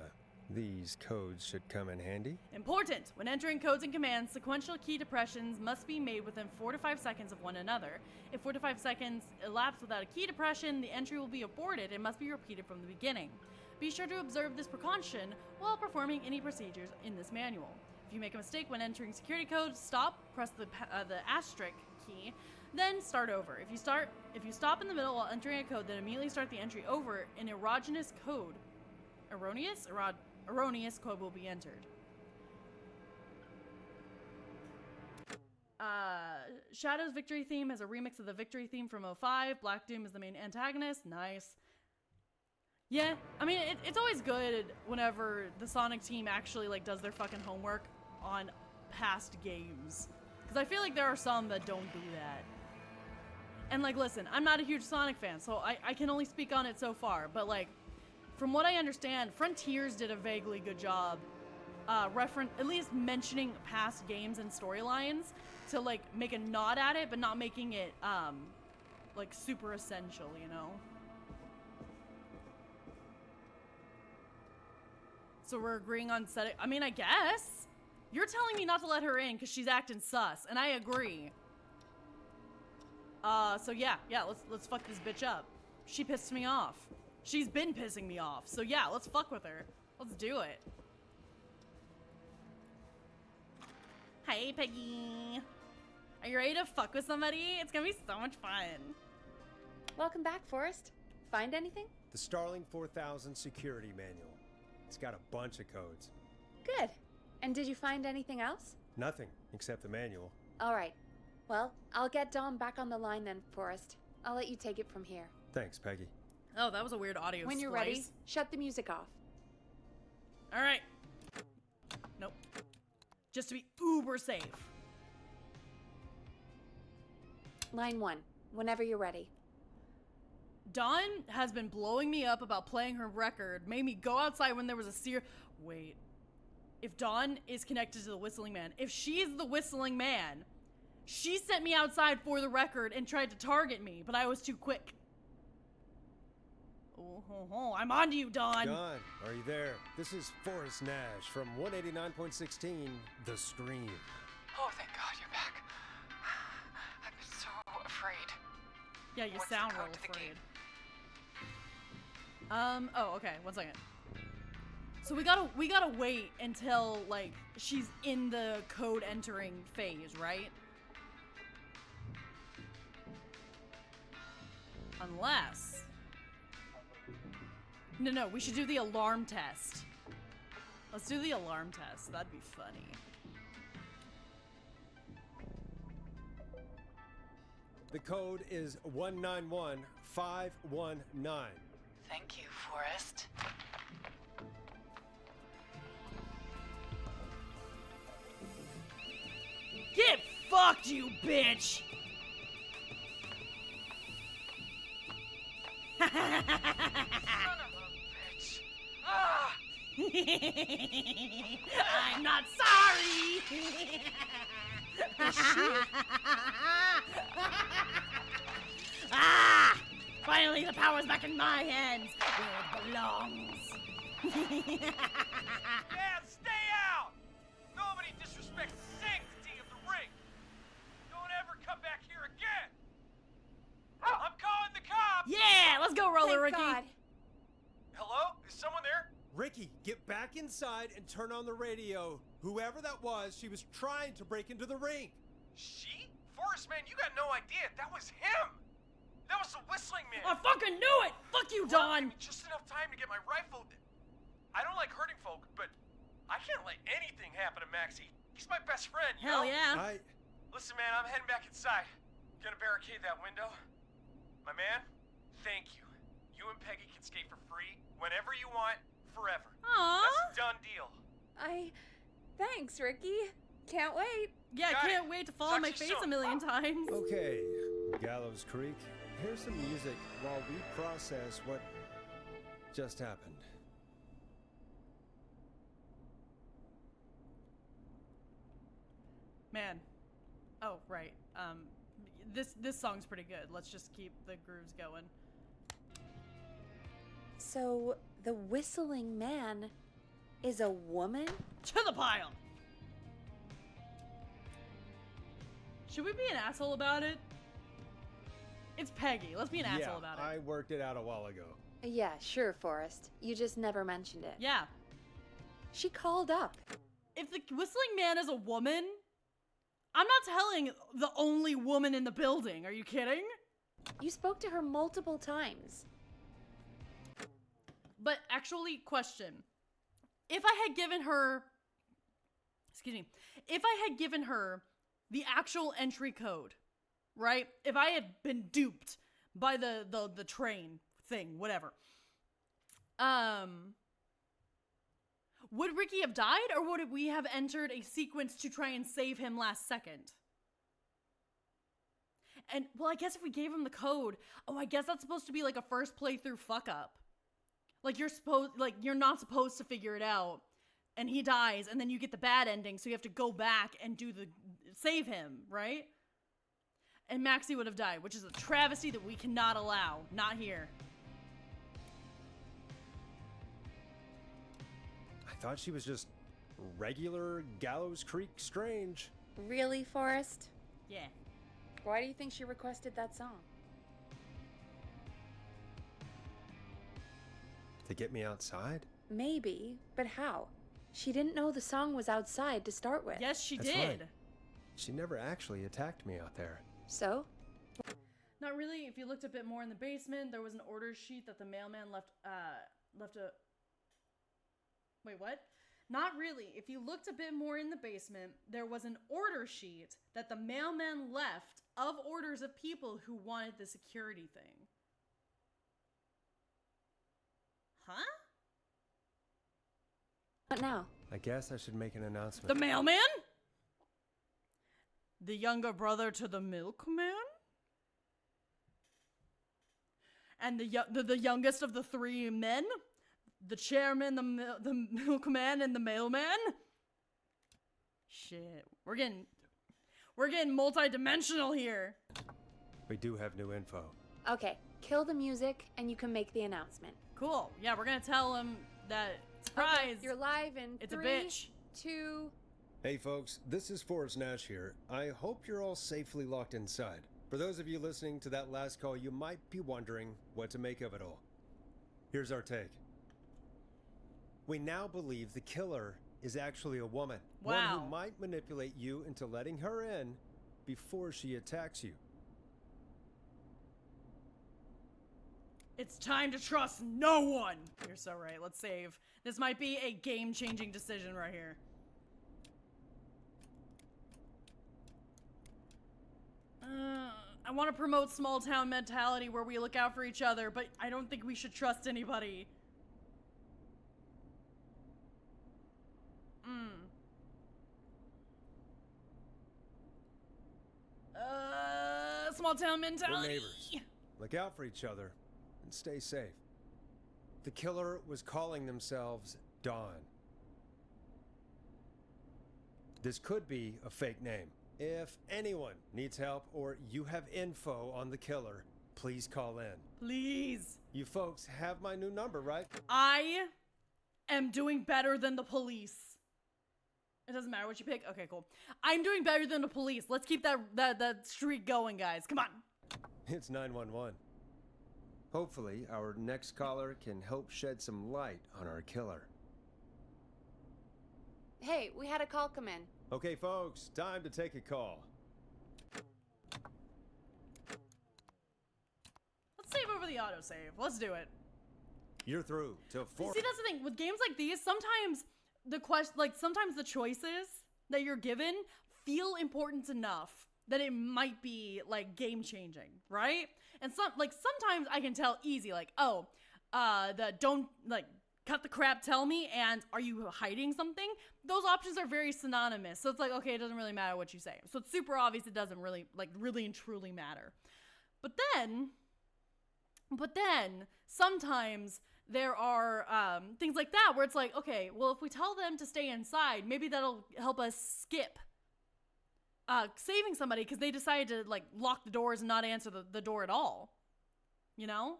these codes should come in handy. Important! When entering codes and commands, sequential key depressions must be made within 4 to 5 seconds of one another. If 4 to 5 seconds elapse without a key depression, the entry will be aborted and must be repeated from the beginning. Be sure to observe this precaution while performing any procedures in this manual. If you make a mistake when entering security codes, stop, press the asterisk key, then start over. If you stop in the middle while entering a code, then immediately start the entry over. An erroneous code will be entered. Shadow's victory theme has a remix of the victory theme from 05. Black Doom is the main antagonist. Nice. Yeah, I mean, it's always good whenever the Sonic team actually, like, does their fucking homework on past games. Because I feel like there are some that don't do that. And, like, listen, I'm not a huge Sonic fan, so I can only speak on it so far. But, like, from what I understand, Frontiers did a vaguely good job at least mentioning past games and storylines to, like, make a nod at it, but not making it, like, super essential, you know? So we're agreeing on setting. I mean, I guess. You're telling me not to let her in because she's acting sus, and I agree. So yeah, let's fuck this bitch up. She pissed me off. She's been pissing me off. So yeah, let's fuck with her. Let's do it. Hey, Peggy. Are you ready to fuck with somebody? It's gonna be so much fun. Welcome back, Forrest. Find anything? The Starling 4000 security manual. It's got a bunch of codes. Good. And did you find anything else? Nothing except the manual. All right. Well, I'll get Dom back on the line then, Forrest. I'll let you take it from here. Thanks, Peggy. Oh, that was a weird audio When you're splice. ready, shut the music off. All right. Nope. Just to be uber safe. Line 1, whenever you're ready. Dawn has been blowing me up about playing her record, made me go outside when there was a Wait. If Dawn is connected to the Whistling Man, if she's the Whistling Man, she sent me outside for the record and tried to target me, but I was too quick. Oh, I'm on to you, Dawn. Dawn, are you there? This is Forrest Nash from 189.16, The Stream. Oh, thank God you're back. I've been so afraid. Yeah, you What's sound the real code to the afraid. gate? Oh, okay, 1 second. So we gotta wait until, like, she's in the code entering phase, right? Unless... No, we should do the alarm test. Let's do the alarm test. That'd be funny. The code is 191519. Thank you, Forrest. Get fucked, you bitch! Son of a bitch. Ah! I'm not sorry! Ah! Finally, the power's back in my hands, where it belongs. Yeah, stay out! Nobody disrespects the sanctity of the ring! Don't ever come back here again! I'm calling the cops! Yeah, let's go, Roller Thank Ricky. God. Hello? Is someone there? Ricky, get back inside and turn on the radio. Whoever that was, she was trying to break into the ring. She? Forrest, man, you got no idea. That was him! That was the Whistling Man! I fucking knew it! Fuck you, Well, Dawn! give me just enough time to get my rifle. I don't like hurting folk, but I can't let anything happen to Maxie. He's my best friend, you Hell know? yeah. Listen, man, I'm heading back inside. Gonna barricade that window. My man, thank you. You and Peggy can skate for free whenever you want, forever. Aww. That's a done deal. Thanks, Ricky. Can't wait. Yeah, Got can't it. wait to fall on my Talk to you face a soon. million times. Okay, Gallows Creek, here's some music while we process what just happened. Man. Oh, right. This song's pretty good. Let's just keep the grooves going. So, the Whistling Man is a woman? To the pile! Should we be an asshole about it? It's Peggy. Let's be an asshole about it. I worked it out a while ago. Yeah, sure, Forrest. You just never mentioned it. Yeah. She called up. If the Whistling Man is a woman, I'm not telling the only woman in the building. Are you kidding? You spoke to her multiple times. But actually, question. If I had given her... Excuse me. If I had given her the actual entry code, right? If I had been duped by the train thing, whatever. Would Ricky have died, or would we have entered a sequence to try and save him last second? And, well, I guess if we gave him the code, I guess that's supposed to be like a first playthrough fuck up. Like you're not supposed to figure it out, and he dies, and then you get the bad ending, so you have to go back and save him, right? And Maxie would have died, which is a travesty that we cannot allow. Not here. I thought she was just regular Gallows Creek Strange. Really, Forrest? Yeah. Why do you think she requested that song? To get me outside? Maybe, but how? She didn't know the song was outside to start with. Yes, she That's did. right. She never actually attacked me out there. So? Not really. If you looked a bit more in the basement, there was an order sheet that the mailman left a... Wait, what? Not really. If you looked a bit more in the basement, there was an order sheet that the mailman left of orders of people who wanted the security thing. Huh? What now? I guess I should make an announcement. The mailman? The younger brother to the milkman? And the youngest of the three men? The chairman, the milkman, and the mailman? Shit. We're getting multi-dimensional here. We do have new info. Okay, kill the music and you can make the announcement. Cool. Yeah, we're gonna tell him that, surprise, Okay, you're live in it's 3, a bitch. 2... Hey folks, this is Forrest Nash here. I hope you're all safely locked inside. For those of you listening to that last call, you might be wondering what to make of it all. Here's our take. We now believe the killer is actually a woman. One Wow. who might manipulate you into letting her in before she attacks you. It's time to trust no one. You're so right. Let's save. This might be a game-changing decision right here. I want to promote small town mentality where we look out for each other, but I don't think we should trust anybody. Small town We're mentality. neighbors. Look out for each other and stay safe. The killer was calling themselves Dawn. This could be a fake name. If anyone needs help or you have info on the killer, please call in. Please. You folks have my new number, right? I am doing better than the police. It doesn't matter what you pick. Okay, cool. I'm doing better than the police. Let's keep that streak going, guys. Come on. It's 911. Hopefully, our next caller can help shed some light on our killer. Hey, we had a call come in. Okay, folks, time to take a call. Let's save over the autosave. Let's do it. You're through to See, 4. that's the thing. With games like these, sometimes sometimes the choices that you're given feel important enough that it might be like game changing, right? And sometimes I can tell easy, like, oh, don't like cut the crap, tell me, and are you hiding something? Those options are very synonymous. So it's like, okay, it doesn't really matter what you say. So it's super obvious it doesn't really and truly matter. But then sometimes there are things like that where it's like, okay, well, if we tell them to stay inside, maybe that'll help us skip saving somebody because they decided to like lock the doors and not answer the door at all. You know?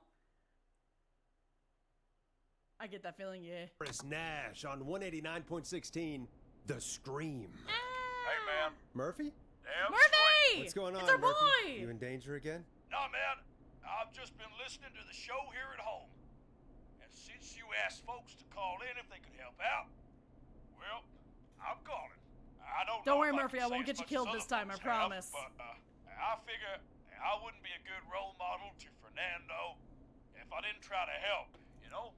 I get that feeling, yeah. Chris Nash on 189.16, The Scream. Hey, man. Murphy? Damn Murphy! What's going on, It's our Murphy? boy! You in danger again? Nah, man. I've just been listening to the show here at home. And since you asked folks to call in if they could help out, well, I'm calling. I don't Don't know worry, if I Murphy, can I say won't as get you much killed as this other time, I folks have, promise. But I figure I wouldn't be a good role model to Fernando if I didn't try to help, you know?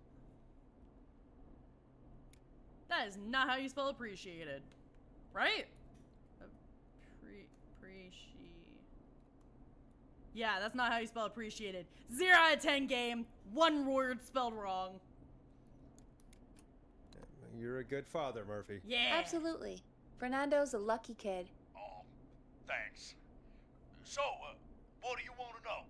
That is not how you spell appreciated. Right? Yeah, that's not how you spell appreciated. 0 out of 10 game. 1 word spelled wrong. You're a good father, Murphy. Yeah. Absolutely. Fernando's a lucky kid. Oh, thanks. So, what do you want to know?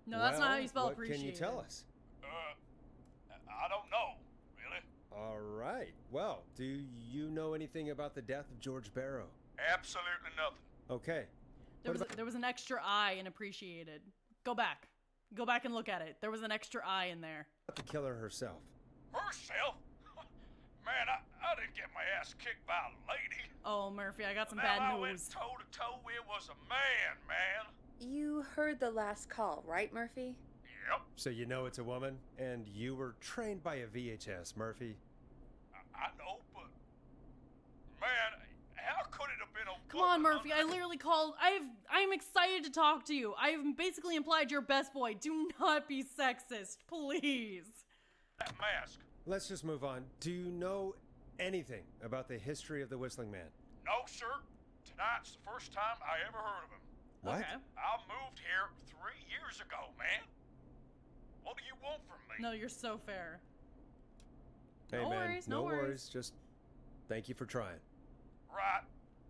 No, that's not how you spell what appreciated. Can you tell us? I don't know, really. All right. Well, do you know anything about the death of George Barrow? Absolutely nothing. Okay. There was an extra I in appreciated. Go back. Go back and look at it. There was an extra I in there. The killer herself. Herself? Man, ass kicked by a lady. Oh, Murphy, I got some Now bad I went news. toe to toe. It was a man. You heard the last call, right, Murphy? Yep. So you know it's a woman, and you were trained by a VHS, Murphy. I know, but man, how could it have been a Come on, Murphy. I literally called. I'm excited to talk to you. I've basically implied you're best boy. Do not be sexist, please. That mask? Let's just move on. Do you know anything about the history of the Whistling Man? No, sir. Tonight's the first time I ever heard of him. What? Okay. I moved here 3 years ago, man. What do you want from me? No, you're so fair. Hey, No man, worries, no no worries. worries. Just thank you for trying. Right.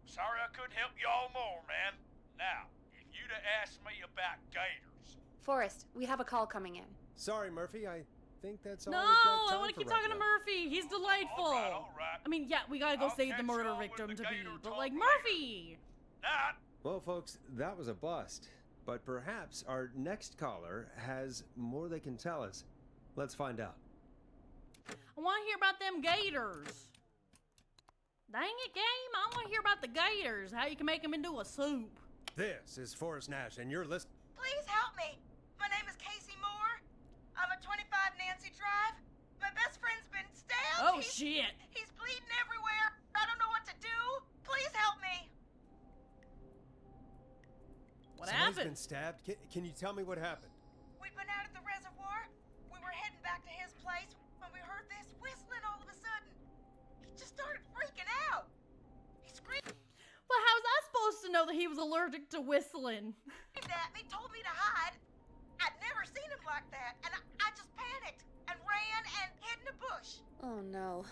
Sorry I couldn't help you all more, man. Now, if you'd have asked me about gators. Forrest, we have a call coming in. Sorry, Murphy. I think that's all No, we've got I time want to for keep right talking to now. Murphy. He's delightful. All right. I mean, yeah, we gotta go I'll save the catch murder y'all when victim the to be, gator but talk like later. Murphy. Night. Well, folks, that was a bust. But perhaps our next caller has more they can tell us. Let's find out. I want to hear about them gators. Dang it, game! I want to hear about the gators. How you can make them into a soup. This is Forrest Nash, and you're listening. Please help me. My name is Casey Moore. I'm at 25 Nancy Drive. My best friend's been stabbed. Oh shit! He's bleeding everywhere. I don't know what to do. Please help me. What Somebody's happened? been stabbed. Can you tell me what happened? We've been out at the reservoir. We were heading back to his place when we heard this whistling all of a sudden. He just started freaking out. He screamed Well, how's I supposed to know that he was allergic to whistling? at me, told me to hide. I'd never seen him like that, and I just panicked and ran and hid in a bush. Oh no.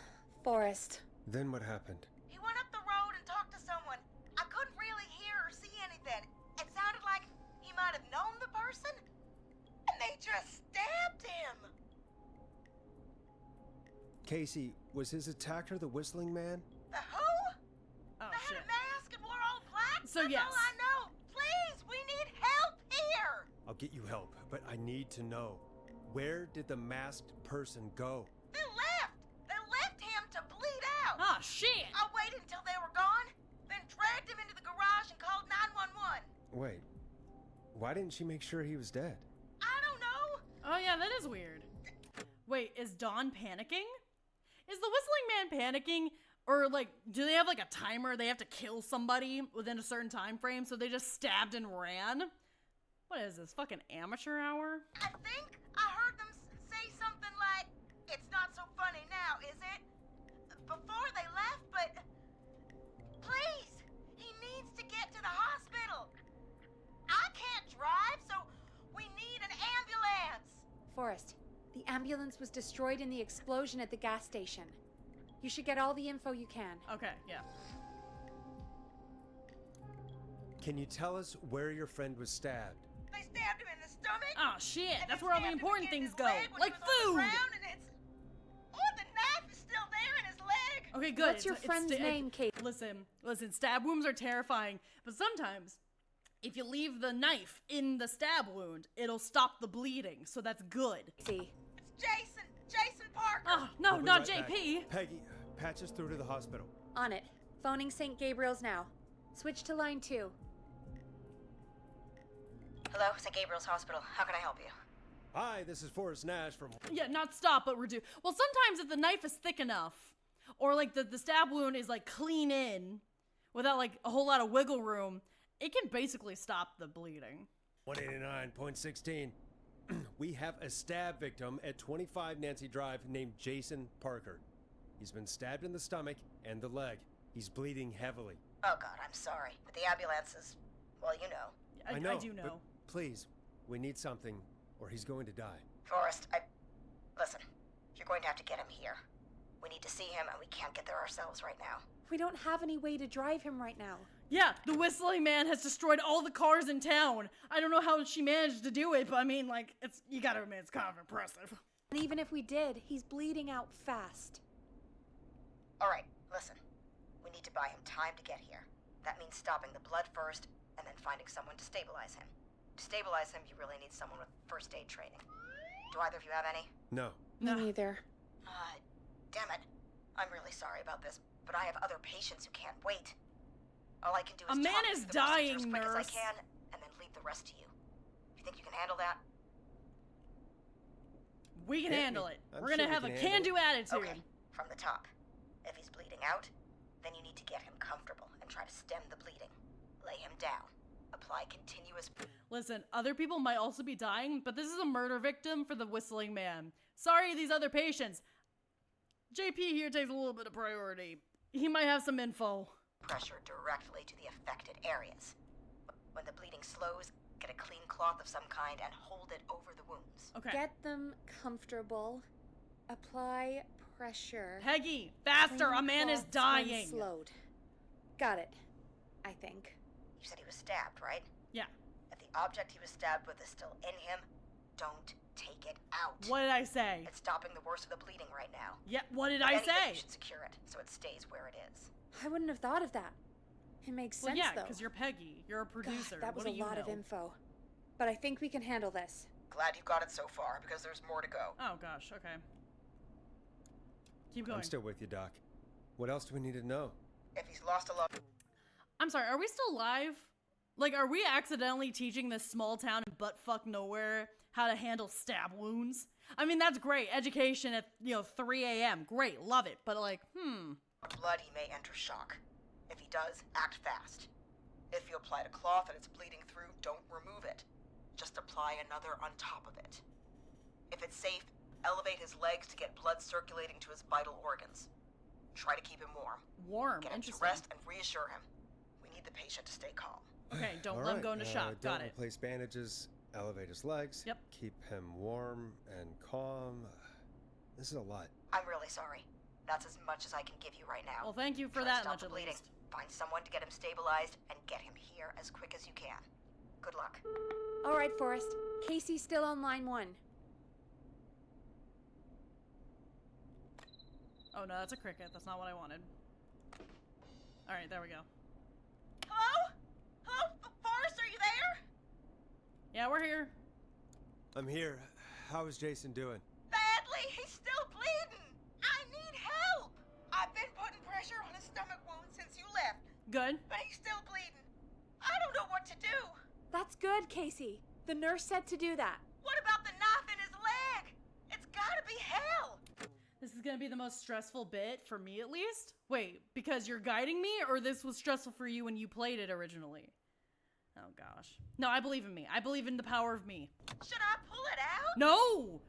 Forrest. Then what happened? He went up the road and talked to someone. I couldn't really hear or see anything. It sounded like he might have known the person, and they just stabbed him. Casey, was his attacker the Whistling Man? The who? Oh They shit. had a mask and wore all black? So That's yes. all I know. Please, we need help here. I'll get you help, but I need to know. Where did the masked person go? They left. They left him to bleed out. Ah shit! I waited until they were gone, then dragged him into the garage and called 911. Wait, why didn't she make sure he was dead? I don't know. Oh yeah, that is weird. Wait, is Dawn panicking? Is the Whistling Man panicking? Or like, do they have like a timer? They have to kill somebody within a certain time frame, so they just stabbed and ran? What is this, fucking amateur hour? I think I heard them say something like, "It's not so funny now, is it?" Before they left, but please, he needs to get to the hospital. I can't drive, so we need an ambulance. Forrest, the ambulance was destroyed in the explosion at the gas station. You should get all the info you can. Okay, yeah. Can you tell us where your friend was stabbed? They stabbed him in the stomach. Oh shit, and that's then where all the stabbed him important again in things his go. leg when Like he was on the food! ground, and it's... Oh, the knife is still there in his leg. Okay, good. What's your friend's name, Kate? Listen, stab wounds are terrifying, but sometimes if you leave the knife in the stab wound, it'll stop the bleeding, so that's good. See. It's Jason Parker. Oh, no, We'll be not right back. JP. Peggy, patch us through to the hospital. On it. Phoning St. Gabriel's now. Switch to line 2. Hello, St. Gabriel's Hospital. How can I help you? Hi, this is Forrest Nash from... Yeah, not stop, but reduce. Well, sometimes if the knife is thick enough, or like the stab wound is like clean in, without like a whole lot of wiggle room, it can basically stop the bleeding. 189.16. We have a stab victim at 25 Nancy Drive named Jason Parker. He's been stabbed in the stomach and the leg. He's bleeding heavily. Oh god, I'm sorry. But the ambulance is, well, you know. I know, do know. but please, we need something, or he's going to die. Forrest, listen, you're going to have to get him here. We need to see him, and we can't get there ourselves right now. We don't have any way to drive him right now. Yeah, the Whistling Man has destroyed all the cars in town. I don't know how she managed to do it, but I mean, like, you gotta admit, it's kind of impressive. And even if we did, he's bleeding out fast. Alright, listen. We need to buy him time to get here. That means stopping the blood first, and then finding someone to stabilize him. To stabilize him, you really need someone with first aid training. Do either of you have any? No. Me neither. Damn it. I'm really sorry about this, but I have other patients who can't wait. All I can do is A man talk is through the procedure as dying, quick as I nurse. can, and then leave the rest to you. You think you can handle that? We can Hit handle me. it. I'm We're gonna sure we have a can handle can-do attitude. Okay, from the top. If he's bleeding out, then you need to get him comfortable and try to stem the bleeding. Lay him down. Apply continuous... Listen, other people might also be dying, but this is a murder victim for the whistling man. Sorry, these other patients. JP here takes a little bit of priority. He might have some info. Pressure directly to the affected areas. When the bleeding slows, get a clean cloth of some kind and hold it over the wounds. Okay. Get them comfortable. Apply pressure. Peggy, faster! Clean A man is cloths when dying. Slowed. Got it. I think. You said he was stabbed, right? Yeah. If the object he was stabbed with is still in him, don't take it out. What did I say? It's stopping the worst of the bleeding right now. Yeah, what did If I anything, say? You should secure it so it stays where it is. I wouldn't have thought of that. It makes Well, sense, yeah, though. because you're Peggy. You're a producer. God, that was what a do you lot of know? info. But I think we can handle this. Glad you got it so far, because there's more to go. Oh, gosh, okay. Keep going. I'm still with you, Doc. What else do we need to know? If he's lost a loved... I'm sorry, are we still live? Like, are we accidentally teaching this small town in buttfuck nowhere how to handle stab wounds? I mean, that's great. Education at, 3 a.m. Great, love it. But like, blood, he may enter shock. If he does, act fast. If you applied a cloth and it's bleeding through, don't remove it. Just apply another on top of it. If it's safe, elevate his legs to get blood circulating to his vital organs. Try to keep him warm. Warm, Get him to interesting. rest and reassure him. We need the patient to stay calm. Okay, don't All let him right, go into shock. Don't Got it. replace bandages, elevate his legs. Yep. Keep him warm and calm. This is a lot. I'm really sorry. That's as much as I can give you right now. Well, thank you for Try to that stop much the at bleeding. least. Find someone to get him stabilized and get him here as quick as you can. Good luck. All right, Forrest. Casey's still on line 1. Oh no, that's a cricket. That's not what I wanted. All right, there we go. Hello? Hello? Forrest, are you there? Yeah, we're here. I'm here. How is Jason doing? Badly. He's still bleeding. I need help. I've been putting pressure on his stomach wound since you left, Good. but he's still bleeding. I don't know what to do. That's good, Casey. The nurse said to do that. What about the knife in his leg? It's gotta be hell. This is gonna be the most stressful bit, for me at least. Wait, because you're guiding me, or this was stressful for you when you played it originally? Oh gosh. No, I believe in me. I believe in the power of me. Should I pull it out? No!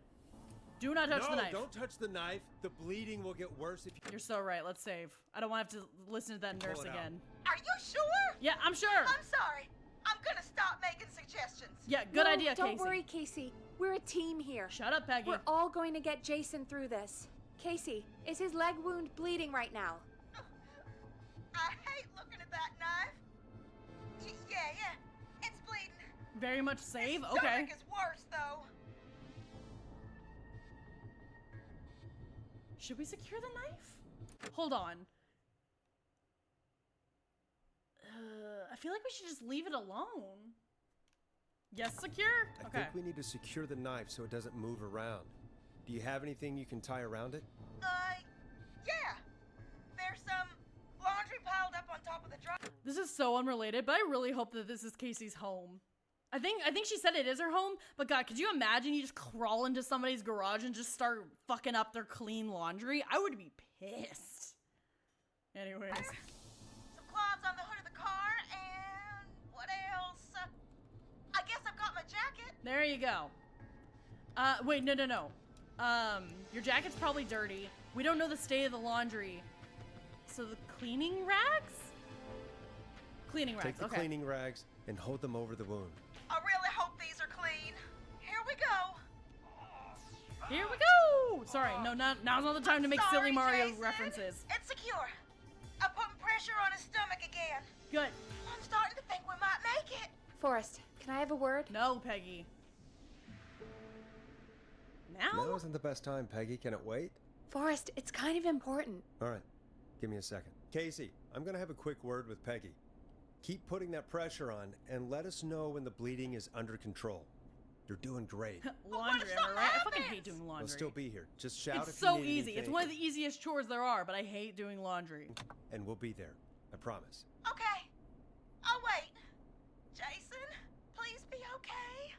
Do not touch the knife. Don't touch the knife. The bleeding will get worse if you... You're so right. Let's save. I don't want to have to listen to that nurse Pull it out. again. Are you sure? Yeah, I'm sure. I'm sorry. I'm gonna stop making suggestions. Yeah, good No, idea, don't Casey. worry, Casey. We're a team here. Shut up, Peggy. We're all going to get Jason through this. Casey, is his leg wound bleeding right now? I hate looking at that knife. Yeah. It's bleeding. Very much save? His Okay. stomach is worse, though. Should we secure the knife? Hold on. I feel like we should just leave it alone. Yes, secure? I Okay. think we need to secure the knife so it doesn't move around. Do you have anything you can tie around it? Yeah. There's some laundry piled up on top of the dryer. This is so unrelated, but I really hope that this is Casey's home. I think she said it is her home, but God, could you imagine you just crawl into somebody's garage and just start fucking up their clean laundry? I would be pissed. Anyways. Some cloths on the hood of the car, and what else? I guess I've got my jacket. There you go. Wait, no. Your jacket's probably dirty. We don't know the state of the laundry. So the cleaning rags? Cleaning rags, Take the okay. cleaning rags and hold them over the wound. I really hope these are clean. Here we go. Here we go! Sorry, no, now's not the time to make silly Sorry, Mario Jason. references. It's secure. I'm putting pressure on his stomach again. Good. I'm starting to think we might make it. Forrest, can I have a word? No, Peggy. Now? Now isn't the best time, Peggy. Can it wait? Forrest, it's kind of important. All right. Give me a second. Casey, I'm going to have a quick word with Peggy. Keep putting that pressure on and let us know when the bleeding is under control. You're doing great. Laundry, am I right? I fucking hate doing laundry. We'll still be here. Just shout It's if so you need easy. It's anything. one of the easiest chores there are, but I hate doing laundry. And we'll be there. I promise. Okay. I'll wait. Jason, please be okay.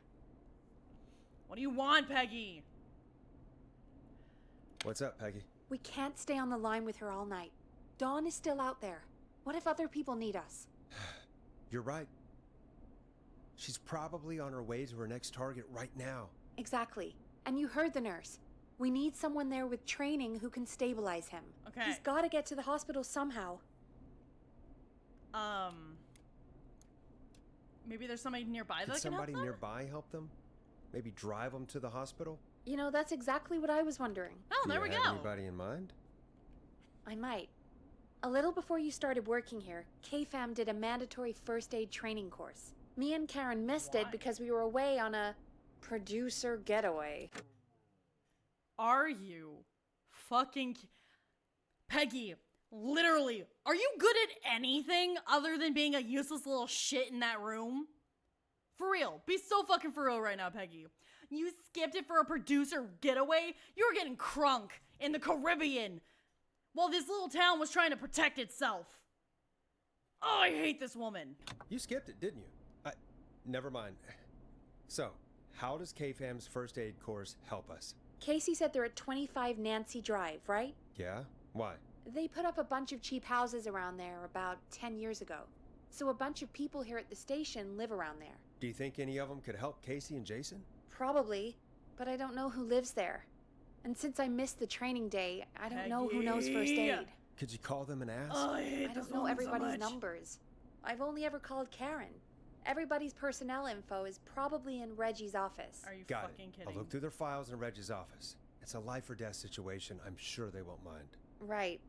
What do you want, Peggy? What's up, Peggy? We can't stay on the line with her all night. Dawn is still out there. What if other people need us? You're right. She's probably on her way to her next target right now. Exactly. And you heard the nurse. We need someone there with training who can stabilize him. Okay. He's got to get to the hospital somehow. Maybe there's somebody nearby that Could can help somebody them? nearby help them? Maybe drive them to the hospital? You know, that's exactly what I was wondering. Oh, there Do we you have go. anybody in mind? I might. A little before you started working here, KFAM did a mandatory first aid training course. Me and Karen missed it because we were away on a producer getaway. Are you fucking Peggy? Literally, are you good at anything other than being a useless little shit in that room? For real, be so fucking for real right now, Peggy. You skipped it for a producer getaway? You were getting crunk in the Caribbean while this little town was trying to protect itself. Oh, I hate this woman. You skipped it, didn't you? Never mind. So, how does KFAM's first aid course help us? Casey said they're at 25 Nancy Drive, right? Yeah? Why? They put up a bunch of cheap houses around there about 10 years ago. So a bunch of people here at the station live around there. Do you think any of them could help Casey and Jason? Probably, but I don't know who lives there. And since I missed the training day, I don't know who knows first aid. Could you call them and ask? Oh, I hate I this don't know woman everybody's so much. numbers. I've only ever called Karen. Everybody's personnel info is probably in Reggie's office. Are you Got fucking it. kidding? I'll look through their files in Reggie's office. It's a life or death situation. I'm sure they won't mind. Right.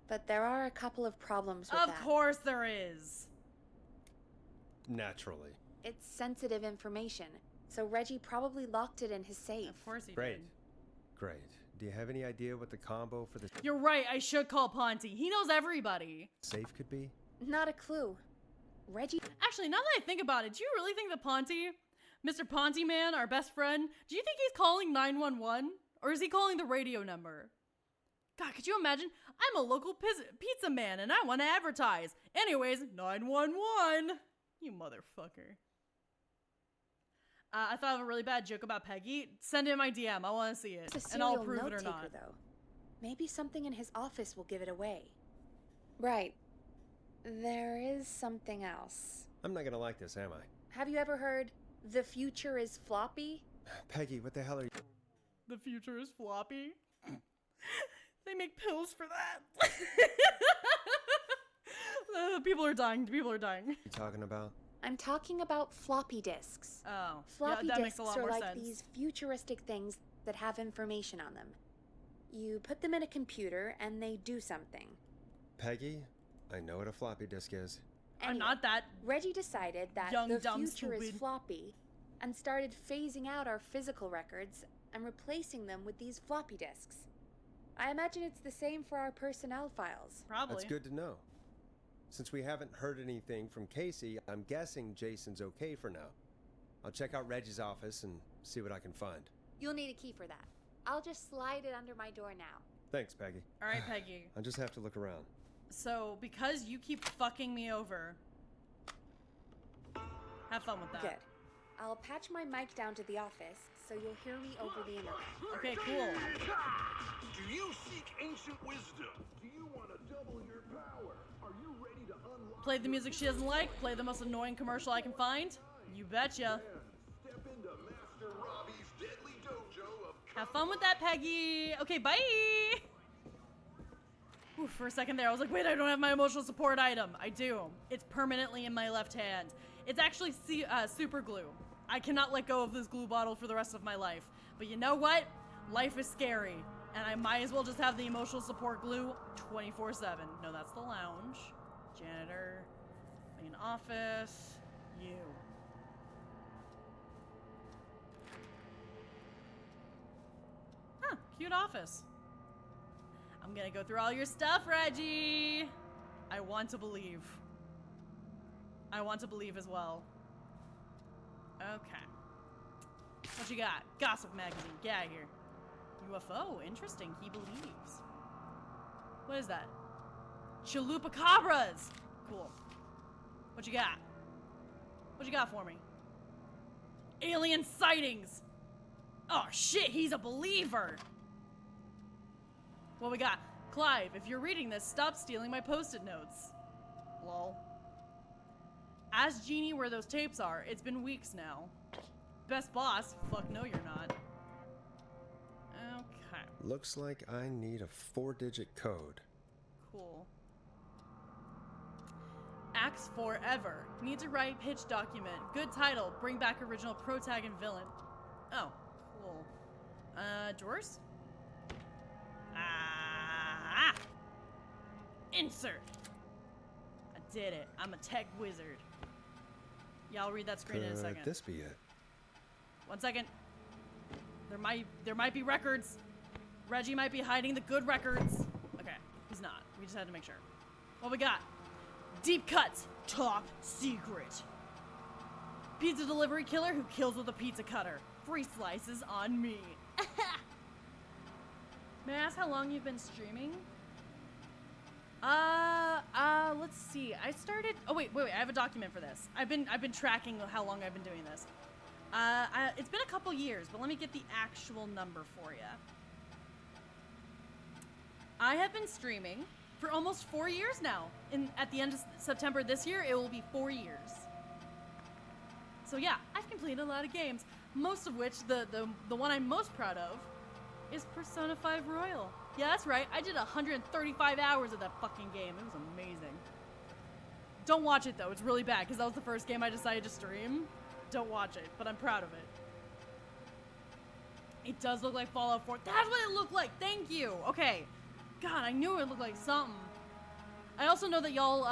But there are a couple of problems with that. Of course there is. Naturally. It's sensitive information, so Reggie probably locked it in his safe. Of course he Great. did. Great. Do you have any idea what the combo for the You're right, I should call Ponty. He knows everybody. safe could be? Not a clue. Reggie... Actually, now that I think about it, do you really think that Ponty, Mr. Ponty Man, our best friend, do you think he's calling 911? Or is he calling the radio number? God, could you imagine? I'm a local pizza man and I want to advertise. Anyways, 911. You motherfucker. I thought of a really bad joke about Peggy. Send it my DM. I want to see it. It's a And I'll serial prove it or note-taker, not. though. Maybe something in his office will give it away. Right. There is something else. I'm not gonna like this, am I? Have you ever heard, the future is floppy? Peggy, what the hell are you... The future is floppy. They make pills for that. People are dying. People are dying. talking about? I'm talking about floppy disks. Oh, Floppy yeah, that disks makes a lot are more like sense. these futuristic things that have information on them. You put them in a computer and they do something. Peggy, I know what a floppy disk is. I'm not that Reggie decided that young, the dumb, future is stupid. floppy and started phasing out our physical records and replacing them with these floppy disks. I imagine it's the same for our personnel files. Probably. That's good to know. Since we haven't heard anything from Casey, I'm guessing Jason's okay for now. I'll check out Reggie's office and see what I can find. You'll need a key for that. I'll just slide it under my door now. Thanks, Peggy. All right, Peggy. I'll just have to look around. So, because you keep fucking me over, have fun with that. Good. I'll patch my mic down to the office so you'll hear me over the internet. Okay, cool. Do you seek ancient wisdom? Do you want to double your power? Are you ready to unlock... Play the music she doesn't like. Play the most annoying commercial I can find. You betcha. Step into Master Robbie's deadly dojo of... Have fun with that, Peggy. Okay, bye. Ooh, for a second there, I was like, wait, I don't have my emotional support item. I do. It's permanently in my left hand. It's actually super glue. I cannot let go of this glue bottle for the rest of my life. But you know what? Life is scary. And I might as well just have the emotional support glue 24/7. No, that's the lounge. Janitor. Main office. You. Huh, cute office. I'm gonna go through all your stuff, Reggie. I want to believe. I want to believe as well. Okay. What you got? Gossip magazine. Get out of here. UFO. Interesting. He believes. What is that? Chalupacabras. Cool. What you got? What you got for me? Alien sightings. Oh shit, he's a believer. What we got? Clive, if you're reading this, stop stealing my post-it notes. Lol. Ask Jeannie where those tapes are. It's been weeks now. Best boss? Fuck no, you're not. Okay. Looks like I need a 4-digit code. Cool. Acts Forever. Need to write pitch document. Good title. Bring back original protag and villain. Oh, cool. Drawers? Insert. I did it. I'm a tech wizard. Yeah, I'll read that screen in a second. Could this be it? 1 second. There might be records. Reggie might be hiding the good records. Okay, he's not. We just had to make sure. What we got? Deep cuts. Top secret. Pizza delivery killer who kills with a pizza cutter. Free slices on me. May I ask how long you've been streaming? Let's see. I started. Oh wait. I have a document for this. I've been tracking how long I've been doing this. It's been a couple years, but let me get the actual number for you. I have been streaming for almost 4 years now. At the end of September this year, it will be 4 years. So yeah, I've completed a lot of games. Most of which, the one I'm most proud of, is Persona 5 Royal. Yeah, that's right. I did 135 hours of that fucking game. It was amazing. Don't watch it though. It's really bad because that was the first game I decided to stream. Don't watch it, but I'm proud of it. It does look like Fallout 4. That's what it looked like. Thank you. Okay. God, I knew it looked like something. I also know that y'all,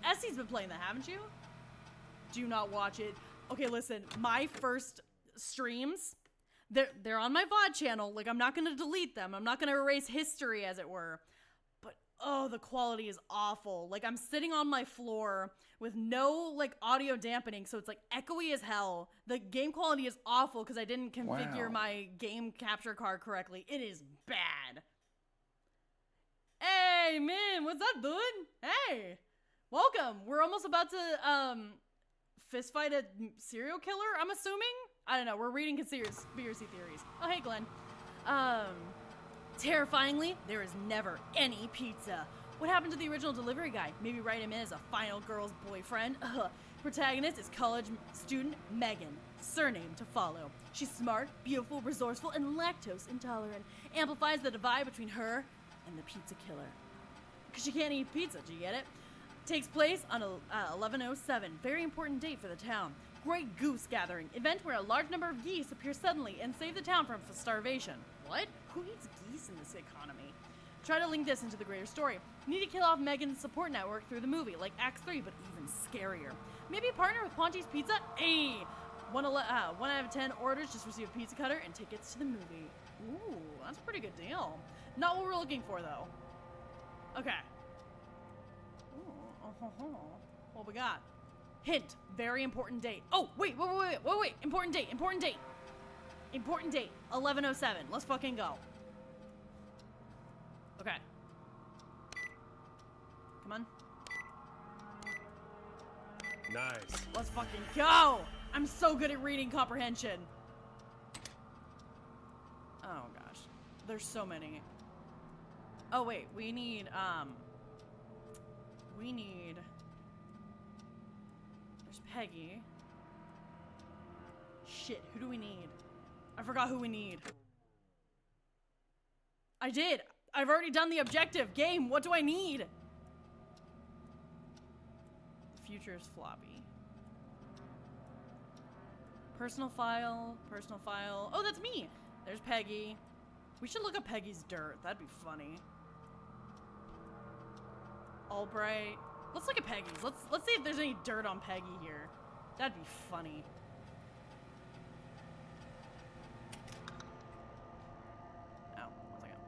Essie's been playing that, haven't you? Do not watch it. Okay, listen. My first streams, they're on my VOD channel. Like, I'm not going to delete them. I'm not going to erase history, as it were. But, oh, the quality is awful. Like, I'm sitting on my floor with no, like, audio dampening, so it's, like, echoey as hell. The game quality is awful because I didn't configure my game capture card correctly. It is bad. Hey, man, what's up, dude? Hey, welcome. We're almost about to, fist fight a serial killer, I'm assuming? I don't know, we're reading conspiracy theories. Oh, hey, Glenn. Terrifyingly, there is never any pizza. What happened to the original delivery guy? Maybe write him in as a final girl's boyfriend? Protagonist is college student Megan. Surname to follow. She's smart, beautiful, resourceful, and lactose intolerant. Amplifies the divide between her and the pizza killer. Because she can't eat pizza, do you get it? Takes place on 1107. Very important date for the town. Great Goose Gathering. Event where a large number of geese appear suddenly and save the town from starvation. What? Who eats geese in this economy? Try to link this into the greater story. Need to kill off Megan's support network through the movie, like Act 3, but even scarier. Maybe partner with Ponty's Pizza? Hey! 1 out of 10 orders just receive a pizza cutter and tickets to the movie. Ooh, that's a pretty good deal. Not what we're looking for, though. Okay. Ooh, what we got? Hint, very important date. Oh, wait. Important date. 1107. Let's fucking go. Okay. Come on. Nice. Let's fucking go. I'm so good at reading comprehension. Oh, gosh. There's so many. Oh, wait. We need, there's Peggy. Shit, who do we need? I forgot who we need. I did. I've already done the objective. Game, what do I need? The future is floppy. Personal file. Oh, that's me. There's Peggy. We should look up Peggy's dirt. That'd be funny. Albright. Let's look at Peggy's. Let's see if there's any dirt on Peggy here. That'd be funny. Oh, 1 second.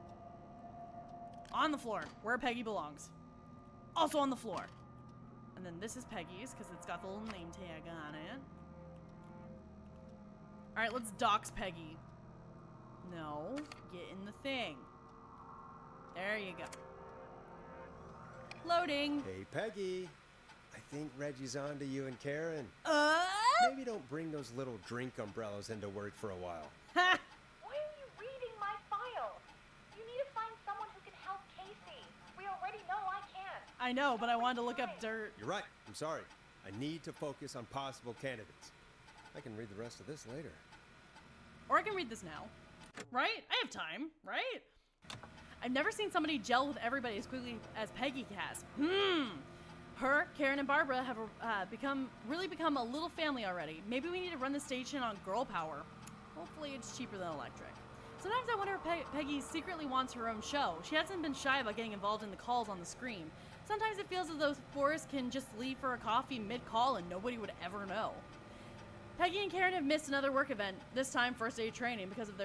On the floor, where Peggy belongs. Also on the floor. And then this is Peggy's, because it's got the little name tag on it. Alright, let's dox Peggy. No. Get in the thing. There you go. Loading. Hey, Peggy. I think Reggie's on to you and Karen. Maybe don't bring those little drink umbrellas into work for a while. Ha! Why are you reading my file? You need to find someone who can help Casey. We already know I can't. I know, but I wanted to look up dirt. You're right. I'm sorry. I need to focus on possible candidates. I can read the rest of this later. Or I can read this now. Right? I have time, right? I've never seen somebody gel with everybody as quickly as Peggy has. Her, Karen, and Barbara have really become a little family already. Maybe we need to run the station on girl power. Hopefully it's cheaper than electric. Sometimes I wonder if Peggy secretly wants her own show. She hasn't been shy about getting involved in the calls on the screen. Sometimes it feels as though Forrest can just leave for a coffee mid-call and nobody would ever know. Peggy and Karen have missed another work event, this time first aid training, because of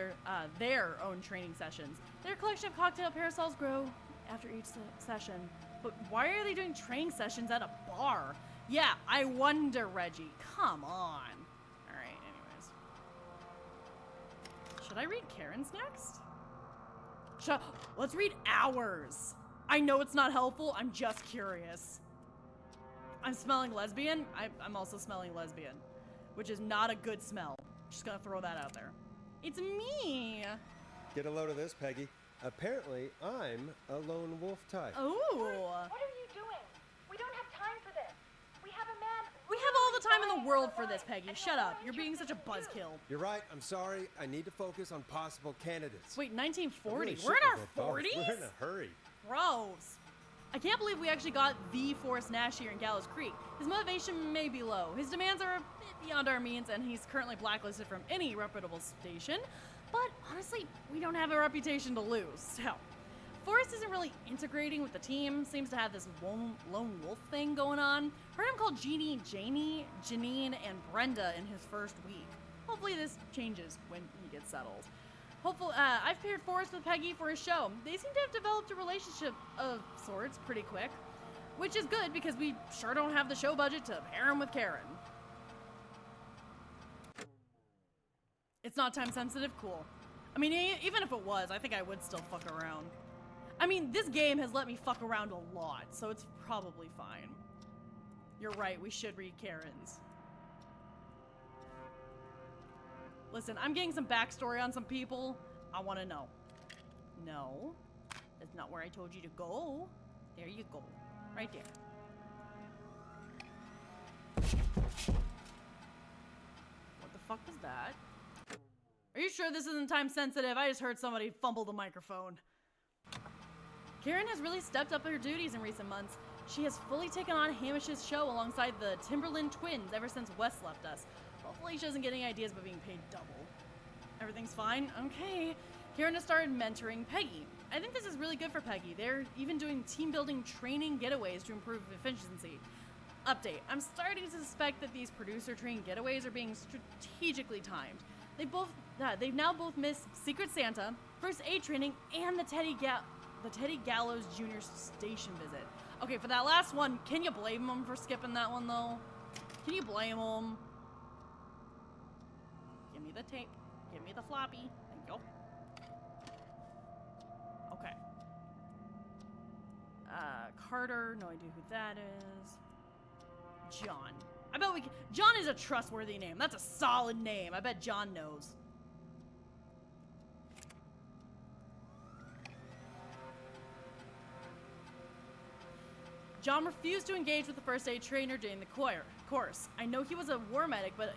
their own training sessions. Their collection of cocktail parasols grow after each session. But why are they doing training sessions at a bar? Yeah, I wonder, Reggie. Come on. Alright, anyways. Should I read Karen's next? Let's read ours. I know it's not helpful, I'm just curious. I'm smelling lesbian. I'm also smelling lesbian, which is not a good smell. Just gonna throw that out there. It's me. Get a load of this, Peggy. Apparently, I'm a lone wolf type. Ooh. What are you doing? We don't have time for this. We have a man. We have all the time in the world for this, Peggy. Shut up. You're being such a buzzkill. You're right. I'm sorry. I need to focus on possible candidates. Wait, 1940? Really We're in our 40s? We're in a hurry. Gross. I can't believe we actually got the Forrest Nash here in Gallows Creek. His motivation may be low. His demands are a bit beyond our means, and he's currently blacklisted from any reputable station. But honestly, we don't have a reputation to lose. So, Forrest isn't really integrating with the team. Seems to have this lone wolf thing going on. Heard him call Jeannie, Janie, Janine, and Brenda in his first week. Hopefully this changes when he gets settled. Hopefully, I've paired Forrest with Peggy for his show. They seem to have developed a relationship of sorts pretty quick, which is good because we sure don't have the show budget to pair him with Karen. It's not time sensitive? Cool. I mean, even if it was, I think I would still fuck around. I mean, this game has let me fuck around a lot, so it's probably fine. You're right, we should read Karen's. Listen, I'm getting some backstory on some people. I want to know. No, that's not where I told you to go. There you go. Right there. What the fuck was that? Are you sure this isn't time sensitive? I just heard somebody fumble the microphone. Karen has really stepped up her duties in recent months. She has fully taken on Hamish's show alongside the Timberland twins ever since Wes left us. Hopefully she doesn't get any ideas about being paid double. Everything's fine? Okay. Karen has started mentoring Peggy. I think this is really good for Peggy. They're even doing team building training getaways to improve efficiency. Update. I'm starting to suspect that these producer trained getaways are being strategically timed. They've now both missed Secret Santa, first aid training, and the Teddy Gallows Jr. station visit. Okay, for that last one, can you blame them for skipping that one though? Can you blame them? Give me the tape. Give me the floppy. Thank you. Okay. Carter, no idea who that is. John. I bet we can. John is a trustworthy name. That's a solid name. I bet John knows. John refused to engage with the first aid trainer during the course. I know he was a war medic, but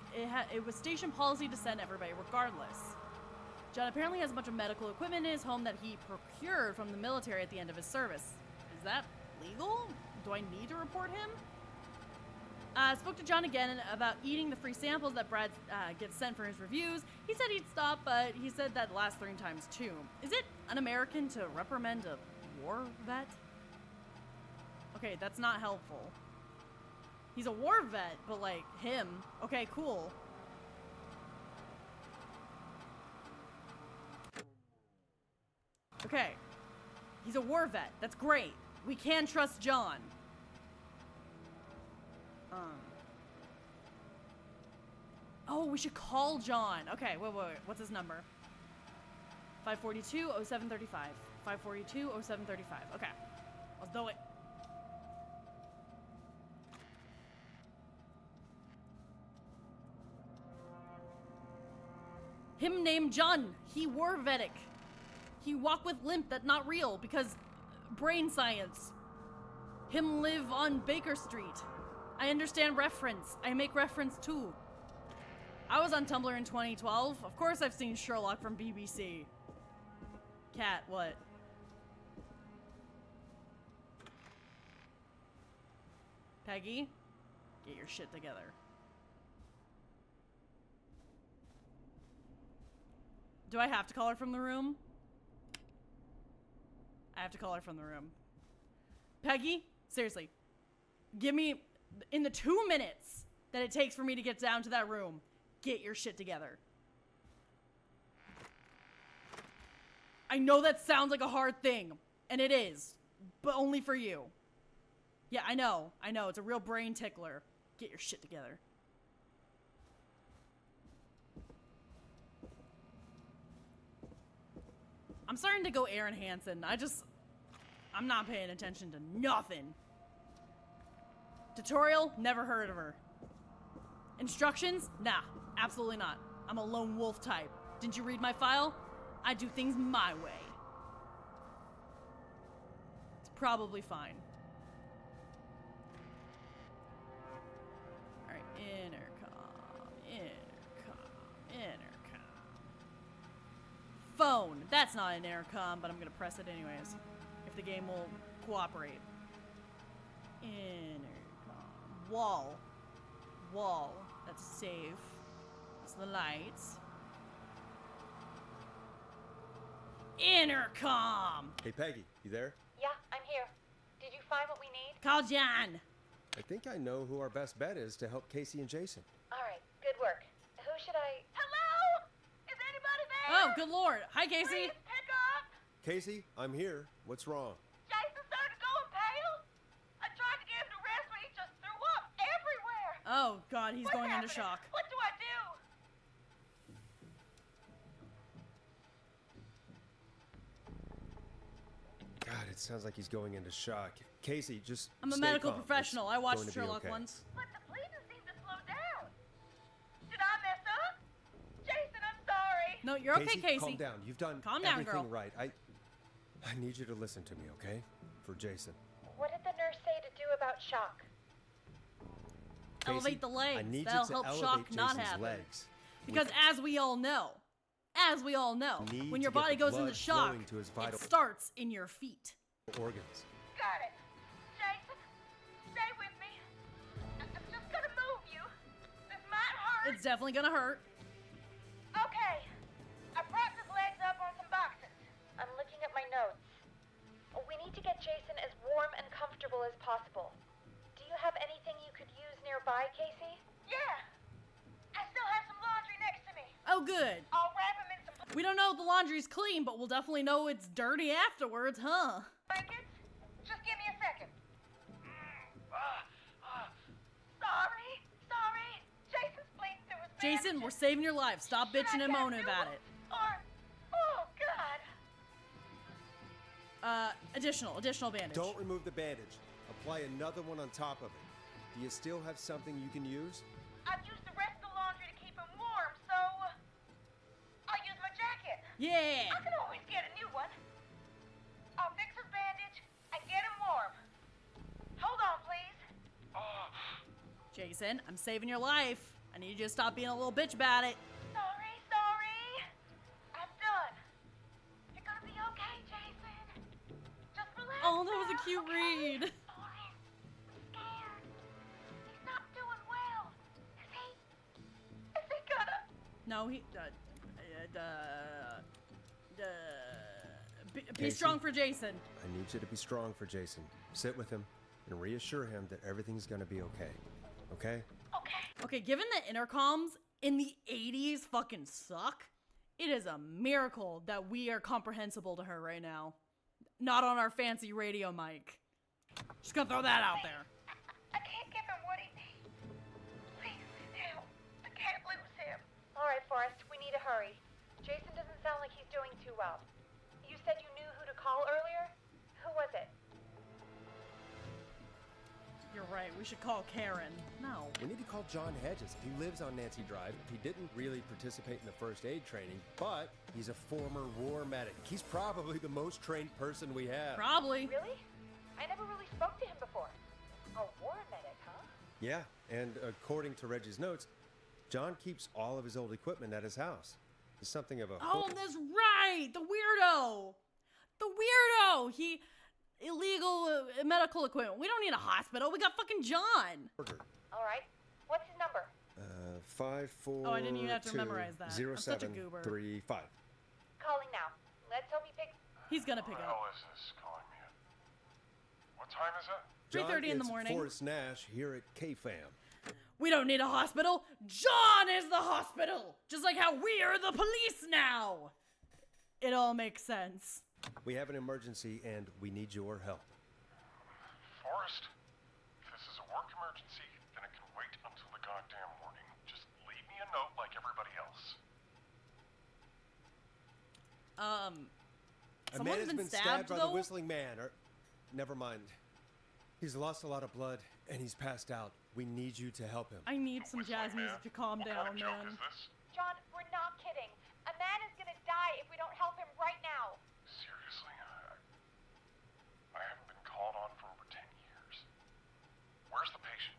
it was station policy to send everybody regardless. John apparently has a bunch of medical equipment in his home that he procured from the military at the end of his service. Is that legal? Do I need to report him? Spoke to John again about eating the free samples that Brad gets sent for his reviews. He said he'd stop, but he said that last 3 times too. Is it un-American to reprimand a war vet? Okay, that's not helpful. He's a war vet, but like him. Okay, cool. Okay. He's a war vet. That's great. We can trust John. Oh, we should call John. Okay, wait. What's his number? 542-0735. 542-0735. Okay. Let's do it. Him named John. He wore Vedic. He walk with limp that not real because brain science. Him live on Baker Street. I understand reference. I make reference too. I was on Tumblr in 2012. Of course I've seen Sherlock from BBC. Cat, what? Peggy? Get your shit together. Do I have to call her from the room? I have to call her from the room. Peggy, seriously, give me, in the 2 minutes that it takes for me to get down to that room, get your shit together. I know that sounds like a hard thing, and it is, but only for you. Yeah, I know, it's a real brain tickler. Get your shit together. I'm starting to go Aaron Hansen. I'm not paying attention to nothing. Tutorial? Never heard of her. Instructions? Nah, absolutely not. I'm a lone wolf type. Didn't you read my file? I do things my way. It's probably fine. Alright, intercom. Phone. That's not an intercom, but I'm gonna press it anyways. If the game will cooperate. Intercom. Wall. That's safe. That's the lights. Intercom! Hey, Peggy, you there? Yeah, I'm here. Did you find what we need? Call John! I think I know who our best bet is to help Casey and Jason. All right, good work. Who should I... Hello? Is anybody there? Oh, good lord. Hi, Casey. Please pick up. Casey, I'm here. What's wrong? Jason started going pale. I tried to get him to rest, but he just threw up everywhere. Oh, God, he's What's going into happening? shock. What do I do? God, it sounds like he's going into shock. Casey, just I'm a stay medical calm. professional. It's I watched going to be Sherlock okay. once. But the bleeding seemed to slow down. Did I mess up? Jason, I'm sorry. No, you're okay, Casey. Calm down. You've done Calm down, everything girl. right. I need you to listen to me, okay? For Jason. What did the nurse say to do about shock? Casey, Elevate the legs. I need That'll you to help elevate shock not Jason's happen. legs. Because as we all know, Need when your to get body the goes blood into shock, flowing to his vital it starts in your feet. organs. Got it. Jason, stay with me. I'm just gonna move you. This might hurt. It's definitely gonna hurt. Okay. I propped his legs up on some boxes. I'm looking at my notes. We need to get Jason as warm and comfortable as possible. Do you have anything you could use nearby, Casey? Yeah. I still have some laundry next to me. Oh, good. I'll wrap him in some We don't know if the laundry's clean, but we'll definitely know it's dirty afterwards, huh? blankets. Just give me a second. Sorry. Jason's bleeding through his Jason, we're bandages. saving your life. Stop Should bitching I and get a moaning new about one? it. Oh, God. Additional bandage. Don't remove the bandage. Apply another one on top of it. Do you still have something you can use? I've used the rest of the laundry to keep him warm, so I'll use my jacket. Yeah. I can always get a new one. I'll fix his bandage and get him warm. Hold on, please. Jason, I'm saving your life. I need you to stop being a little bitch about it. Sorry. I'm done. You're gonna be okay, Jason. Just relax. Oh, that was a now, cute okay? read. Sorry. I'm scared. He's not doing well. Is he gonna? No, he. Be Casey? strong for Jason. I need you to be strong for Jason. Sit with him and reassure him that everything's gonna be okay. Okay? Okay, given that intercoms in the 80s fucking suck, it is a miracle that we are comprehensible to her right now. Not on our fancy radio mic. Just gonna throw that out there. I can't give him what he needs. Please, now. I can't lose Alright, Forrest, we need to hurry. Jason doesn't sound like he's doing too well. You said you knew who to call earlier? Who was it? You're right. We should call Karen. No. We need to call John Hedges. He lives on Nancy Drive. He didn't really participate in the first aid training, but he's a former war medic. He's probably the most trained person we have. Probably. Really? I never really spoke to him before. A war medic, huh? Yeah, and according to Reggie's notes, John keeps all of his old equipment at his house. He's something of a... Oh, that's right! The weirdo! The weirdo! He... Illegal medical equipment. We don't need a hospital. We got fucking John. Alright. What's his number? 542... Oh, I didn't even have to memorize that. I'm such a goober. 0735. Calling now. Let's hope he picks... He's gonna pick Who the up. hell is this calling me? What time is it? 3:30 in the John, morning. it's Forrest Nash here at KFAM. We don't need a hospital. John is the hospital. Just like how we are the police now. It all makes sense. We have an emergency and we need your help. Forrest, if this is a work emergency, then it can wait until the goddamn morning. Just leave me a note like everybody else. A man has been stabbed by the Whistling Man, or... Never mind. He's lost a lot of blood, and he's passed out. We need you to help him. I need some jazz music to calm down, What kind of joke man. is this? John, we're not kidding. A man is gonna die if we don't help him right now. Seriously? I haven't been called on for over 10 years. Where's the patient?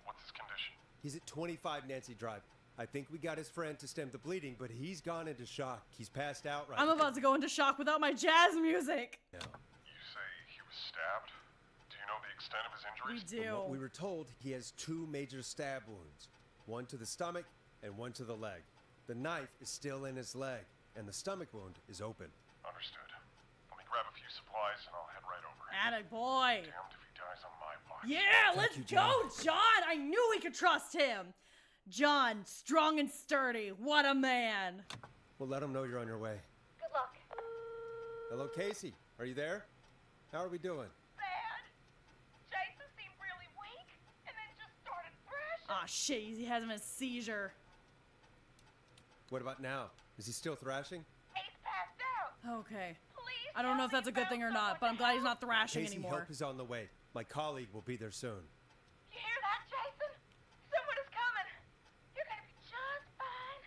What's his condition? He's at 25 Nancy Drive. I think we got his friend to stem the bleeding, but he's gone into shock. He's passed out right I'm now. about to go into shock without my jazz music. now. You say he was stabbed? Do you know the extent of his We injuries? do. From what we were told, he has 2 major stab wounds. One to the stomach and one to the leg. The knife is still in his leg, and the stomach wound is open. Understood. Let me grab a few supplies and I'll head right over. Atta boy. Damned if he dies on my watch. Yeah, Thank let's you, go, John. I knew we could trust him. John, strong and sturdy. What a man. We'll let him know you're on your way. Good luck. Hello, Casey. Are you there? How are we doing? Bad. Jason seemed really weak and then just started thrashing. Aw, shit, he has him a seizure. What about now? Is he still thrashing? He's passed out. Okay. Please. I don't know if that's a good thing or not, but I'm glad he's not thrashing Casey, anymore. help is on the way. My colleague will be there soon. You hear that, Jason? Someone is coming. You're gonna be just fine.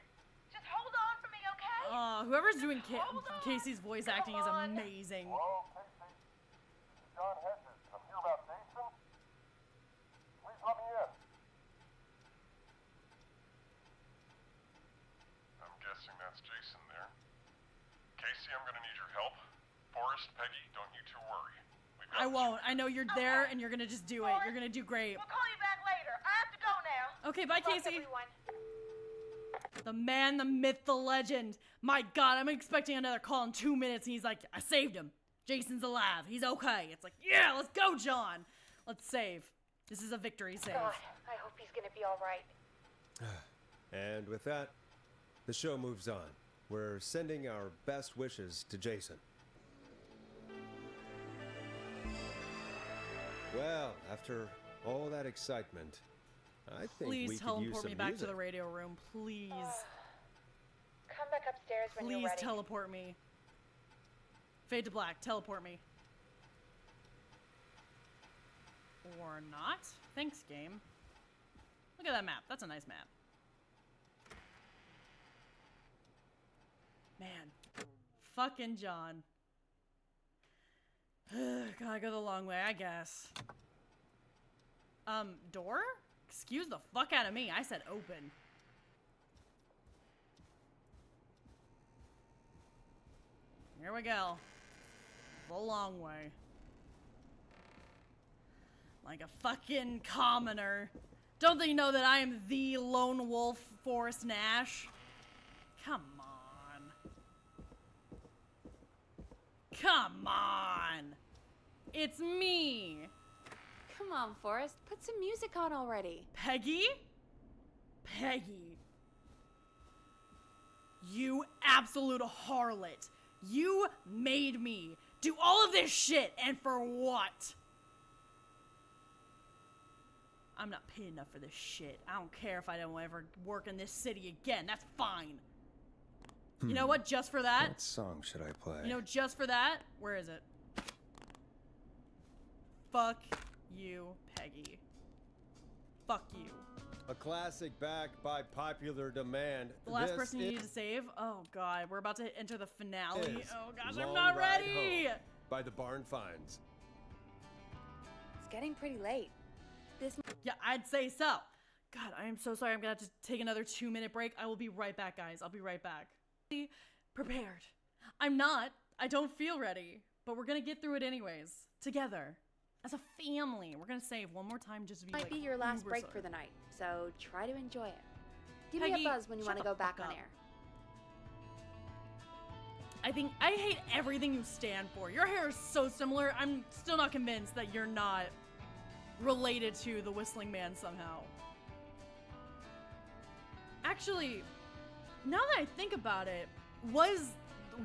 Just hold on for me, okay? Whoever's doing Hold on. Casey's voice Come acting is on. amazing. Hello, Casey. This is John Hedges. I'm here about Jason. Please let me in. I'm guessing that's Jason there. Casey, I'm gonna need your help. Forrest, Peggy, don't you two worry. We've got I this. won't. I know you're there and you're gonna just do it. You're gonna do great. We'll call you back later. I have to go now. Okay, bye, Good luck, Casey. everyone. The man, the myth, the legend. My God, I'm expecting another call in 2 minutes. And he's like, I saved him. Jason's alive. He's okay. It's like, yeah, let's go, John. Let's save. This is a victory save. God, I hope he's gonna be alright. And with that, the show moves on. We're sending our best wishes to Jason. Well, after all that excitement, I think we Please could use teleport some me back music. to the radio room. Please. Come back upstairs when you're Please ready. teleport me. Fade to black. Teleport me. Or not. Thanks, game. Look at that map. That's a nice map. Man. Fucking John. Gotta go the long way, I guess. Door? Excuse the fuck out of me. I said open. Here we go. The long way. Like a fucking commoner. Don't they know that I am the lone wolf, Forrest Nash? Come on. Come on. It's me. Come on, Forrest. Put some music on already. Peggy? Peggy. You absolute harlot. You made me do all of this shit, and for what? I'm not paid enough for this shit. I don't care if I don't ever work in this city again. That's fine. You know what? Just for that. What song should I play? You know, just for that. Where is it? Fuck you, Peggy. Fuck you. A classic backed by popular demand. The last person you need to save? Oh god, we're about to enter the finale. Oh gosh, I'm not ready! By the Barn Finds. It's getting pretty late. Yeah, I'd say so. God, I am so sorry. I'm gonna have to take another 2-minute break. I will be right back, guys. I'll be right back. Be prepared. I'm not. I don't feel ready. But we're gonna get through it anyways. Together. As a family. We're gonna save one more time just to be Might be your last break for the night, so try to enjoy it. Give me a buzz when you want to go back on air. I hate everything you stand for. Your hair is so similar. I'm still not convinced that you're not related to the Whistling Man somehow. Actually, now that I think about it, was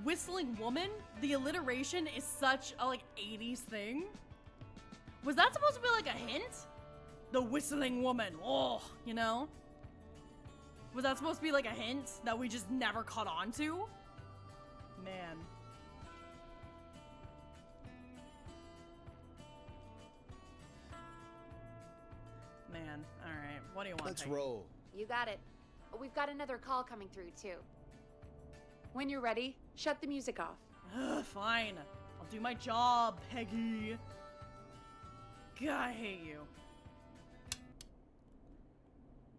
Whistling Woman, the alliteration is such a like 80s thing? Was that supposed to be like a hint? The Whistling Woman, oh, you know? Was that supposed to be like a hint that we just never caught on to? Man. Man, alright. What do you want? Let's Peggy? roll. You got it. We've got another call coming through, too. When you're ready, shut the music off. Fine. I'll do my job, Peggy. God, I hate you.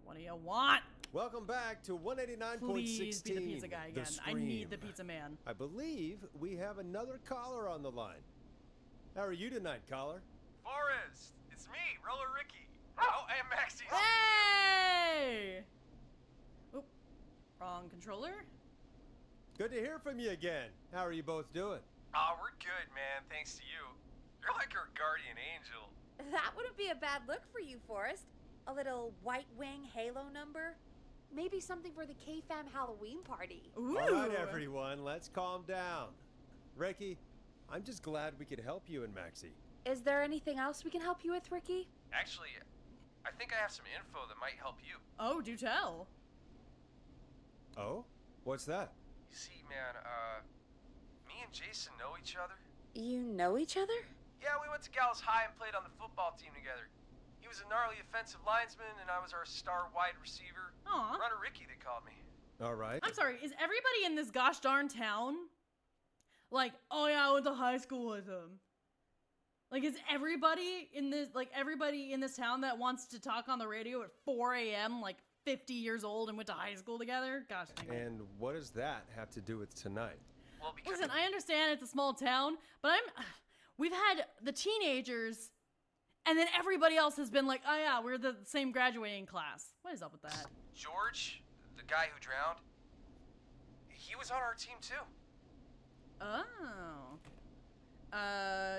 What do you want? Welcome back to 189.16. Please be the pizza guy again. I need the pizza man. I believe we have another caller on the line. How are you tonight, caller? Forrest, it's me, Roller Ricky. Oh, and Maxie. Hey! Oop. Wrong controller. Good to hear from you again. How are you both doing? Oh, we're good, man. Thanks to you. You're like our guardian angel. That wouldn't be a bad look for you, Forrest. A little White Wing Halo number? Maybe something for the K-Fam Halloween party. Ooh. All right, everyone, let's calm down. Ricky, I'm just glad we could help you and Maxie. Is there anything else we can help you with, Ricky? Actually, I think I have some info that might help you. Oh, do tell. Oh? What's that? You see, man, me and Jason know each other. You know each other? Yeah, we went to Gallows High and played on the football team together. He was a gnarly offensive linesman, and I was our star wide receiver. Aw. Runner Ricky, they called me. All right. I'm sorry, is everybody in this gosh darn town like, oh yeah, I went to high school with him? Like, is everybody in this town that wants to talk on the radio at 4 a.m. like 50 years old and went to high school together? Gosh dang it. And what does that have to do with tonight? Well, because Listen, I understand it's a small town, but we've had the teenagers, and then everybody else has been like, oh yeah, we're the same graduating class. What is up with that? George, the guy who drowned, he was on our team too. Oh.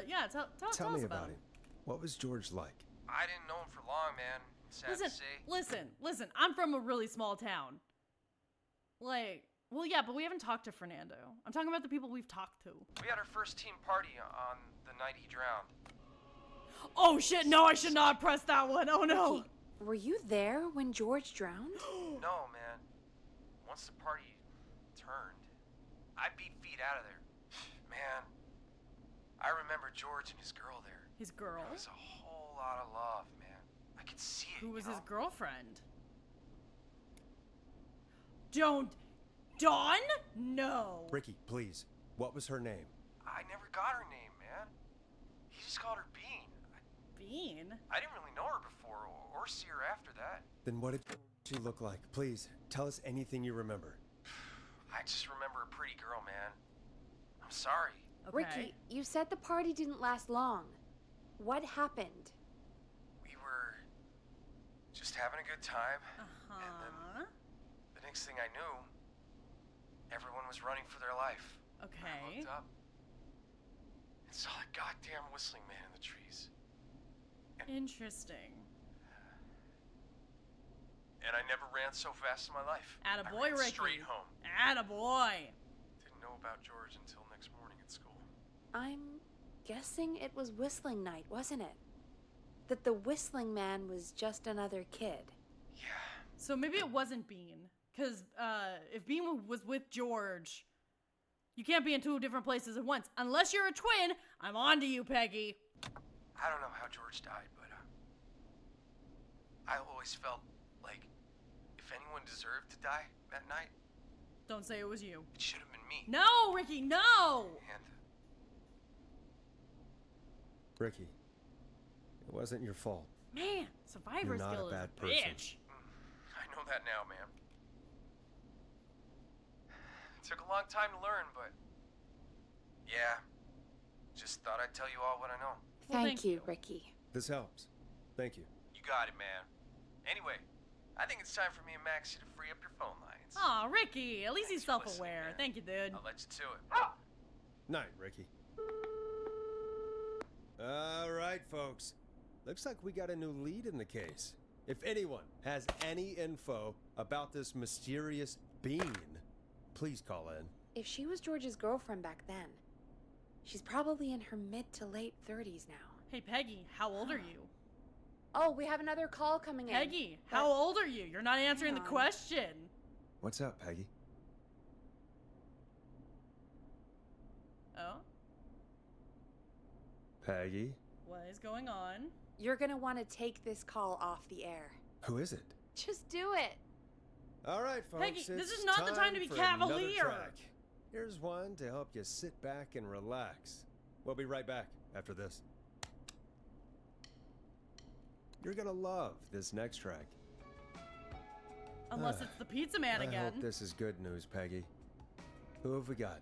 Yeah, tell me us about him. What was George like? I didn't know him for long, man. Sad to say. Listen, I'm from a really small town. Like, well, yeah, but we haven't talked to Fernando. I'm talking about the people we've talked to. We had our first team party on the night he drowned. Oh shit, no, I should not press that one. Oh no. Ricky, were you there when George drowned? No, man. Once the party turned, I beat feet out of there. Man, I remember George and his girl there. His girl? There was a whole lot of love, man. I could see it. Who was you know? his girlfriend? Don't. Dawn? No. Ricky, please. What was her name? I never got her name, man. He just called her Bean. Bean? I didn't really know her before or see her after that. Then what did she look like? Please, tell us anything you remember. I just remember a pretty girl, man. I'm sorry. Okay. Ricky, you said the party didn't last long. What happened? We were just having a good time. Uh-huh. And then the next thing I knew, everyone was running for their life. Okay. I looked up and saw a goddamn whistling man in the trees. Interesting. And I never ran so fast in my life. Attaboy, I ran Ricky. straight home. Attaboy. Didn't know about George until next morning at school. I'm guessing it was whistling night, wasn't it? that the Whistling Man was just another kid. Yeah. So maybe it wasn't Bean. Because if Bean was with George, you can't be in two different places at once. Unless you're a twin, I'm on to you, Peggy. I don't know how George died, but I always felt like if anyone deserved to die that night, Don't say it was you. it should have been me. No, Ricky, no! And Ricky, it wasn't your fault. Man, survivor You're not skill a bad is a person. bitch. I know that now, man. It took a long time to learn, but yeah, just thought I'd tell you all what I know. Well, Thank you, Ricky. This helps. Thank you. You got it, man. Anyway, I think it's time for me and Maxie to free up your phone lines. Aw, Ricky, at least he's Thanks for listening, self-aware. man. Thank you, dude. I'll let you to it. Night, Ricky. All right, folks. Looks like we got a new lead in the case. If anyone has any info about this mysterious being, please call in. If she was George's girlfriend back then, she's probably in her mid to late 30s now. Hey, Peggy, how old are you? Oh, we have another call coming in. Peggy, how old are you? You're not answering the on. question. What's up, Peggy? Oh? Peggy? What is going on? You're gonna want to take this call off the air. Who is it? Just do it. All right, folks. Peggy, this it's is not the time to be for another cavalier. track. Here's one to help you sit back and relax. We'll be right back after this. You're gonna love this next track. Unless it's the pizza man I again. hope this is good news, Peggy. Who have we got?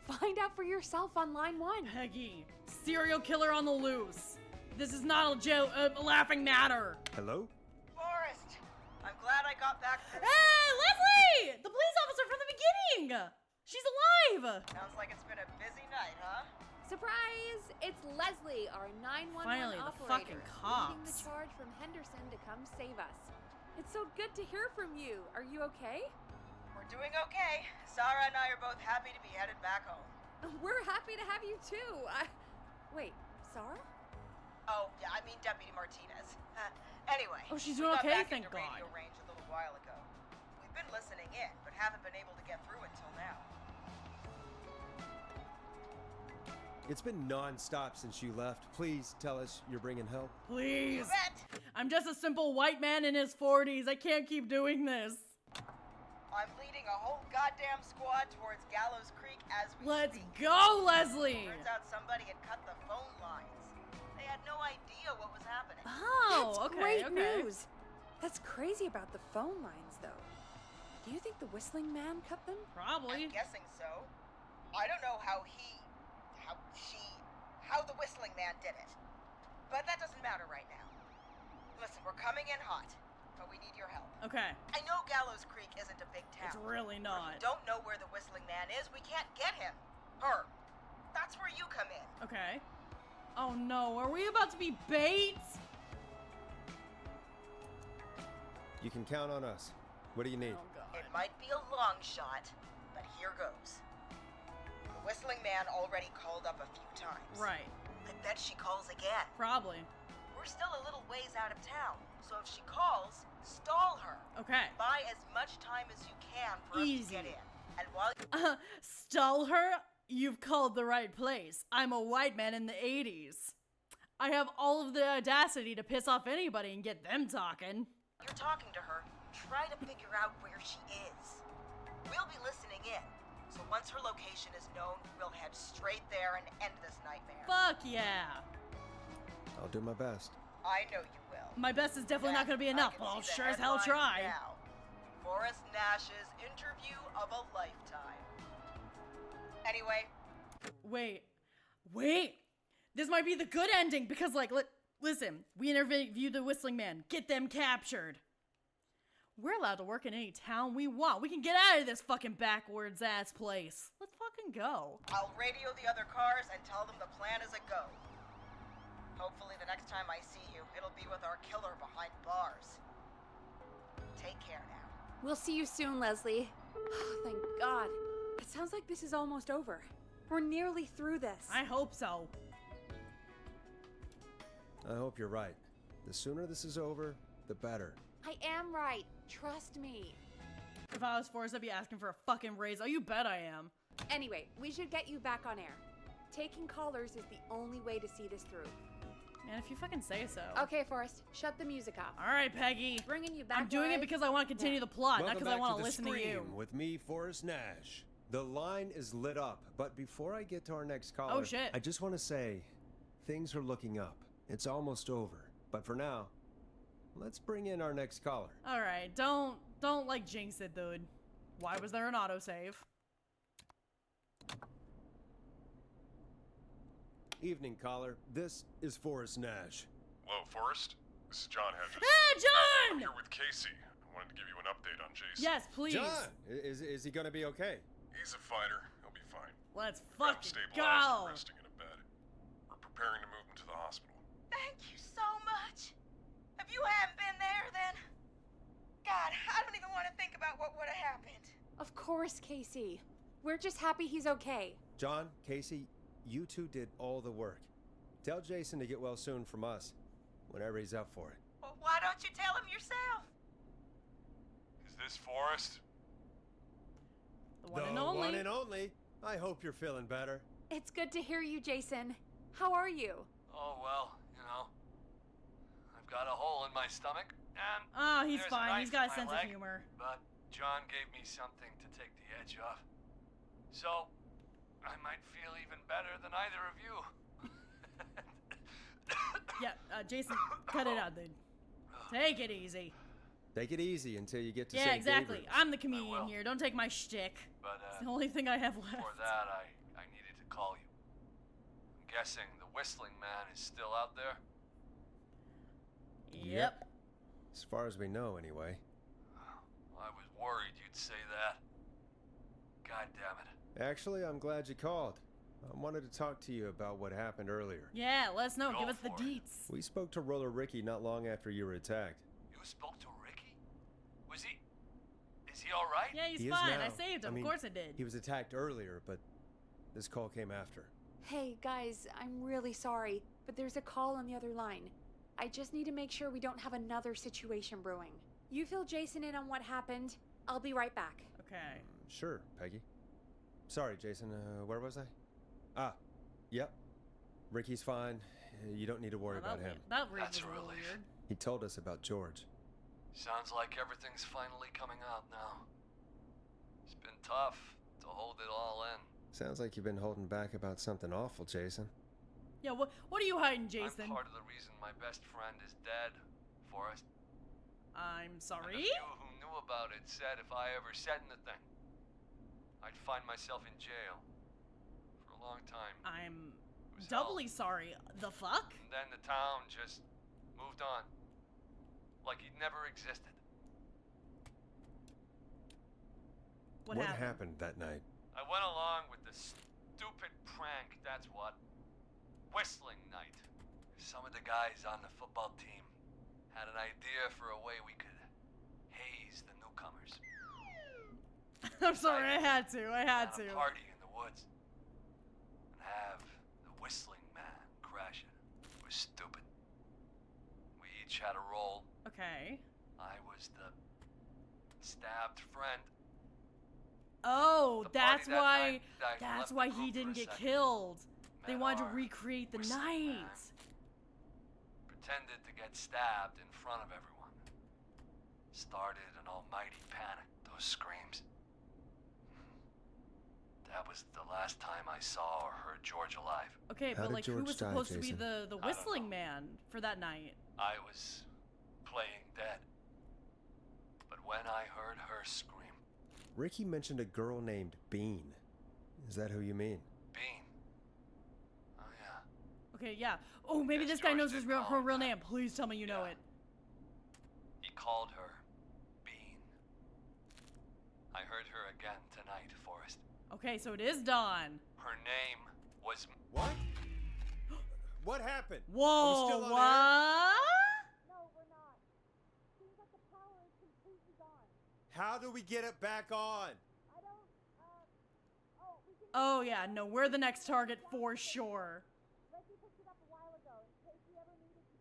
Find out for yourself on line 1. Peggy, serial killer on the loose. This is not a laughing matter. Hello? Forrest, I'm glad I got back. Hey, Leslie! The police officer from the beginning! She's alive! Sounds like it's been a busy night, huh? Surprise! It's Leslie, our 911 Finally, the operator, fucking leading cops. the charge from Henderson to come save us. It's so good to hear from you. Are you okay? We're doing okay. Sarah and I are both happy to be headed back home. We're happy to have you too. Wait, Sarah? Oh, yeah, I mean Deputy Martinez. Anyway. Oh, she's we doing got okay, back thank into God. radio range a little while ago. We've been listening in, but haven't been able to get through until now. It's been non-stop since you left. Please tell us you're bringing help. Please. You bet. I'm just a simple white man in his 40s. I can't keep doing this. I'm leading a whole goddamn squad towards Gallows Creek as we Let's speak. go, Leslie! Turns out somebody had cut the phone lines. They had no idea what was happening. Oh, That's okay, great okay. news. That's crazy about the phone lines, though. Do you think the Whistling Man cut them? Probably. I'm guessing so. I don't know how the Whistling Man did it. But that doesn't matter right now. Listen, we're coming in hot, but we need your help. Okay. I know Gallows Creek isn't a big town. It's really not. Don't know where the Whistling Man is. We can't get him. Her. That's where you come in. Okay. Oh no, are we about to be bait? You can count on us. What do you need? Oh god. It might be a long shot, but here goes. The Whistling Man already called up a few times. Right. I bet she calls again. Probably. We're still a little ways out of town, so if she calls, stall her. Okay. Buy as much time as you can for us Easy. to get in. And while Stall her? You've called the right place. I'm a white man in the 80s. I have all of the audacity to piss off anybody and get them talking. you're talking to her, try to figure out where she is. We'll be listening in, so once her location is known, we'll head straight there and end this nightmare. Fuck yeah. I'll do my best. I know you will. My best is definitely not going to be enough, but I'll sure as hell try. Now. Forrest Nash's interview of a lifetime. Anyway. Wait. This might be the good ending because, like, listen, we interviewed the Whistling Man. Get them captured. We're allowed to work in any town we want. We can get out of this fucking backwards ass place. Let's fucking go. I'll radio the other cars and tell them the plan is a go. Hopefully the next time I see you, it'll be with our killer behind bars. Take care now. We'll see you soon, Leslie. Oh, thank God. It sounds like this is almost over. We're nearly through this. I hope so. I hope you're right. The sooner this is over, the better. I am right. Trust me. If I was Forrest, I'd be asking for a fucking raise. Oh, you bet I am. Anyway, we should get you back on air. Taking callers is the only way to see this through. Man, if you fucking say so. Okay, Forrest, shut the music off. All right, Peggy. Bringing you back. I'm doing it because I want to continue the plot, not because I want to listen to you. With me, Forrest Nash. The line is lit up, but before I get to our next caller, Oh shit. I just want to say, things are looking up. It's almost over, but for now, let's bring in our next caller. All right, don't like jinx it, dude. Why was there an autosave? Evening, caller. This is Forrest Nash. Hello, Forrest. This is John Hedges. Hey, John! I'm here with Casey. I wanted to give you an update on Jason. Yes, please. John, is he gonna be okay? He's a fighter. He'll be fine. Let's Got him fucking stabilized go. and resting in a bed. We're preparing to move him to the hospital. Thank you so much. If you hadn't been there, then... God, I don't even want to think about what would have happened. Of course, Casey. We're just happy he's okay. John, Casey, you two did all the work. Tell Jason to get well soon from us, whenever he's up for it. Well, why don't you tell him yourself? Is this Forrest? The one and only. One and only. I hope you're feeling better. It's good to hear you, Jason. How are you? Oh, well, you know. I've got a hole in my stomach, and Oh, he's there's fine. knife He's got a in my sense leg, of humor. But John gave me something to take the edge off. So, I might feel even better than either of you. Yeah, Jason, cut it out, dude. Take it easy. Take it easy until you get to Yeah, St. exactly. Gabriel's. I'm the comedian here. Don't take my shtick. But, It's the only thing I have left. for that, I needed to call you. I'm guessing the Whistling Man is still out there? Yep. As far as we know, anyway. I was worried you'd say that. God damn it. Actually, I'm glad you called. I wanted to talk to you about what happened earlier. Yeah, let us know. Go Give us the for it. deets. We spoke to Roller Ricky not long after you were attacked. You spoke to Ricky? Was he... Is he alright? Yeah, he's He is fine. now. I saved him. I mean, of course I did. He was attacked earlier, but this call came after. Hey, guys, I'm really sorry, but there's a call on the other line. I just need to make sure we don't have another situation brewing. You fill Jason in on what happened. I'll be right back. Okay. Sure, Peggy. Sorry, Jason. Where was I? Ah, yep. Ricky's fine. You don't need to worry about him. That read That's was a a little relief. weird. He told us about George. Sounds like everything's finally coming out now. It's been tough to hold it all in. Sounds like you've been holding back about something awful, Jason. Yeah, what are you hiding, Jason? I'm part of the reason my best friend is dead, Forrest. I'm And sorry? the few who knew about it said if I ever said anything, I'd find myself in jail. For a long time. I'm It was doubly hell. sorry. The fuck? And then the town just moved on. Like he'd never existed. What happened that night? I went along with the stupid prank, that's what. Whistling night. Some of the guys on the football team had an idea for a way we could haze the newcomers. I'm sorry, I had to. Have a party in the woods. And have the Whistling Man crash it. It was stupid. We each had a role. Okay. I was the stabbed friend. Oh, The that's party that why. night, I left That's the why group he for didn't a get second. killed. They Met wanted to our recreate the Whistling Man. night. Pretended to get stabbed in front of everyone. Started an almighty panic. Those screams. That was the last time I saw or heard George alive. Okay, How but did like, who George was die, supposed to be Jason? the I don't Whistling know. Man for that night? I was playing dead. But when I heard her scream, Ricky mentioned a girl named Bean. Is that who you mean? Bean. Oh yeah. Okay, yeah. Oh, maybe Yes, this guy George knows did her call her real that. name. Please tell me you know Yeah. it. He called her Bean. I heard her again tonight, Forrest. Okay, so it is Dawn. Her name was... What? What happened? Whoa, Are we still on what? air? No, we're not. Seems like the power is completely gone. How do we get it back on? I don't, oh, we can... Oh yeah, no, we're the next target for sure. Reggie picked it up a while ago, in case we ever needed to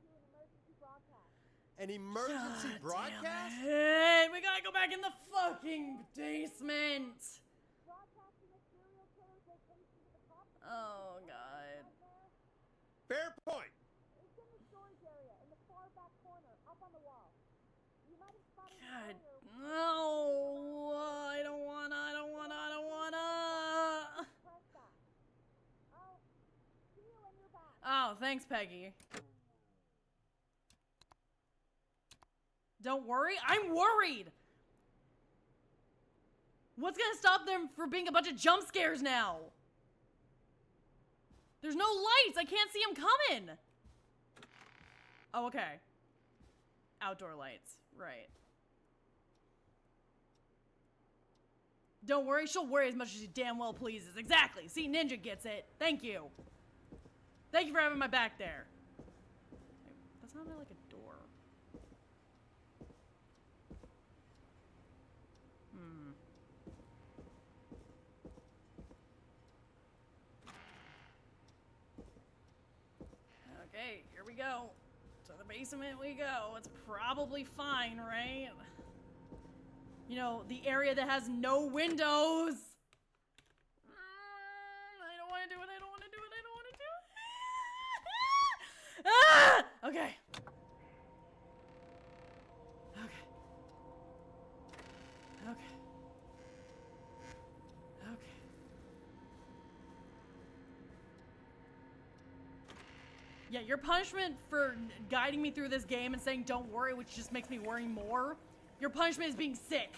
An emergency broadcast? Hey, we gotta go back in the fucking basement. Oh, God. Fair point. God, no. I don't wanna. Oh, thanks, Peggy. Don't worry. I'm worried. What's gonna stop them from being a bunch of jump scares now? There's no lights. I can't see them coming. Oh, okay. Outdoor lights. Right. Don't worry. She'll worry as much as she damn well pleases. Exactly. See, Ninja gets it. Thank you. Thank you for having my back there. Wait, that's not like a door. Okay, here we go. To the basement we go. It's probably fine, right? You know, the area that has no windows. I don't want to do it. Ah! Okay. Yeah, your punishment for guiding me through this game and saying don't worry, which just makes me worry more. Your punishment is being sick.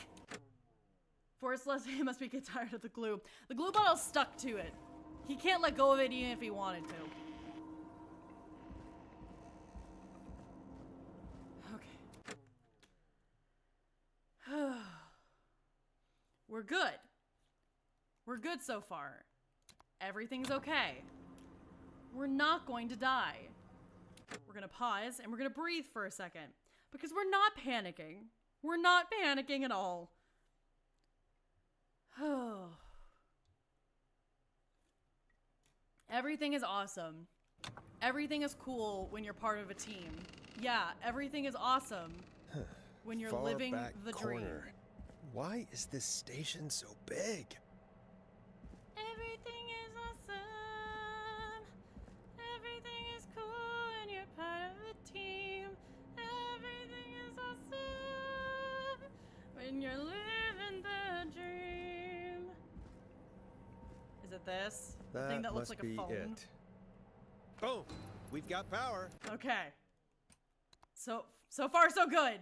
Forrest Leslie must be get tired of the glue. The glue bottle's stuck to it. He can't let go of it even if he wanted to. Okay. We're good. We're good so far. Everything's okay. We're not going to die. We're gonna pause and we're gonna breathe for a second because we're not panicking. We're not panicking at all. Everything is awesome. Everything is cool when you're part of a team. Yeah, everything is awesome when you're living the dream. Why is this station so big? Everything is awesome. Everything is cool when you're part of a team. Everything is awesome when you're living the dream. Is it this? The thing that looks like a phone? It. Boom! We've got power. Okay. So far so good.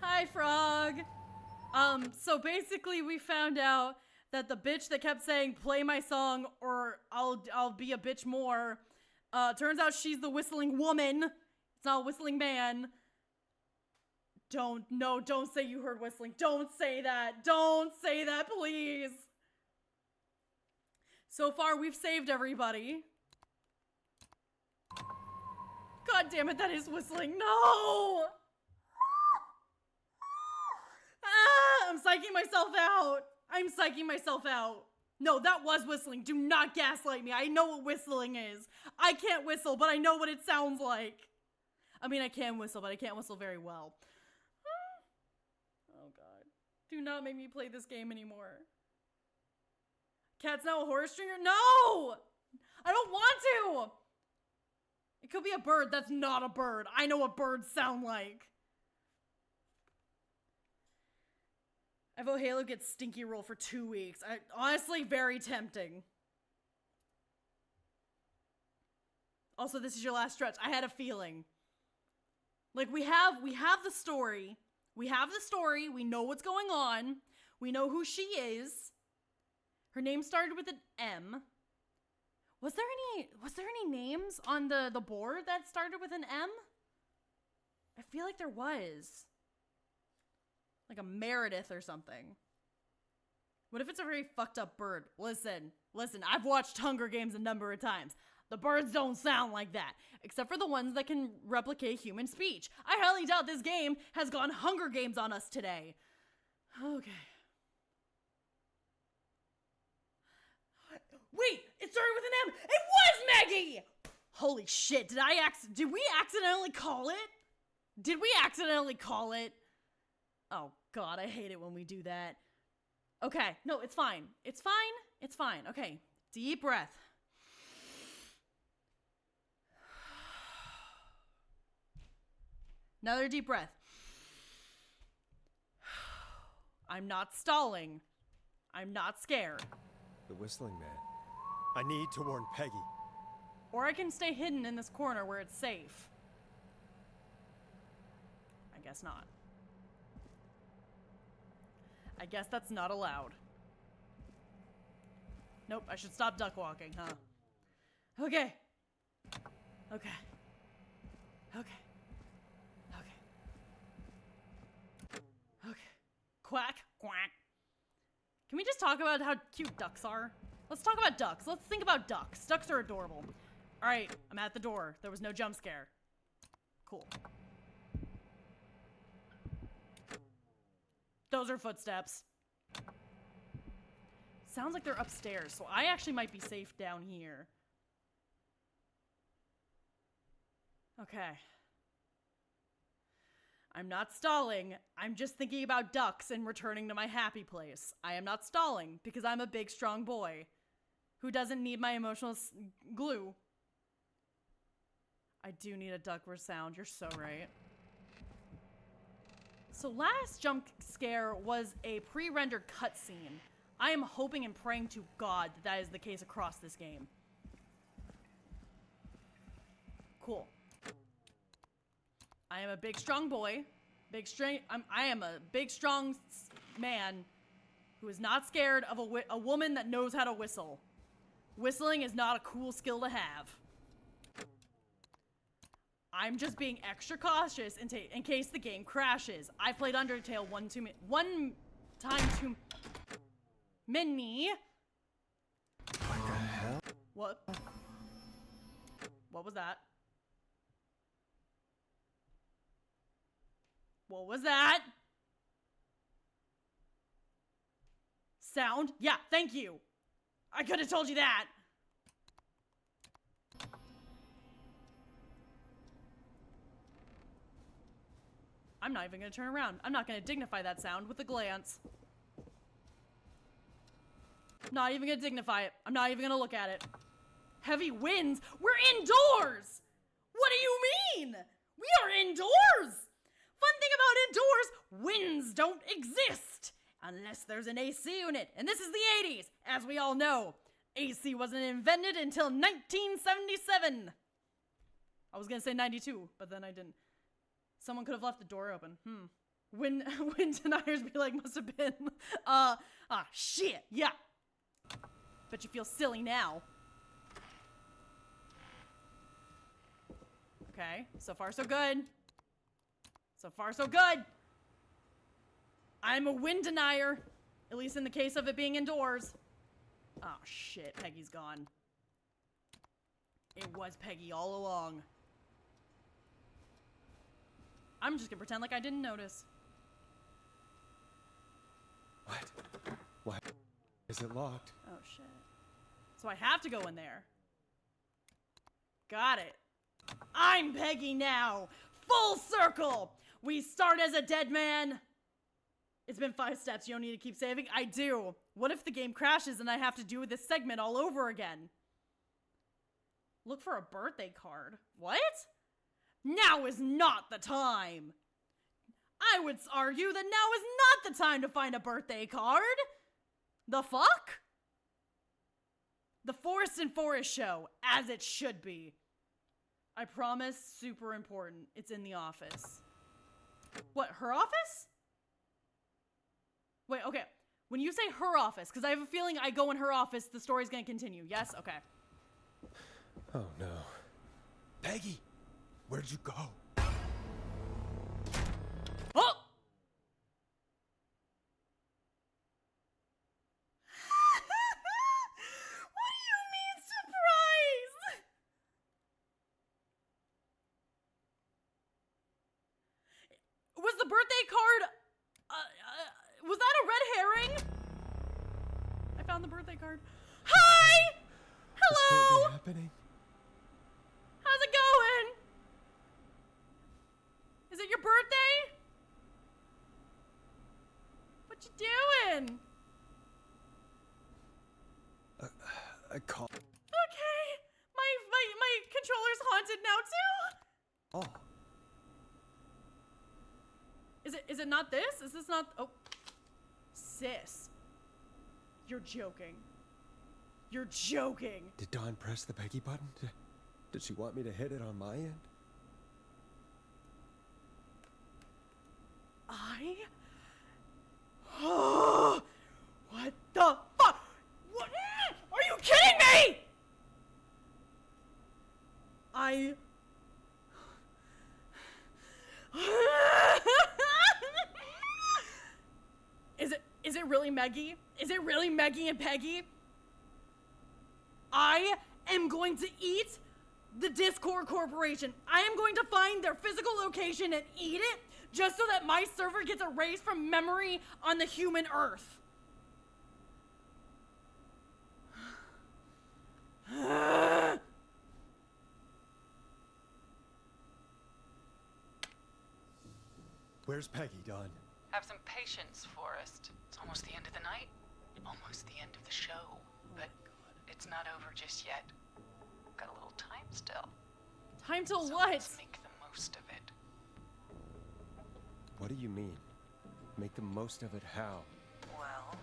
Hi, Frog. So basically we found out that the bitch that kept saying, play my song or I'll be a bitch more, turns out she's the whistling woman. It's not a whistling man. Don't say you heard whistling. Don't say that. Don't say that, please. So far, we've saved everybody. God damn it, that is whistling. No! Ah, I'm psyching myself out. I'm psyching myself out. No, that was whistling. Do not gaslight me. I know what whistling is. I can't whistle, but I know what it sounds like. I mean, I can whistle, but I can't whistle very well. Oh, God. Do not make me play this game anymore. Cat's now a horror stringer? No! I don't want to! It could be a bird. That's not a bird. I know what birds sound like. I vote Halo gets stinky roll for 2 weeks. Honestly, very tempting. Also, this is your last stretch. I had a feeling. Like, we have the story. We have the story. We know what's going on. We know who she is. Her name started with an M. Was there any names on the board that started with an M? I feel like there was. Like a Meredith or something. What if it's a very fucked up bird? Listen, I've watched Hunger Games a number of times. The birds don't sound like that, except for the ones that can replicate human speech. I highly doubt this game has gone Hunger Games on us today. Okay. Wait, it started with an M. It was Maggie! Holy shit, did we accidentally call it? Did we accidentally call it? Oh, God, I hate it when we do that. Okay, no, it's fine. It's fine. It's fine. Okay, deep breath. Another deep breath. I'm not stalling. I'm not scared. The whistling man. I need to warn Peggy. Or I can stay hidden in this corner where it's safe. I guess not. I guess that's not allowed. Nope, I should stop duck walking, huh? Okay. Okay. Okay. Okay. Okay. Quack, quack. Can we just talk about how cute ducks are? Let's talk about ducks. Let's think about ducks. Ducks are adorable. All right, I'm at the door. There was no jump scare. Cool. Those are footsteps. Sounds like they're upstairs, so I actually might be safe down here. Okay. I'm not stalling. I'm just thinking about ducks and returning to my happy place. I am not stalling because I'm a big, strong boy who doesn't need my emotional glue. I do need a duck sound. You're so right. So last jump scare was a pre-rendered cutscene. I am hoping and praying to God that that is the case across this game. Cool. I am a big, strong boy. I am a big, strong man who is not scared of a woman that knows how to whistle. Whistling is not a cool skill to have. I'm just being extra cautious in case the game crashes. I played Undertale one time too many. What the hell? What? What was that? What was that? Sound? Yeah, thank you. I could have told you that. I'm not even gonna turn around. I'm not gonna dignify that sound with a glance. Not even gonna dignify it. I'm not even gonna look at it. Heavy winds? We're indoors! What do you mean? We are indoors! Fun thing about indoors, winds don't exist unless there's an AC unit. And this is the 80s, as we all know. AC wasn't invented until 1977. I was gonna say 92, but then I didn't. Someone could have left the door open. Wind deniers be like, must have been. Shit, yeah. Bet you feel silly now. Okay, so far so good. So far so good. I'm a wind denier, at least in the case of it being indoors. Oh shit, Peggy's gone. It was Peggy all along. I'm just gonna pretend like I didn't notice. What? Why is it locked? Oh shit. So I have to go in there. Got it. I'm Peggy now. Full circle. We start as a dead man. It's been 5 steps. You don't need to keep saving. I do. What if the game crashes and I have to do this segment all over again? Look for a birthday card. What? Now is not the time. I would argue that now is not the time to find a birthday card. The fuck? The Forest and Forest show, as it should be. I promise, super important. It's in the office. What, her office? Wait, okay. When you say her office, because I have a feeling I go in her office, the story's gonna continue. Yes? Okay. Oh no. Peggy! Where'd you go? Oh! What do you mean, surprise? Was the birthday card, was that a red herring? I found the birthday card. Hi! Hello! This can't be happening. How's it going? Is it your birthday? What you doing? I call. Okay. My controller's haunted now too. Oh. Is it not this? Is this not? Oh. Sis. You're joking. You're joking. Did Dawn press the Peggy button? Did she want me to hit it on my end? Oh, what the fuck? What? Are you kidding me? Is it really Meggie? Is it really Meggie and Peggy? I am going to eat the Discord Corporation. I am going to find their physical location and eat it just so that my server gets erased from memory on the human Earth. Where's Peggy, Dawn? Have some patience, Forrest. It's almost the end of the night. Almost the end of the show. But it's not over just yet. Got a little time still. Time till so what? Let's make the most of it. What do you mean? Make the most of it how? Well...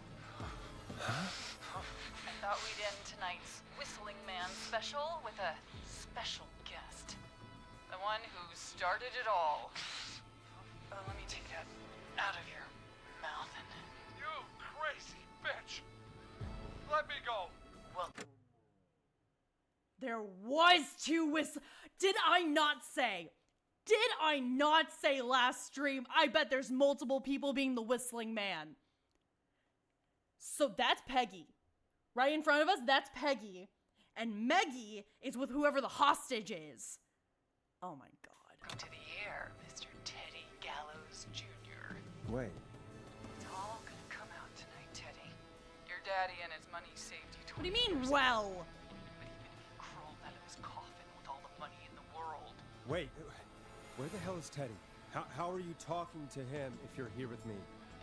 Huh? I thought we'd end tonight's Whistling Man special with a special guest. The one who started it all. Let me take that out of your mouth and... You crazy bitch! Let me go! Well... There was two Did I not say? Did I not say last stream? I bet there's multiple people being the Whistling Man. So that's Peggy. Right in front of us, that's Peggy. And Meggie is with whoever the hostage is. Oh my god. To the air, Mr. Teddy Gallows Jr. Wait. It's all gonna come out tonight, Teddy. Your daddy and his money saved you 20 What do you mean, years well? ago. But even if you crawled out of his coffin with all the money in the world... Wait. Where the hell is Teddy? How are you talking to him if you're here with me?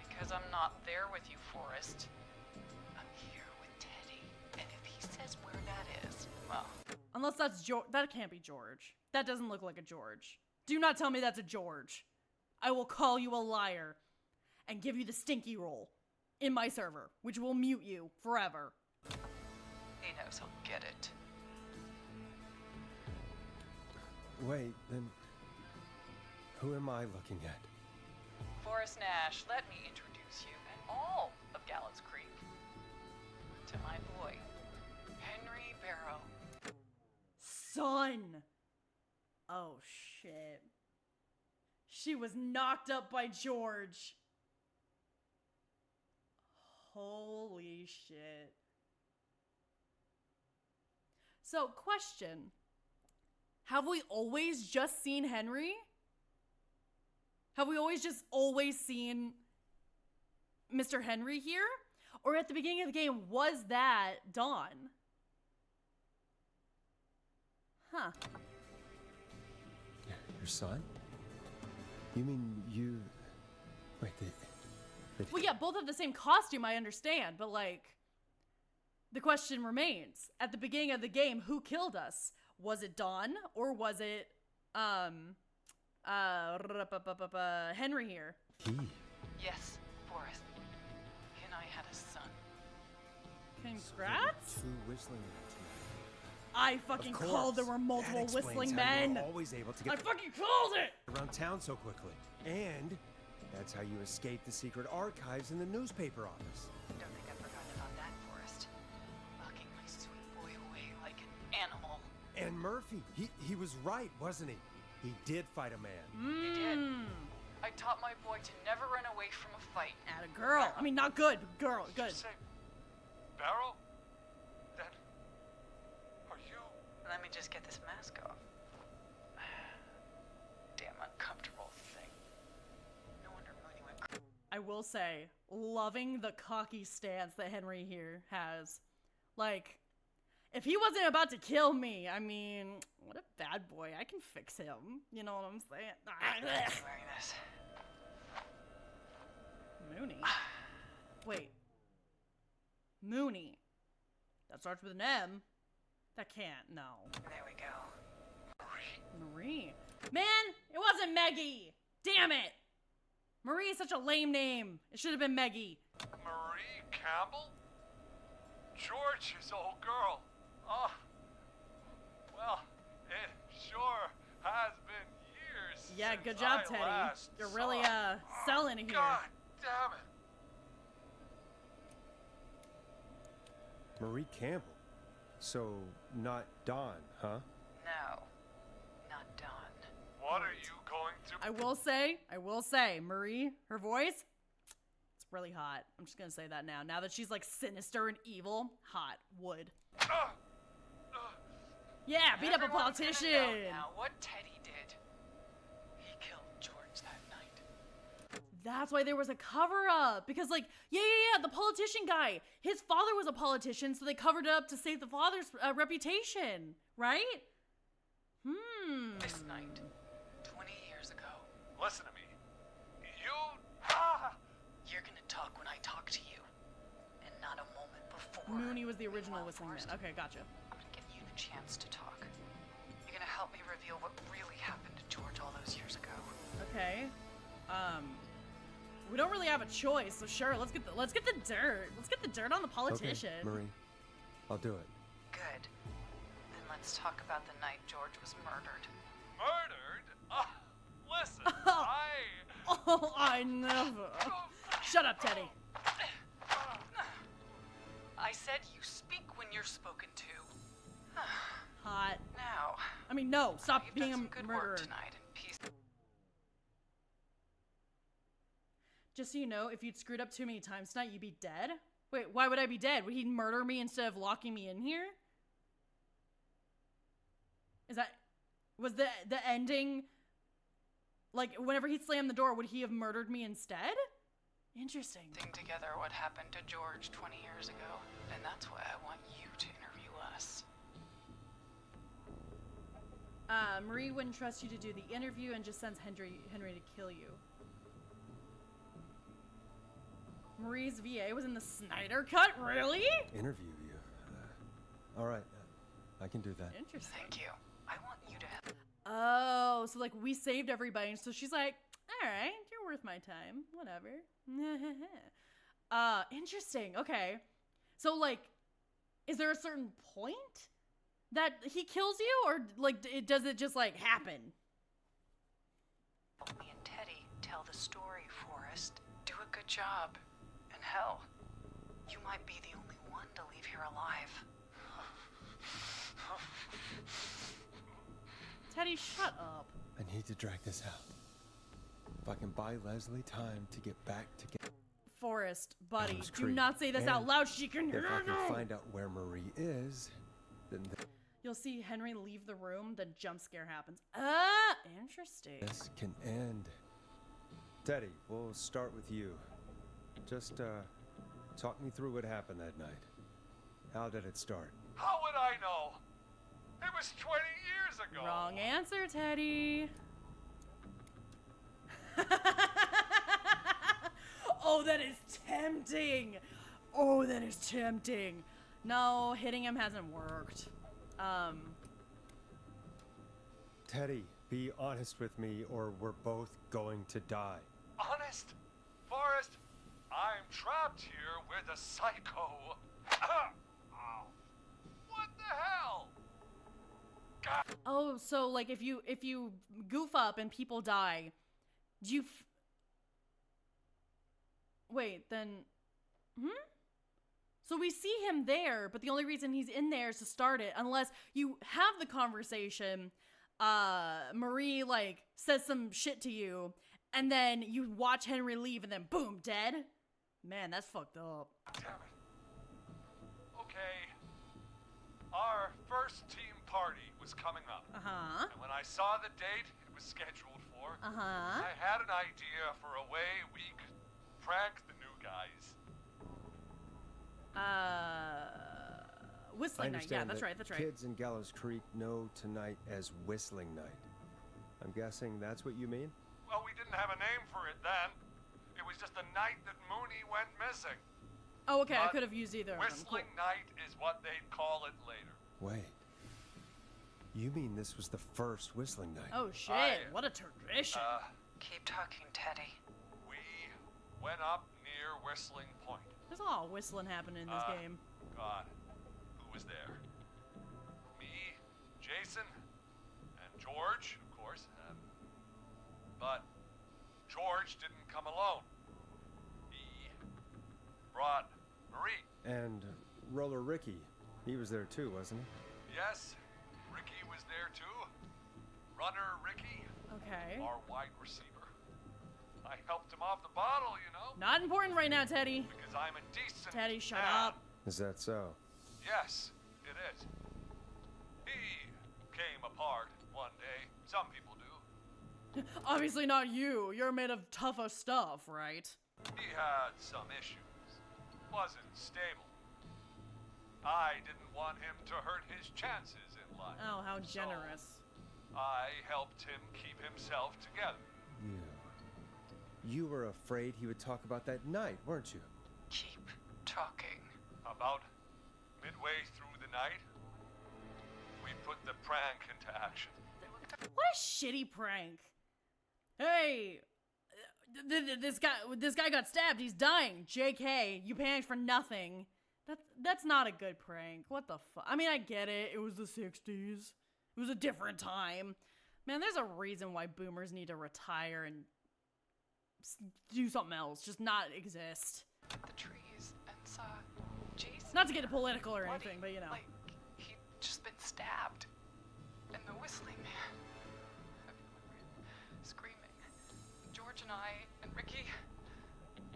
Because I'm not there with you, Forrest. I'm here with Teddy. And if he says where that is, well... Unless that's George. That can't be George. That doesn't look like a George. Do not tell me that's a George. I will call you a liar and give you the stinky roll in my server, which will mute you forever. He knows he'll get it. Wait, then... Who am I looking at? Forrest Nash, let me introduce you and all of Gallows Creek to my boy, Henry Barrow. Son! Oh shit. She was knocked up by George. Holy shit. So, question. Have we always just seen Henry? Have we always seen Mr. Henry here? Or at the beginning of the game, was that Dawn? Huh. Your son? You mean you... Wait, Well, yeah, both have the same costume, I understand, but like... The question remains. At the beginning of the game, who killed us? Was it Dawn? Or was it, Henry here? He? Yes, Forrest. He and I had a son. Congrats? Two whistling men tonight. I fucking called there were multiple whistling men. Always able to get I fucking called it! around town so quickly. And that's how you escaped the secret archives in the newspaper office. Don't think I've forgotten about that, Forrest. Locking my sweet boy away like an animal. And Murphy, he was right, wasn't he? He did fight a man. He did. I taught my boy to never run away from a fight. Atta girl. I mean, not good. Girl, good. Say, Barrow? Then, are you? Let me just get this mask off. Damn uncomfortable thing. No wonder Mooney went crazy. I will say, loving the cocky stance that Henry here has. Like, if he wasn't about to kill me, I mean, what a bad boy. I can fix him. You know what I'm saying? Mooney. Wait. Mooney. That starts with an M. That can't. No. There we go. Marie. Man, it wasn't Meggie. Damn it. Marie is such a lame name. It should have been Meggie. Marie Campbell? George's old girl. Oh, well, it sure has been years. Yeah, good job, Teddy. You're really selling it here. God damn it. Marie Campbell. So, not Dawn, huh? No, not Dawn. What are you going to... I will say, Marie, her voice, it's really hot. I'm just gonna say that now. Now that she's like sinister and evil, hot. Would. Yeah, beat up a politician. Now what Teddy did. He killed George that night. That's why there was a cover up. Because like, yeah, the politician guy. His father was a politician, so they covered it up to save the father's reputation, right? This night, 20 years ago. Listen to me. You're gonna talk when I talk to you, and not a moment before. Mooney was the original whistling man. Okay, gotcha. I'm gonna give you the chance to talk. You're gonna help me reveal what really happened to George all those years ago. Okay. We don't really have a choice, so sure, let's get the dirt. Let's get the dirt on the politician. Okay, Marie. I'll do it. Good. Then let's talk about the night George was murdered. Murdered? Listen, Oh, I never. Shut up, Teddy. I said you speak when you're spoken to. Hot. Now. I mean, no. Stop you've being done some a good murderer. work tonight in peace. Just so you know, if you'd screwed up too many times tonight, you'd be dead. Wait, why would I be dead? Would he murder me instead of locking me in here? Was the ending, like, whenever he slammed the door, would he have murdered me instead? Interesting. Putting together what happened to George 20 years ago, and that's why I want you to interview us. Marie wouldn't trust you to do the interview and just sends Henry to kill you. Marie's VA was in the Snyder Cut? Really? Interview you. All right. I can do that. Interesting. Thank you. I want you to have... Oh, so like we saved everybody, so she's like, all right, you're worth my time. Whatever. Interesting. Okay. So like, is there a certain point that he kills you, or like does it just like happen? Help me and Teddy tell the story, Forrest. Do a good job. And hell, you might be the only one to leave here alive. Teddy, shut up. I need to drag this out. If I can buy Leslie time to get back together. Forrest, buddy, do Creek. not say this And out loud. She can if hear I you. can find out where Marie is, then You'll see Henry leave the room, the jump scare happens. Interesting. this can end. Teddy, we'll start with you. Just talk me through what happened that night. How did it start? How would I know? It was 20 years ago. Wrong answer, Teddy. Oh, that is tempting. Oh, that is tempting. No, hitting him hasn't worked. Teddy, be honest with me or we're both going to die. Honest? Forrest, I'm trapped here with a psycho. What the hell? God. Oh, so like if you goof up and people die, do you wait, then so we see him there, but the only reason he's in there is to start it, unless you have the conversation, Marie like says some shit to you, and then you watch Henry leave and then boom, dead. Man, that's fucked up. Damn it. Okay. Our first team party was coming up. Uh-huh. And when I saw the date it was scheduled for, Uh-huh. I had an idea for a way we could prank the new guys. Whistling Night. Yeah, that's right. Kids in Gallows Creek know tonight as Whistling Night. I'm guessing that's what you mean? Well, we didn't have a name for it then. It was just the night that Mooney went missing. Oh, okay. But I could have used either of them. Cool. Whistling Night is what they'd call it later. Wait. You mean this was the first Whistling Night? Oh, shit. What a tradition. Keep talking, Teddy. We went up near Whistling Point. There's a lot of whistling happening in this game. God, who was there? Me, Jason, and George, of course. But George didn't come alone. He brought Marie. And Roller Ricky. He was there too, wasn't he? Yes, Ricky was there too. Runner Ricky. Okay. Our wide receiver. I helped him off the bottle, you know. Not important right now, Teddy. Because I'm a decent Teddy, shut man. up. Is that so? Yes, it is. He came apart one day. Some people do. Obviously not you. You're made of tougher stuff, right? He had some issues. Wasn't stable. I didn't want him to hurt his chances in life. Oh, how generous. So I helped him keep himself together. You were afraid he would talk about that night, weren't you? Keep talking. About midway through the night, we put the prank into action. What a shitty prank. Hey, this guy got stabbed. He's dying. JK, you panicked for nothing. That's not a good prank. What the fuck? I mean, I get it. It was the 60s. It was a different time. Man, there's a reason why boomers need to retire and do something else. Just not exist. The trees and saw Jason. Not to get political or anything, but you know. Like, he'd just been stabbed. And the whistling man. Screaming. George and I and Ricky,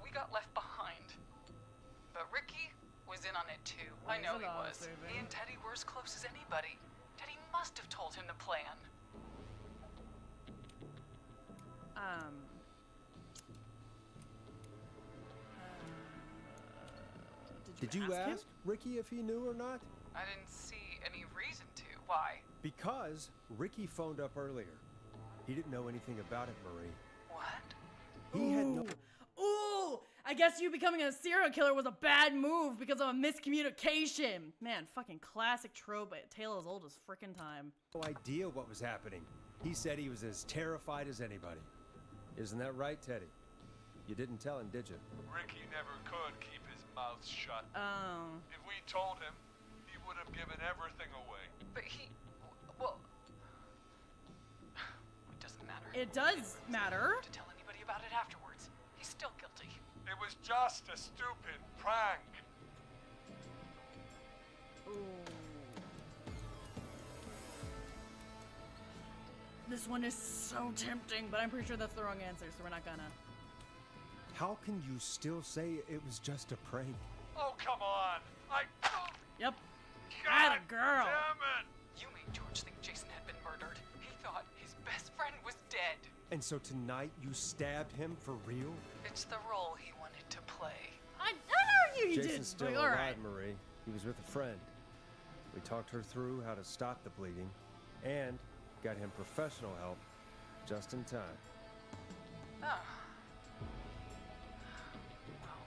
we got left behind. But Ricky was in on it too. I know he was. He and Teddy were as close as anybody. Teddy must have told him the plan. Did you ask Ricky if he knew or not? I didn't see any reason to. Why? Because Ricky phoned up earlier. He didn't know anything about it, Marie. What? He had no... Ooh! I guess you becoming a serial killer was a bad move because of a miscommunication. Man, fucking classic trope, a tale as old as frickin' time. No idea what was happening. He said he was as terrified as anybody. Isn't that right, Teddy? You didn't tell him, did you? Ricky never could keep his mouth shut. Oh. If we told him, he would have given everything away. But well, it doesn't matter. It does matter. To tell anybody about it afterwards. He's still guilty. It was just a stupid prank. Ooh. This one is so tempting, but I'm pretty sure that's the wrong answer, so we're not gonna. How can you still say it was just a prank? Oh, come on. Yep. God Atta girl. Damn it. You made George think Jason had been murdered. He thought his best friend was dead. And so tonight you stabbed him for real? It's the role he wanted to play. I know you Jason's did. still Like, alive, all right. Marie. He was with a friend. We talked her through how to stop the bleeding and got him professional help just in time. Oh. Well,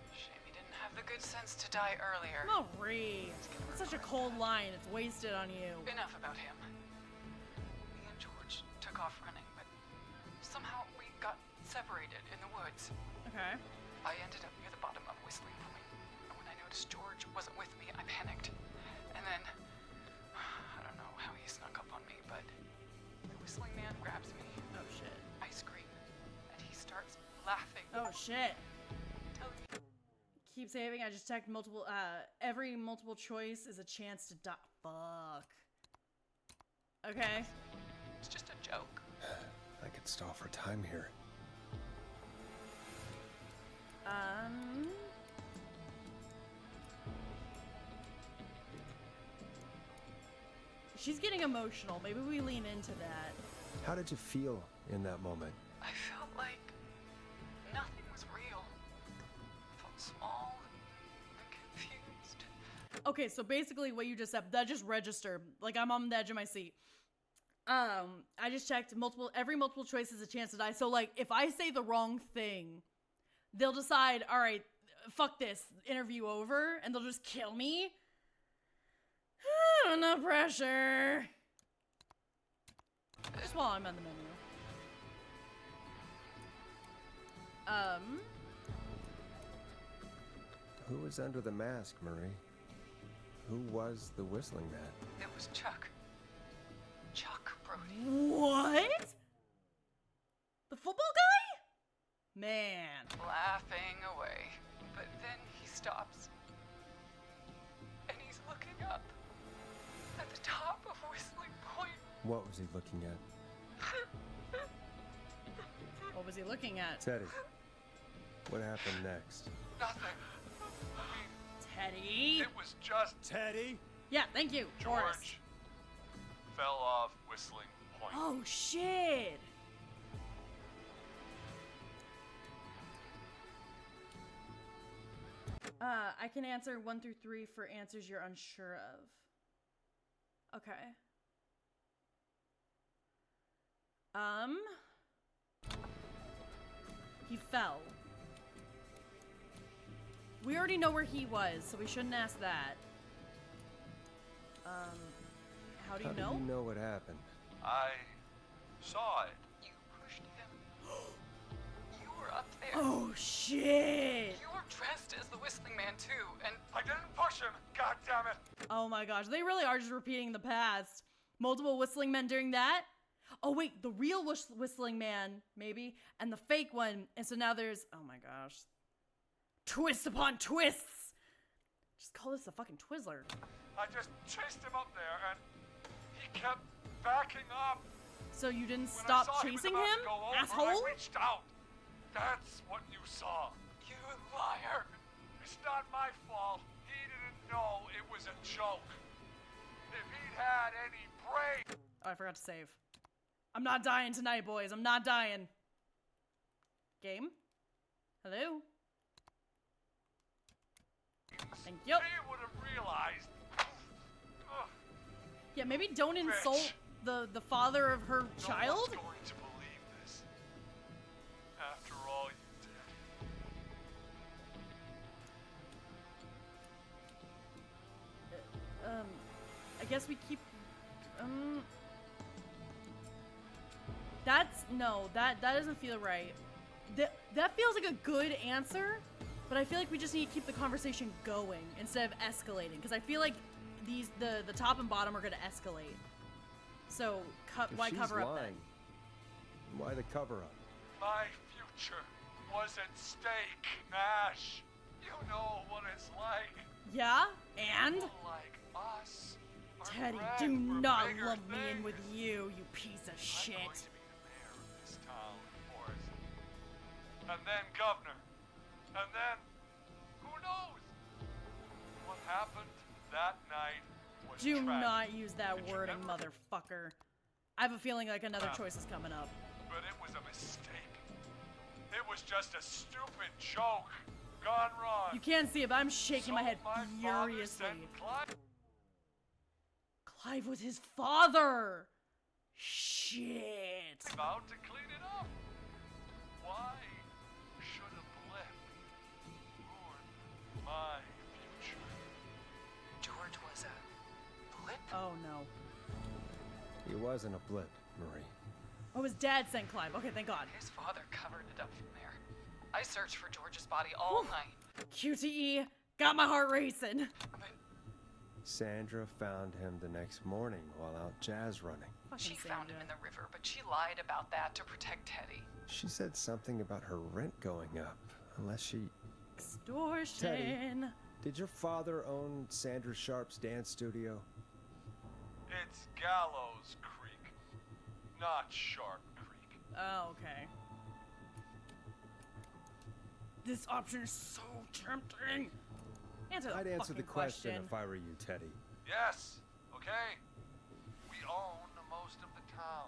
shame he didn't have the good sense to die earlier. Marie, it's such a cold line. It's wasted on you. Enough about him. Me and George took off running, but somehow we got separated in the woods. Okay. I ended up near the bottom of Whistling Point, and when I noticed George wasn't with me, I panicked. And then, I don't know how he snuck up on me, but the whistling man grabs me. Oh shit. I scream, and he starts laughing. Oh shit. Telling me Keep saving. I just checked multiple. Every multiple choice is a chance to die. Fuck. Okay. it's just a joke. I could stall for time here. She's getting emotional. Maybe we lean into that. How did you feel in that moment? I felt like nothing was real. I felt small and confused. Okay, so basically what you just said, that just registered. Like, I'm on the edge of my seat. I just checked every multiple choice is a chance to die. So, like, if I say the wrong thing, they'll decide, all right, fuck this, interview over, and they'll just kill me. No pressure. Just while I'm on the menu. Who was under the mask, Marie? Who was the whistling man? It was Chuck. Chuck Brody. What? The football guy? Man. Laughing away. But then he stops. And he's looking up. At the top of Whistling Point. What was he looking at? What was he looking at? Teddy. What happened next? Nothing. Teddy. It was just Teddy. Yeah, thank you. George fell off Whistling Point. Oh shit. I can answer 1 through 3 for answers you're unsure of. Okay. He fell. We already know where he was, so we shouldn't ask that. How do you know? How do you know what happened? I saw it. You pushed him. You were up there. Oh shit! You were dressed as the Whistling Man too, and I didn't push him. God damn it! Oh my gosh, they really are just repeating the past. Multiple whistling men during that? Oh wait, the real whistling man, maybe, and the fake one, and so now there's, oh my gosh. Twist upon twists! Just call this a fucking Twizzler. I just chased him up there and he kept backing up. So you didn't When stop I saw chasing he was him? about to go over, Asshole? I reached out. That's what you saw. you liar. It's not my fault. He didn't know it was a joke. If he'd had any brain. Oh, I forgot to save. I'm not dying tonight, boys. I'm not dying. Game? Hello? Thank you. He would have realized. Yeah, maybe don't insult the father of her child? No one's going to believe this. After all you did. I guess we keep, that doesn't feel right. That feels like a good answer, but I feel like we just need to keep the conversation going instead of escalating, because I feel like the top and bottom are going to escalate. So, why cover up then? Why the cover up? My future was at stake, Nash. You know what it's like. Yeah? And? People like us are Teddy, bred do for not bigger lump me in things. with you piece of shit. I'm going to be the mayor of this town, Forrest. And then governor. And then, who knows? What happened that night was Do tragic. not use that Did you wording, never- motherfucker. I have a feeling like another choice is coming up. But it was a mistake. It was just a stupid joke gone wrong. You can't see it, but I'm shaking my So head my father furiously. sent Clive. Clive was his father! Shit. About to clean it up. Why should a blip ruin my future? George was a blip. Oh no. He wasn't a blip, Marie. Oh, his dad sent Clive. Okay, thank God. His father covered it up from there. I searched for George's body all night. QTE got my heart racing. But Sandra found him the next morning while out jazz running. she Fucking found him Sandra. in the river, but she lied about that to protect Teddy. She said something about her rent going up, unless she... Extortion. Did your father own Sandra Sharp's dance studio? It's Gallows Creek, not Shark Creek. Oh, okay. This option is so tempting. Answer the I'd answer the fucking question if I were you, Teddy. Yes, okay. We own most of the town.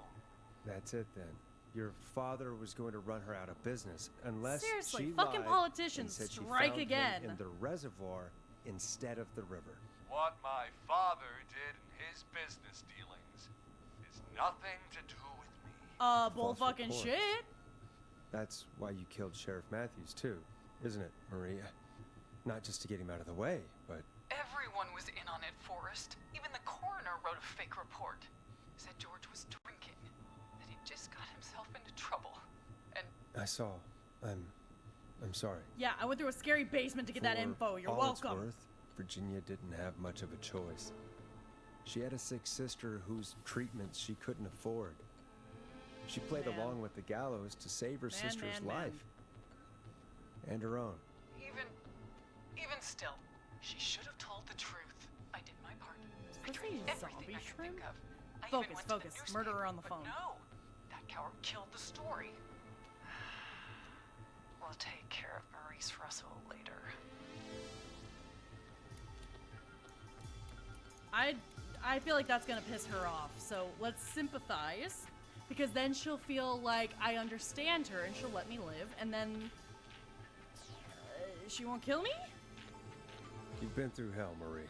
That's it then. Your father was going to run her out of business unless Seriously, she fucking lied politicians, and said she strike found him again. in the reservoir instead of the river. what my father did in his business dealings is nothing to do with me. Bull False fucking reports. shit. That's why you killed Sheriff Matthews, too, isn't it, Maria? Not just to get him out of the way, but... Everyone was in on it, Forrest. Even the coroner wrote a fake report. Said George was drinking. That he just got himself into trouble. And I saw. I'm sorry. Yeah, I went through a scary basement to get that For info. You're all it's welcome. worth, Virginia didn't have much of a choice. She had a sick sister whose treatments she couldn't afford. She played Man. along with the gallows to save her sister's man. life. And her own. even still, she should have told the truth. I did my part. Let's say Betrayed everything zombie I could shrimp. think of. I even Focus, went to the focus. newspaper, Murderer on the but phone. No, that coward killed the story. We'll take care of Maurice Russell later. I feel like that's gonna piss her off. So let's sympathize, because then she'll feel like I understand her and she'll let me live, and then she won't kill me? You've been through hell, Marie.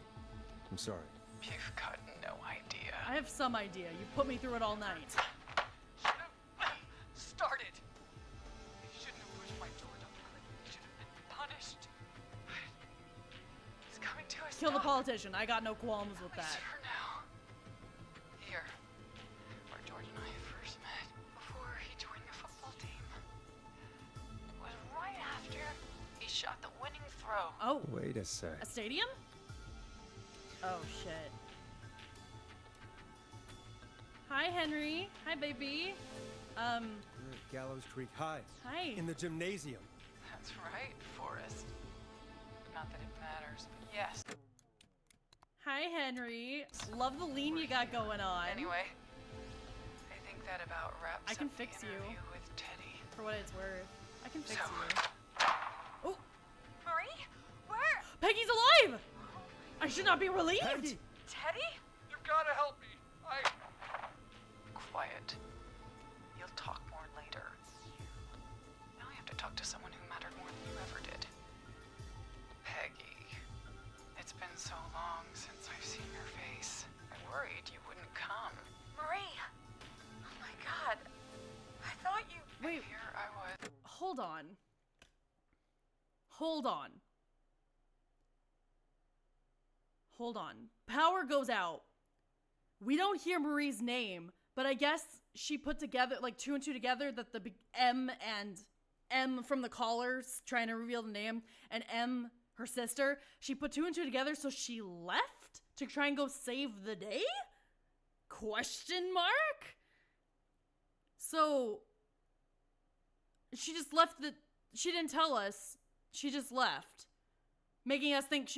I'm sorry. You've got no idea. I have some idea. You put me through it all night. Started. You shouldn't have pushed my George off the cliff. You should have been punished. He's coming to us. Kill the politician. I got no qualms with that. For now. Here, where George and I first met, before he joined the football team. It was right after he shot the winning throw. Oh. Wait a sec. A stadium? Oh, shit. Hi, Henry. Hi, baby. We're at Gallows Creek High. Hi. In the gymnasium. That's right, Forrest. Not that it matters, but yes. Hi, Henry. Love the lean you got going on. Anyway, I think that about wraps I can up fix the you. interview with Teddy. For what it's worth. I can fix So- you. Oh, Marie? Where? Peggy's alive! I should not be relieved! Peggy! Teddy? You've got to help me. Quiet. You'll talk more later. Now I have to talk to someone who mattered more than you ever did. Peggy. It's been so long since I've seen your face. I worried you wouldn't come. Marie! Oh my god. I thought you... Wait, Here I was. hold on. Hold on. Hold on. Power goes out. We don't hear Marie's name, but I guess she put together, like, 2 and 2 together, that the M and M from the callers trying to reveal the name, and M, her sister, she put 2 and 2 together, so she left to try and go save the day? Question mark? So, she just left she didn't tell us. She just left. Making us think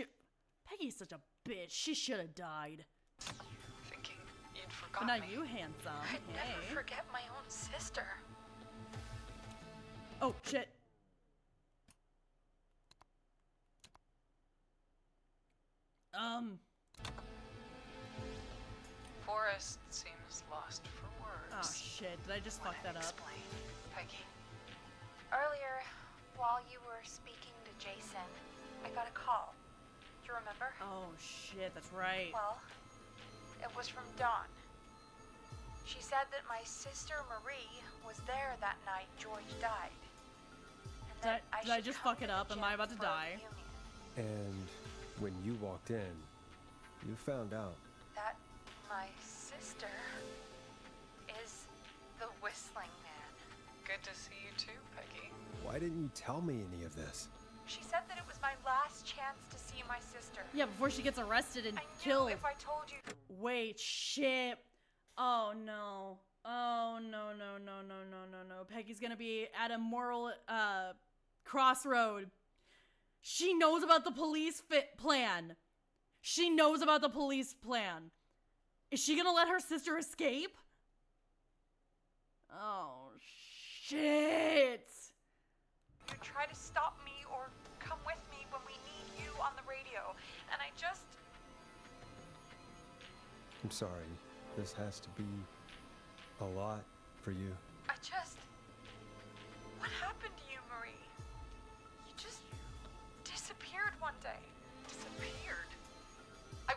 Peggy's such a bitch. She should have died. Thinking you'd But forgotten not me. you, handsome. I'd Hey. never forget my own sister. Oh, shit. Forrest seems lost for words. Oh, shit. Did I just fuck that up? Explain, Peggy. Earlier, while you were speaking to Jason, I got a call. Do you remember? Oh, shit. That's right. Well, it was from Dawn. She said that my sister Marie was there that night George died. And Did I just fuck it up? Am I about to die? And when you walked in, you found out. That my sister is the Whistling Man. Good to see you too, Peggy. Why didn't you tell me any of this? She said that it was my last chance to see my sister. Yeah, before she gets arrested and I knew killed. if I told you. Wait, shit. Oh, no. Oh, no, no, no, no, no, no, no. Peggy's gonna be at a moral, crossroad. She knows about the police plan. She knows about the police plan. Is she gonna let her sister escape? Oh, shit. You try to stop me or come with me when we need you on the radio. And I just... I'm sorry. This has to be a lot for you. What happened to you, Marie? You just disappeared one day. Disappeared. I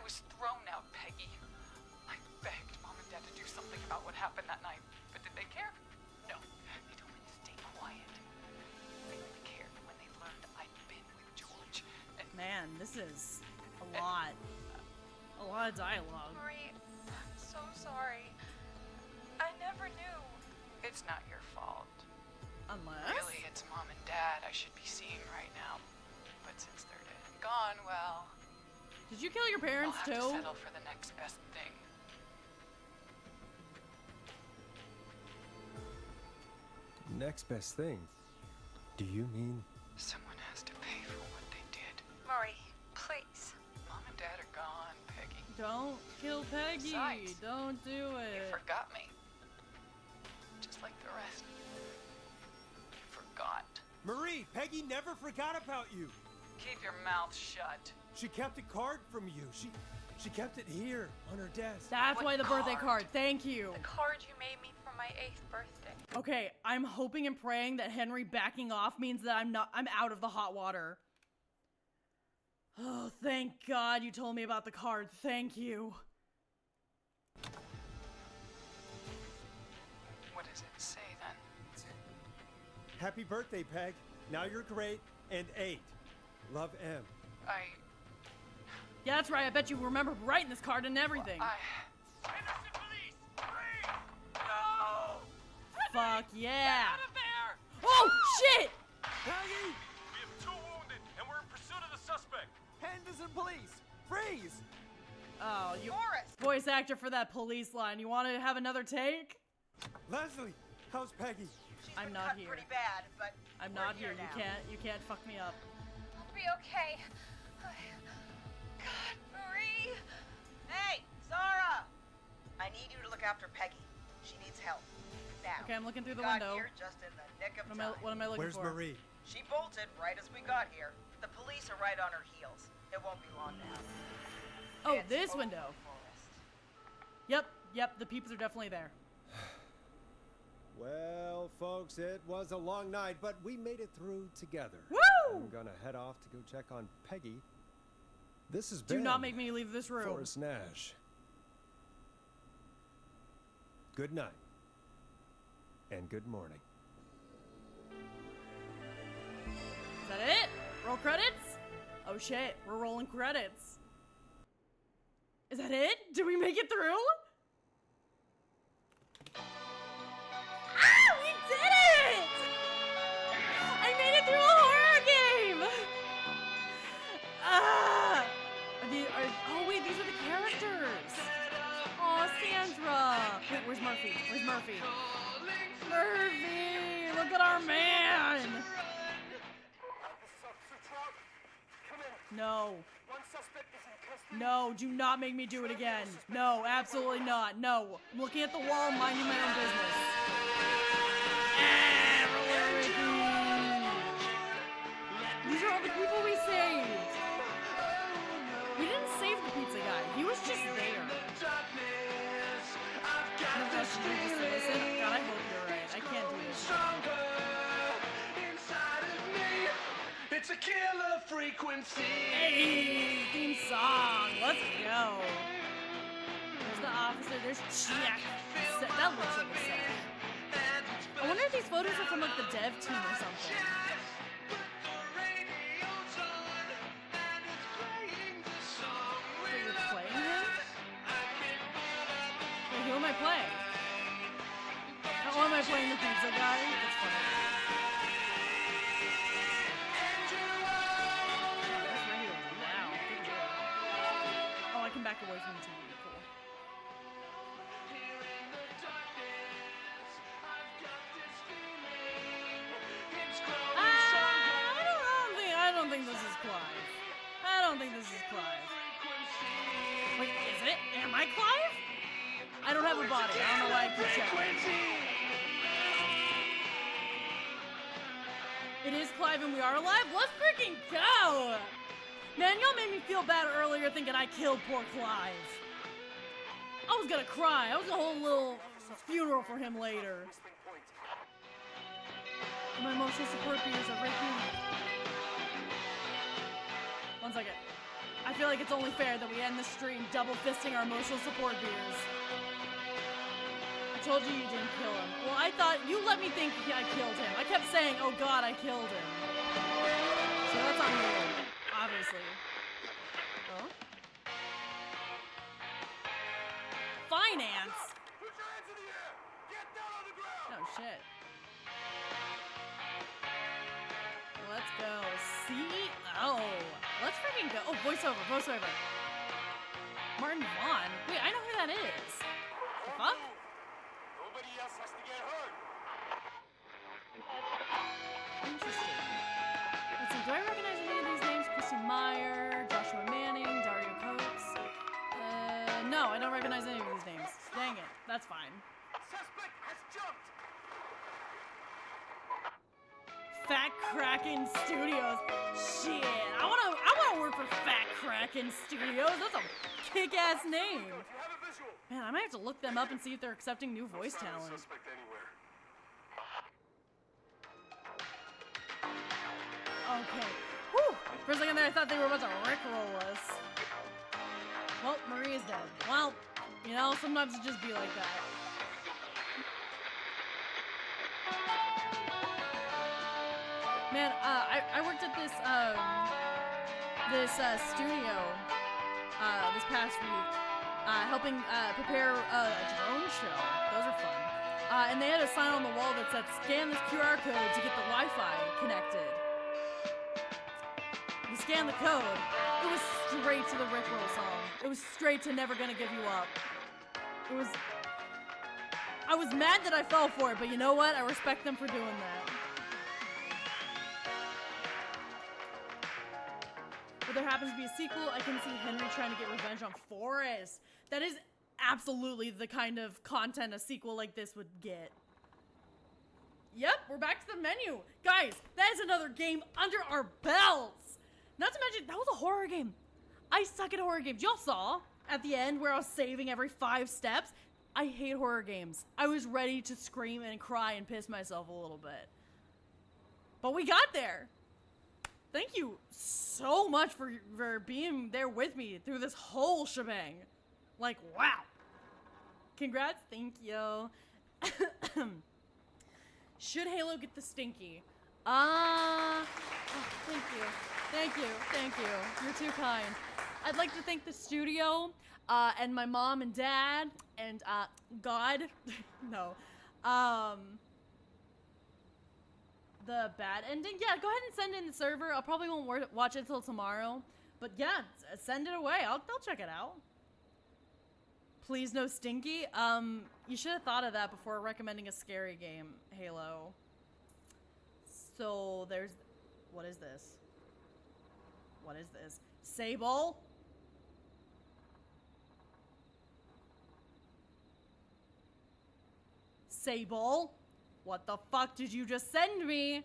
about what happened that night, but did they care? No. They told me to stay quiet. They only cared when they learned I'd been with George. And Man, this is a lot. A lot of dialogue. Marie, I'm so sorry. I never knew. it's not your fault. Unless? Really, it's Mom and Dad I should be seeing right now. But since they're dead and gone, well... Did you kill your parents I'll have too? to settle for the next best thing. Next best thing? Do you mean? Someone has to pay for what they did. Marie, please. Mom and Dad are gone, Peggy. Don't kill Peggy. Besides, Don't do You it. forgot me. Just like the rest. You forgot. Marie, Peggy never forgot about you. Keep your mouth shut. She kept a card from you. She kept it here on her desk. That's What why the birthday card? card. Thank you. The card you made me for my 8th birthday. Okay, I'm hoping and praying that Henry backing off means that I'm out of the hot water. Oh, thank God you told me about the card. Thank you. What does it say then? Happy birthday, Peg. Now you're great and 8. Love, M. Yeah, that's right. I bet you remember writing this card and everything. Innocent police! Free! No! Fuck yeah. Out of there! Oh, shit! Peggy! We have 2 wounded, and we're in pursuit of the suspect. Henderson police! Freeze! Oh, you Morris! voice actor for that police line. You want to have another take? Leslie, how's Peggy? She's I'm been not cut here. pretty bad, but I'm we're not here. now. You can't fuck me up. I'll be okay. God, Marie. Hey, Zara! I need you to look after Peggy. She needs help. Now. Okay, I'm looking through the got window. Here just in the nick of What am time. I looking Where's for? Marie? She bolted right as we got here. The police are right on her heels. It won't be long now. Oh, It's this over, window. Forrest. Yep, the peeps are definitely there. Well, folks, it was a long night, but we made it through together. Woo! I'm gonna head off to go check on Peggy. This has Do been not make me leave this room. Forrest Nash. Good night. And good morning. Is that it? Roll credits? Oh shit, we're rolling credits. Is that it? Did we make it through? Ah, we did it! I made it through a horror game! Ah! Oh wait, these are the characters. Oh, Sandra. Wait, where's Murphy? Where's Murphy? Murphy, look at our man. No. No, do not make me do it again. No, absolutely not. No. I'm looking at the wall, minding my own business. These are all the people we saved. We didn't save the pizza guy. He was just there. God, I hope you're right. I can't do this. It's a killer frequency. Hey, theme song. Let's go. There's the officer. There's Jack. That looks like a set. I wonder if these photos are from like the dev team or something. Wait, you're playing him? Wait, who am I playing? Oh, am I playing the pizza guy? That's funny. Oh, I can back away from the TV. Cool. I don't think this is Clive. I don't think this is Clive. Wait, is it? Am I Clive? I don't have a body. I don't know why I keep checking. It is Clive and we are alive. Let's freaking go! Man, y'all made me feel bad earlier thinking I killed poor Clive. I was gonna cry. I was gonna hold a little funeral for him later. And my emotional support beers are right here. 1 second. I feel like it's only fair that we end the stream double fisting our emotional support beers. I told you didn't kill him. Well, I thought you let me think I killed him. I kept saying, oh god, I killed him. So that's on you, obviously. Oh? Finance? Put your hands in the air! Get down on the ground! Oh, shit. Let's go. CEO. Let's freaking go. Oh, voiceover. Martin Vaughn. Wait, I know who that is. The fuck? Nobody else has to get hurt. Interesting. Let's see, do I recognize any of these names? Christy Meyer, Joshua Manning, Dario Coates. No, I don't recognize any of these names. Dang it. That's fine. Suspect has jumped. Fat Kraken Studios. Shit, I wanna work for Fat Kraken Studios. That's a kick-ass name. Man, I might have to look them up and see if they're accepting new voice talent. Suspect anywhere. Okay. Whew. For a second there, I thought they were about to rickroll us. Well, Maria's dead. Well, you know, sometimes it just be like that. Man, I worked at this studio this past week, helping prepare a drone show. Those are fun. And they had a sign on the wall that said, "Scan this QR code to get the Wi-Fi connected." You scan the code. It was straight to the Rickroll song. It was straight to "Never Gonna Give You Up." It was. I was mad that I fell for it, but you know what? I respect them for doing that. But there happens to be a sequel. I can see Henry trying to get revenge on Forrest. That is absolutely the kind of content a sequel like this would get. Yep, we're back to the menu. Guys, that is another game under our belts. Not to mention, that was a horror game. I suck at horror games. Y'all saw at the end where I was saving every 5 steps. I hate horror games. I was ready to scream and cry and piss myself a little bit. But we got there. Thank you so much for being there with me through this whole shebang. Like, wow. Congrats, thank you. Should Halo get the stinky? Oh, thank you. Thank you. Thank you. You're too kind. I'd like to thank the studio, and my mom and dad, and, God. No. The bad ending? Yeah, go ahead and send it in the server. I probably won't watch it till tomorrow. But yeah, send it away. I'll check it out. Please no stinky. You should have thought of that before recommending a scary game, Halo. So there's, what is this? What is this? Sable? Sable? What the fuck did you just send me?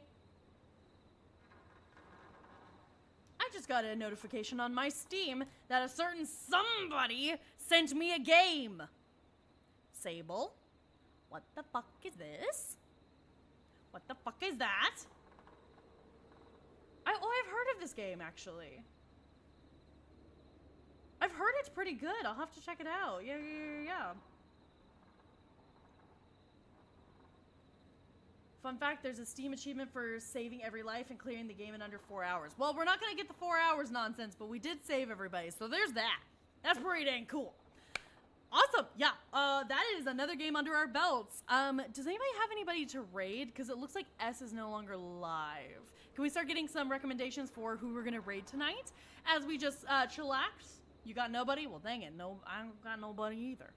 I just got a notification on my Steam that a certain somebody sent me a game. Sable? What the fuck is this? What the fuck is that? I've heard of this game, actually. I've heard it's pretty good. I'll have to check it out. Yeah. Fun fact, there's a Steam achievement for saving every life and clearing the game in under 4 hours. Well, we're not going to get the 4 hours nonsense, but we did save everybody, so there's that. That's pretty dang cool. Awesome. Yeah, that is another game under our belts. Does anybody have anybody to raid? Because it looks like S is no longer live. Can we start getting some recommendations for who we're going to raid tonight? As we just chillax? You got nobody? Well, dang it. No, I don't got nobody either.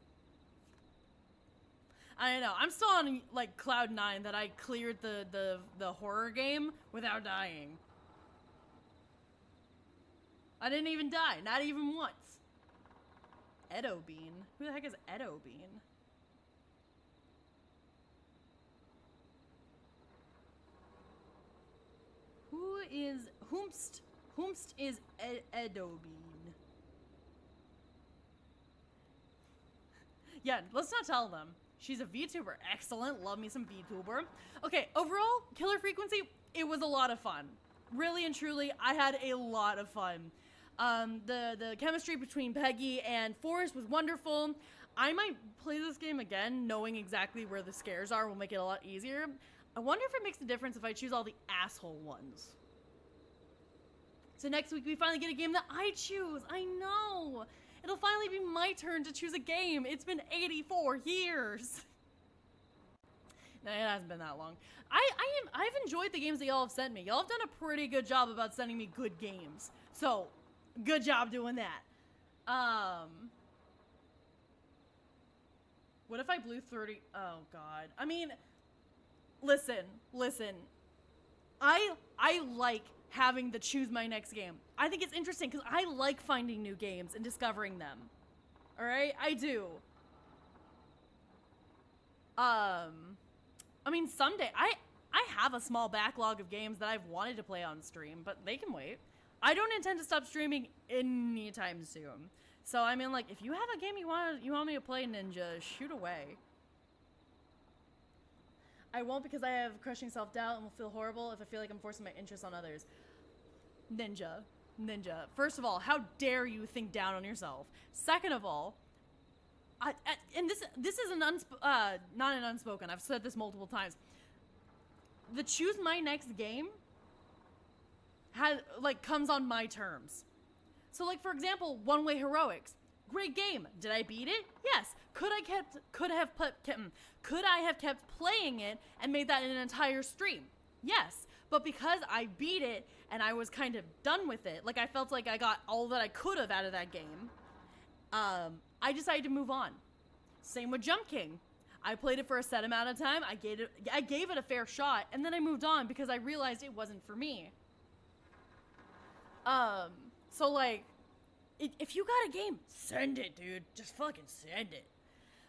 I know. I'm still on, like, cloud 9 that I cleared the horror game without dying. I didn't even die. Not even once. Edo Bean? Who the heck is Edo Bean? Who is... Whomst is Edo Bean? Yeah, let's not tell them. She's a VTuber. Excellent. Love me some VTuber. Okay, overall, Killer Frequency, it was a lot of fun. Really and truly, I had a lot of fun. The chemistry between Peggy and Forrest was wonderful. I might play this game again, knowing exactly where the scares are will make it a lot easier. I wonder if it makes a difference if I choose all the asshole ones. So next week we finally get a game that I choose. I know. It'll finally be my turn to choose a game. It's been 84 years. No, it hasn't been that long. I've enjoyed the games that y'all have sent me. Y'all have done a pretty good job about sending me good games. So, good job doing that. What if I blew 30? Oh God. I mean, listen. I like having to choose my next game. I think it's interesting because I like finding new games and discovering them. All right, I do. I mean, someday I have a small backlog of games that I've wanted to play on stream, but they can wait. I don't intend to stop streaming anytime soon. So I mean, like, if you have a game you want me to play, Ninja, shoot away. I won't because I have crushing self-doubt and will feel horrible if I feel like I'm forcing my interests on others. Ninja. First of all, how dare you think down on yourself? Second of all, and this is not an unspoken. I've said this multiple times. The choose my next game comes on my terms. So like, for example, One Way Heroics. Great game. Did I beat it? Yes. Could I have kept playing it and made that an entire stream? Yes. But because I beat it and I was kind of done with it, like I felt like I got all that I could have out of that game, I decided to move on. Same with Jump King. I played it for a set amount of time. I gave it a fair shot, and then I moved on because I realized it wasn't for me. So like, if you got a game, send it, dude. Just fucking send it.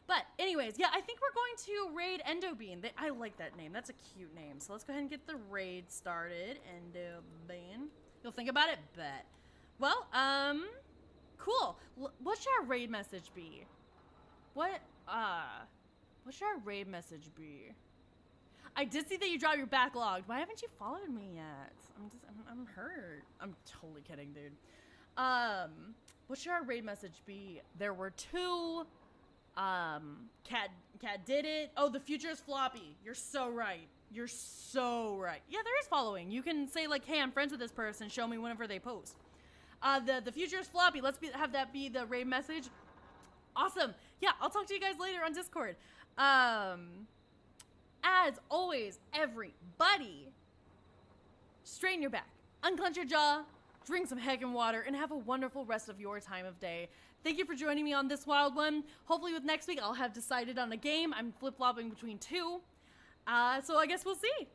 But anyways, yeah, I think we're going to raid Endobean. I like that name. That's a cute name. So let's go ahead and get the raid started. Endobean. You'll think about it? Bet. Well, cool. What should our raid message be? What should our raid message be? I did see that you dropped your backlog. Why haven't you followed me yet? I'm hurt. I'm totally kidding, dude. What should our raid message be? There were two. Cat did it. Oh, the future is floppy. You're so right. You're so right. Yeah, there is following. You can say like, hey, I'm friends with this person. Show me whenever they post. The future is floppy. Let's have that be the raid message. Awesome. Yeah, I'll talk to you guys later on Discord. As always, everybody, straighten your back, unclench your jaw, drink some heckin' water, and have a wonderful rest of your time of day. Thank you for joining me on this wild one. Hopefully with next week, I'll have decided on a game. I'm flip-flopping between two. So I guess we'll see.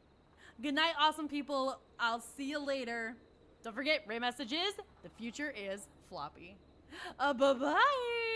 Good night, awesome people. I'll see you later. Don't forget, raid message is, the future is floppy. Bye-bye.